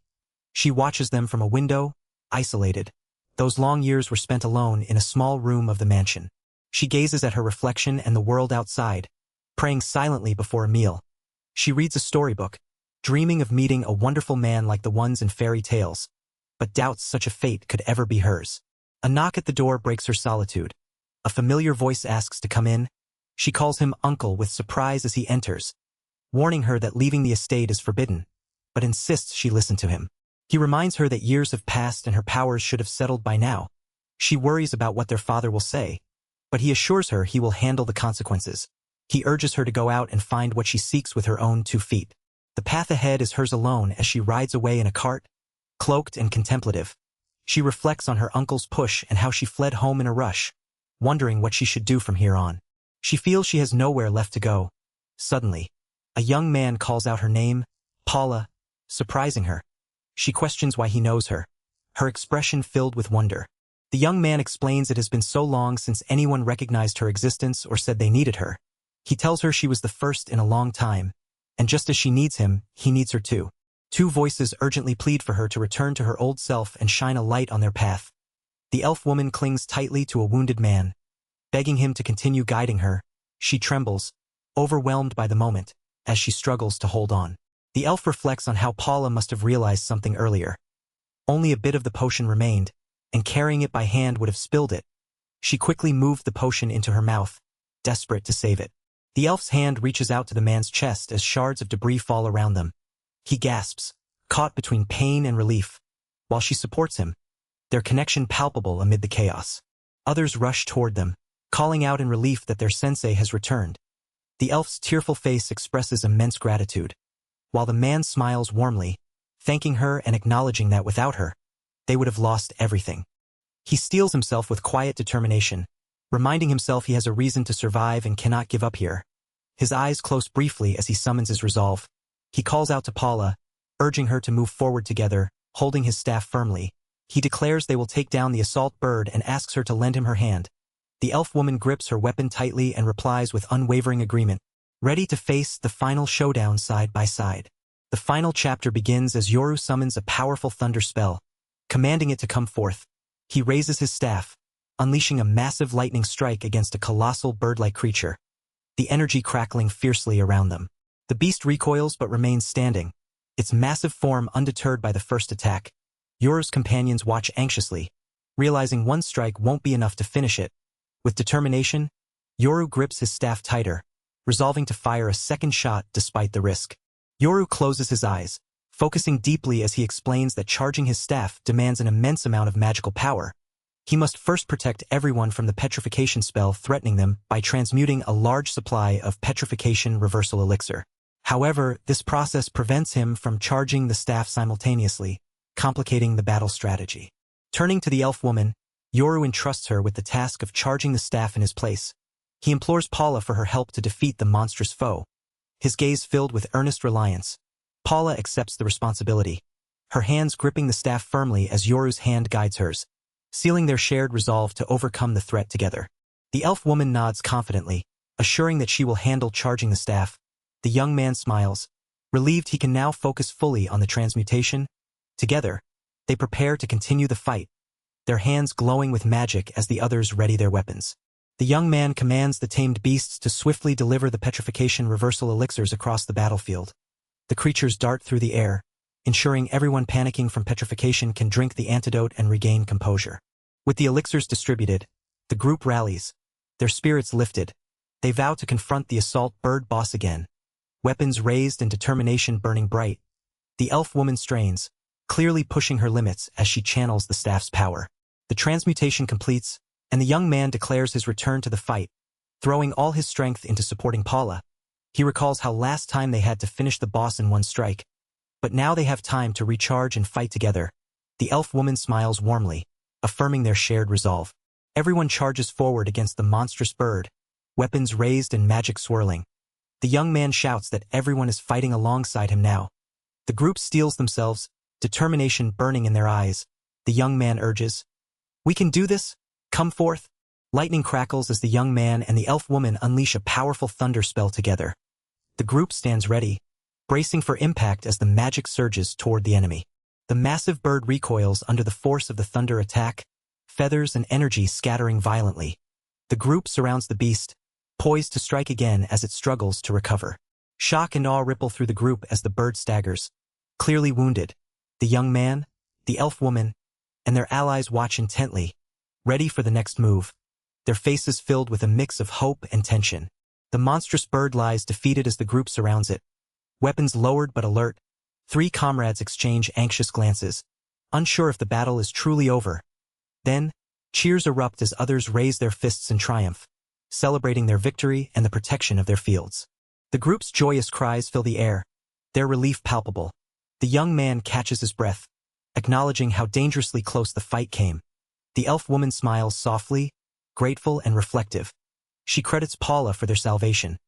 She watches them from a window, isolated. Those long years were spent alone in a small room of the mansion. She gazes at her reflection and the world outside, praying silently before a meal. She reads a storybook, dreaming of meeting a wonderful man like the ones in fairy tales, but doubts such a fate could ever be hers. A knock at the door breaks her solitude. A familiar voice asks to come in. She calls him uncle with surprise as he enters, warning her that leaving the estate is forbidden, but insists she listen to him. He reminds her that years have passed and her powers should have settled by now. She worries about what their father will say, but he assures her he will handle the consequences. He urges her to go out and find what she seeks with her own 2 feet. The path ahead is hers alone as she rides away in a cart, cloaked and contemplative. She reflects on her uncle's push and how she fled home in a rush, wondering what she should do from here on. She feels she has nowhere left to go. Suddenly, a young man calls out her name, Paula, surprising her. She questions why he knows her, her expression filled with wonder. The young man explains it has been so long since anyone recognized her existence or said they needed her. He tells her she was the first in a long time, and just as she needs him, he needs her too. Two voices urgently plead for her to return to her old self and shine a light on their path. The elf woman clings tightly to a wounded man, begging him to continue guiding her. She trembles, overwhelmed by the moment, as she struggles to hold on. The elf reflects on how Paula must have realized something earlier. Only a bit of the potion remained, and carrying it by hand would have spilled it. She quickly moved the potion into her mouth, desperate to save it. The elf's hand reaches out to the man's chest as shards of debris fall around them. He gasps, caught between pain and relief, while she supports him, their connection palpable amid the chaos. Others rush toward them, calling out in relief that their sensei has returned. The elf's tearful face expresses immense gratitude, while the man smiles warmly, thanking her and acknowledging that without her, they would have lost everything. He steels himself with quiet determination, reminding himself he has a reason to survive and cannot give up here. His eyes close briefly as he summons his resolve. He calls out to Paula, urging her to move forward together, holding his staff firmly. He declares they will take down the assault bird and asks her to lend him her hand. The elf woman grips her weapon tightly and replies with unwavering agreement, ready to face the final showdown side by side. The final chapter begins as Yoru summons a powerful thunder spell, commanding it to come forth. He raises his staff, unleashing a massive lightning strike against a colossal bird-like creature, the energy crackling fiercely around them. The beast recoils but remains standing, its massive form undeterred by the first attack. Yoru's companions watch anxiously, realizing one strike won't be enough to finish it. With determination, Yoru grips his staff tighter, resolving to fire a second shot despite the risk. Yoru closes his eyes, focusing deeply as he explains that charging his staff demands an immense amount of magical power. He must first protect everyone from the petrification spell threatening them by transmuting a large supply of petrification reversal elixir. However, this process prevents him from charging the staff simultaneously, complicating the battle strategy. Turning to the elf woman, Yoru entrusts her with the task of charging the staff in his place. He implores Paula for her help to defeat the monstrous foe, his gaze filled with earnest reliance. Paula accepts the responsibility, her hands gripping the staff firmly as Yoru's hand guides hers, sealing their shared resolve to overcome the threat together. The elf woman nods confidently, assuring that she will handle charging the staff. The young man smiles, relieved he can now focus fully on the transmutation. Together, they prepare to continue the fight, their hands glowing with magic as the others ready their weapons. The young man commands the tamed beasts to swiftly deliver the petrification reversal elixirs across the battlefield. The creatures dart through the air, ensuring everyone panicking from petrification can drink the antidote and regain composure. With the elixirs distributed, the group rallies, their spirits lifted. They vow to confront the assault bird boss again, weapons raised and determination burning bright. The elf woman strains, clearly pushing her limits as she channels the staff's power. The transmutation completes, and the young man declares his return to the fight, throwing all his strength into supporting Paula. He recalls how last time they had to finish the boss in one strike, but now they have time to recharge and fight together. The elf woman smiles warmly, affirming their shared resolve. Everyone charges forward against the monstrous bird, weapons raised and magic swirling. The young man shouts that everyone is fighting alongside him now. The group steels themselves, determination burning in their eyes. The young man urges, "We can do this! Come forth!" Lightning crackles as the young man and the elf woman unleash a powerful thunder spell together. The group stands ready, bracing for impact as the magic surges toward the enemy. The massive bird recoils under the force of the thunder attack, feathers and energy scattering violently. The group surrounds the beast, poised to strike again as it struggles to recover. Shock and awe ripple through the group as the bird staggers, clearly wounded. The young man, the elf woman, and their allies watch intently, ready for the next move, their faces filled with a mix of hope and tension. The monstrous bird lies defeated as the group surrounds it. Weapons lowered but alert, three comrades exchange anxious glances, unsure if the battle is truly over. Then, cheers erupt as others raise their fists in triumph, celebrating their victory and the protection of their fields. The group's joyous cries fill the air, their relief palpable. The young man catches his breath, acknowledging how dangerously close the fight came. The elf woman smiles softly, grateful and reflective. She credits Paula for their salvation,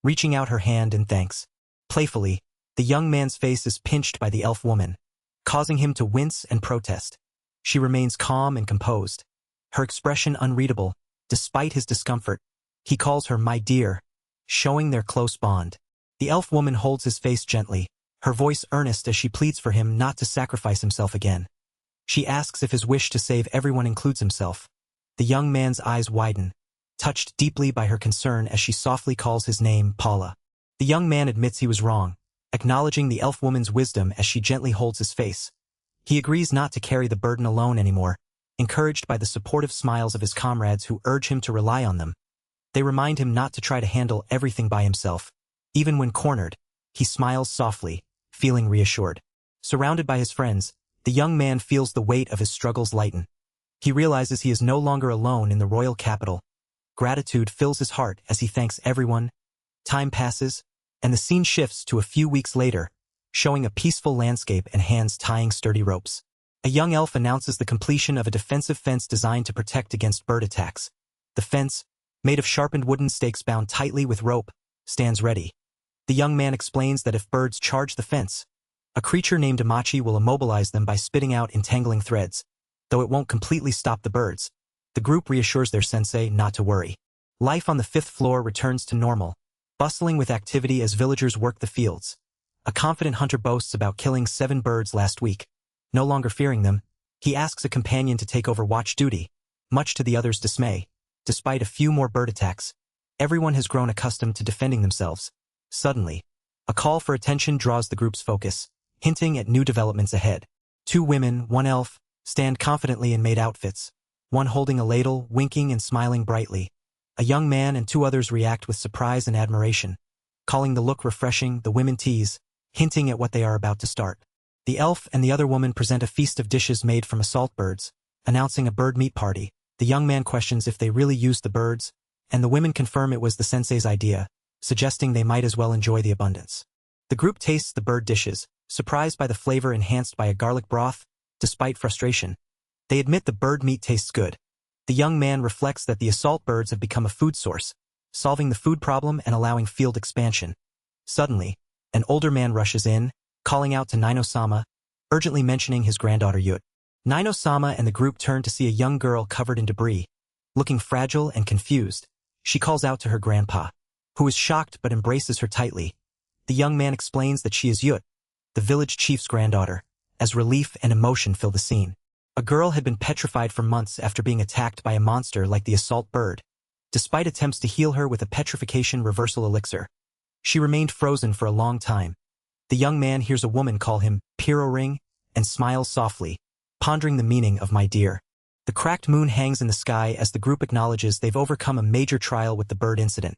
reaching out her hand in thanks. Playfully, the young man's face is pinched by the elf woman, causing him to wince and protest. She remains calm and composed, her expression unreadable, despite his discomfort. He calls her my dear, showing their close bond. The elf woman holds his face gently, her voice earnest as she pleads for him not to sacrifice himself again. She asks if his wish to save everyone includes himself. The young man's eyes widen, touched deeply by her concern as she softly calls his name, Paula. The young man admits he was wrong, acknowledging the elf woman's wisdom as she gently holds his face. He agrees not to carry the burden alone anymore, encouraged by the supportive smiles of his comrades who urge him to rely on them. They remind him not to try to handle everything by himself. Even when cornered, he smiles softly, feeling reassured. Surrounded by his friends, the young man feels the weight of his struggles lighten. He realizes he is no longer alone in the royal capital. Gratitude fills his heart as he thanks everyone. Time passes, and the scene shifts to a few weeks later, showing a peaceful landscape and hands tying sturdy ropes. A young elf announces the completion of a defensive fence designed to protect against bird attacks. The fence, made of sharpened wooden stakes bound tightly with rope, stands ready. The young man explains that if birds charge the fence, a creature named Amachi will immobilize them by spitting out entangling threads. Though it won't completely stop the birds, the group reassures their sensei not to worry. Life on the 5th floor returns to normal, bustling with activity as villagers work the fields. A confident hunter boasts about killing 7 birds last week. No longer fearing them, he asks a companion to take over watch duty, much to the others' dismay. Despite a few more bird attacks, everyone has grown accustomed to defending themselves. Suddenly, a call for attention draws the group's focus, hinting at new developments ahead. 2 women, 1 elf, stand confidently in maid outfits, one holding a ladle, winking and smiling brightly. A young man and 2 others react with surprise and admiration. Calling the look refreshing, the women tease, hinting at what they are about to start. The elf and the other woman present a feast of dishes made from assault birds, announcing a bird meat party. The young man questions if they really used the birds, and the women confirm it was the sensei's idea, suggesting they might as well enjoy the abundance. The group tastes the bird dishes, surprised by the flavor enhanced by a garlic broth. Despite frustration, they admit the bird meat tastes good. The young man reflects that the assault birds have become a food source, solving the food problem and allowing field expansion. Suddenly, an older man rushes in, calling out to Nino-sama, urgently mentioning his granddaughter Yut. Nino-sama and the group turn to see a young girl covered in debris. Looking fragile and confused, she calls out to her grandpa, who is shocked but embraces her tightly. The young man explains that she is Yut, the village chief's granddaughter, as relief and emotion fill the scene. A girl had been petrified for months after being attacked by a monster like the assault bird. Despite attempts to heal her with a petrification reversal elixir, she remained frozen for a long time. The young man hears a woman call him Piro Ring and smiles softly, pondering the meaning of my dear. The cracked moon hangs in the sky as the group acknowledges they've overcome a major trial with the bird incident.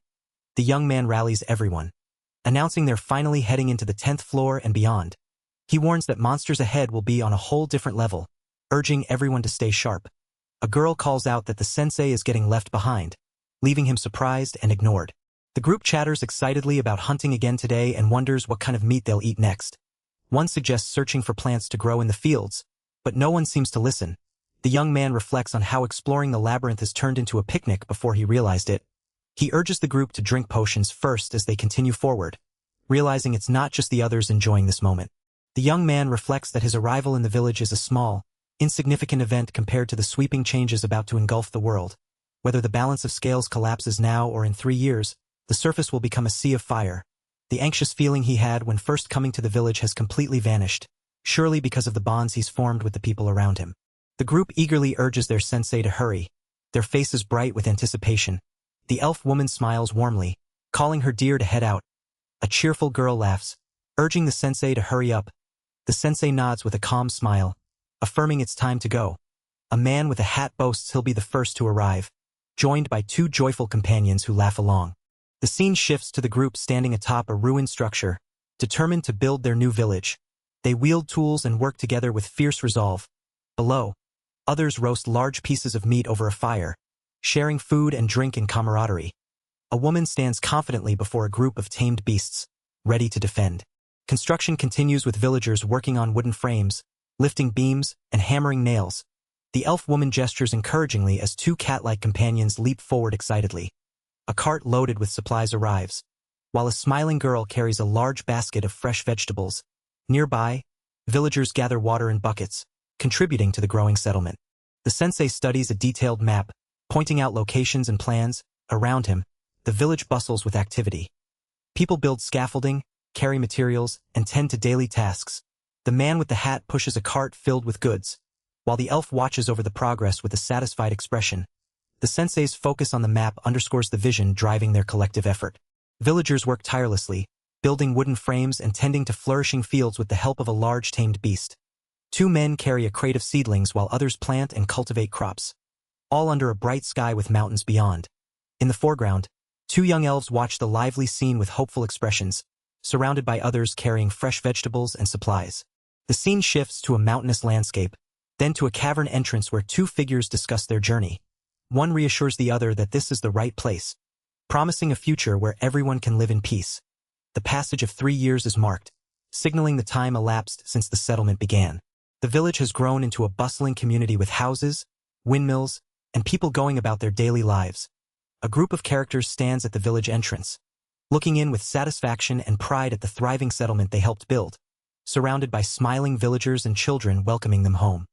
The young man rallies everyone, announcing they're finally heading into the 10th floor and beyond. He warns that monsters ahead will be on a whole different level, urging everyone to stay sharp. A girl calls out that the sensei is getting left behind, leaving him surprised and ignored. The group chatters excitedly about hunting again today and wonders what kind of meat they'll eat next. One suggests searching for plants to grow in the fields, but no one seems to listen. The young man reflects on how exploring the labyrinth has turned into a picnic before he realized it. He urges the group to drink potions first as they continue forward, realizing it's not just the others enjoying this moment. The young man reflects that his arrival in the village is a small, insignificant event compared to the sweeping changes about to engulf the world. Whether the balance of scales collapses now or in 3 years, the surface will become a sea of fire. The anxious feeling he had when first coming to the village has completely vanished, surely because of the bonds he's formed with the people around him. The group eagerly urges their sensei to hurry, their faces bright with anticipation. The elf woman smiles warmly, calling her dear to head out. A cheerful girl laughs, urging the sensei to hurry up. The sensei nods with a calm smile, affirming it's time to go. A man with a hat boasts he'll be the first to arrive, joined by 2 joyful companions who laugh along. The scene shifts to the group standing atop a ruined structure, determined to build their new village. They wield tools and work together with fierce resolve. Below, others roast large pieces of meat over a fire, sharing food and drink in camaraderie. A woman stands confidently before a group of tamed beasts, ready to defend. Construction continues with villagers working on wooden frames, lifting beams, and hammering nails. The elf woman gestures encouragingly as two cat-like companions leap forward excitedly. A cart loaded with supplies arrives, while a smiling girl carries a large basket of fresh vegetables. Nearby, villagers gather water in buckets, contributing to the growing settlement. The sensei studies a detailed map, pointing out locations and plans. Around him, the village bustles with activity. People build scaffolding, carry materials, and tend to daily tasks. The man with the hat pushes a cart filled with goods, while the elf watches over the progress with a satisfied expression. The sensei's focus on the map underscores the vision driving their collective effort. Villagers work tirelessly, building wooden frames and tending to flourishing fields with the help of a large tamed beast. Two men carry a crate of seedlings while others plant and cultivate crops, all under a bright sky with mountains beyond. In the foreground, two young elves watch the lively scene with hopeful expressions, surrounded by others carrying fresh vegetables and supplies. The scene shifts to a mountainous landscape, then to a cavern entrance where two figures discuss their journey. One reassures the other that this is the right place, promising a future where everyone can live in peace. The passage of 3 years is marked, signaling the time elapsed since the settlement began. The village has grown into a bustling community with houses, windmills, and people going about their daily lives. A group of characters stands at the village entrance, looking in with satisfaction and pride at the thriving settlement they helped build, surrounded by smiling villagers and children welcoming them home.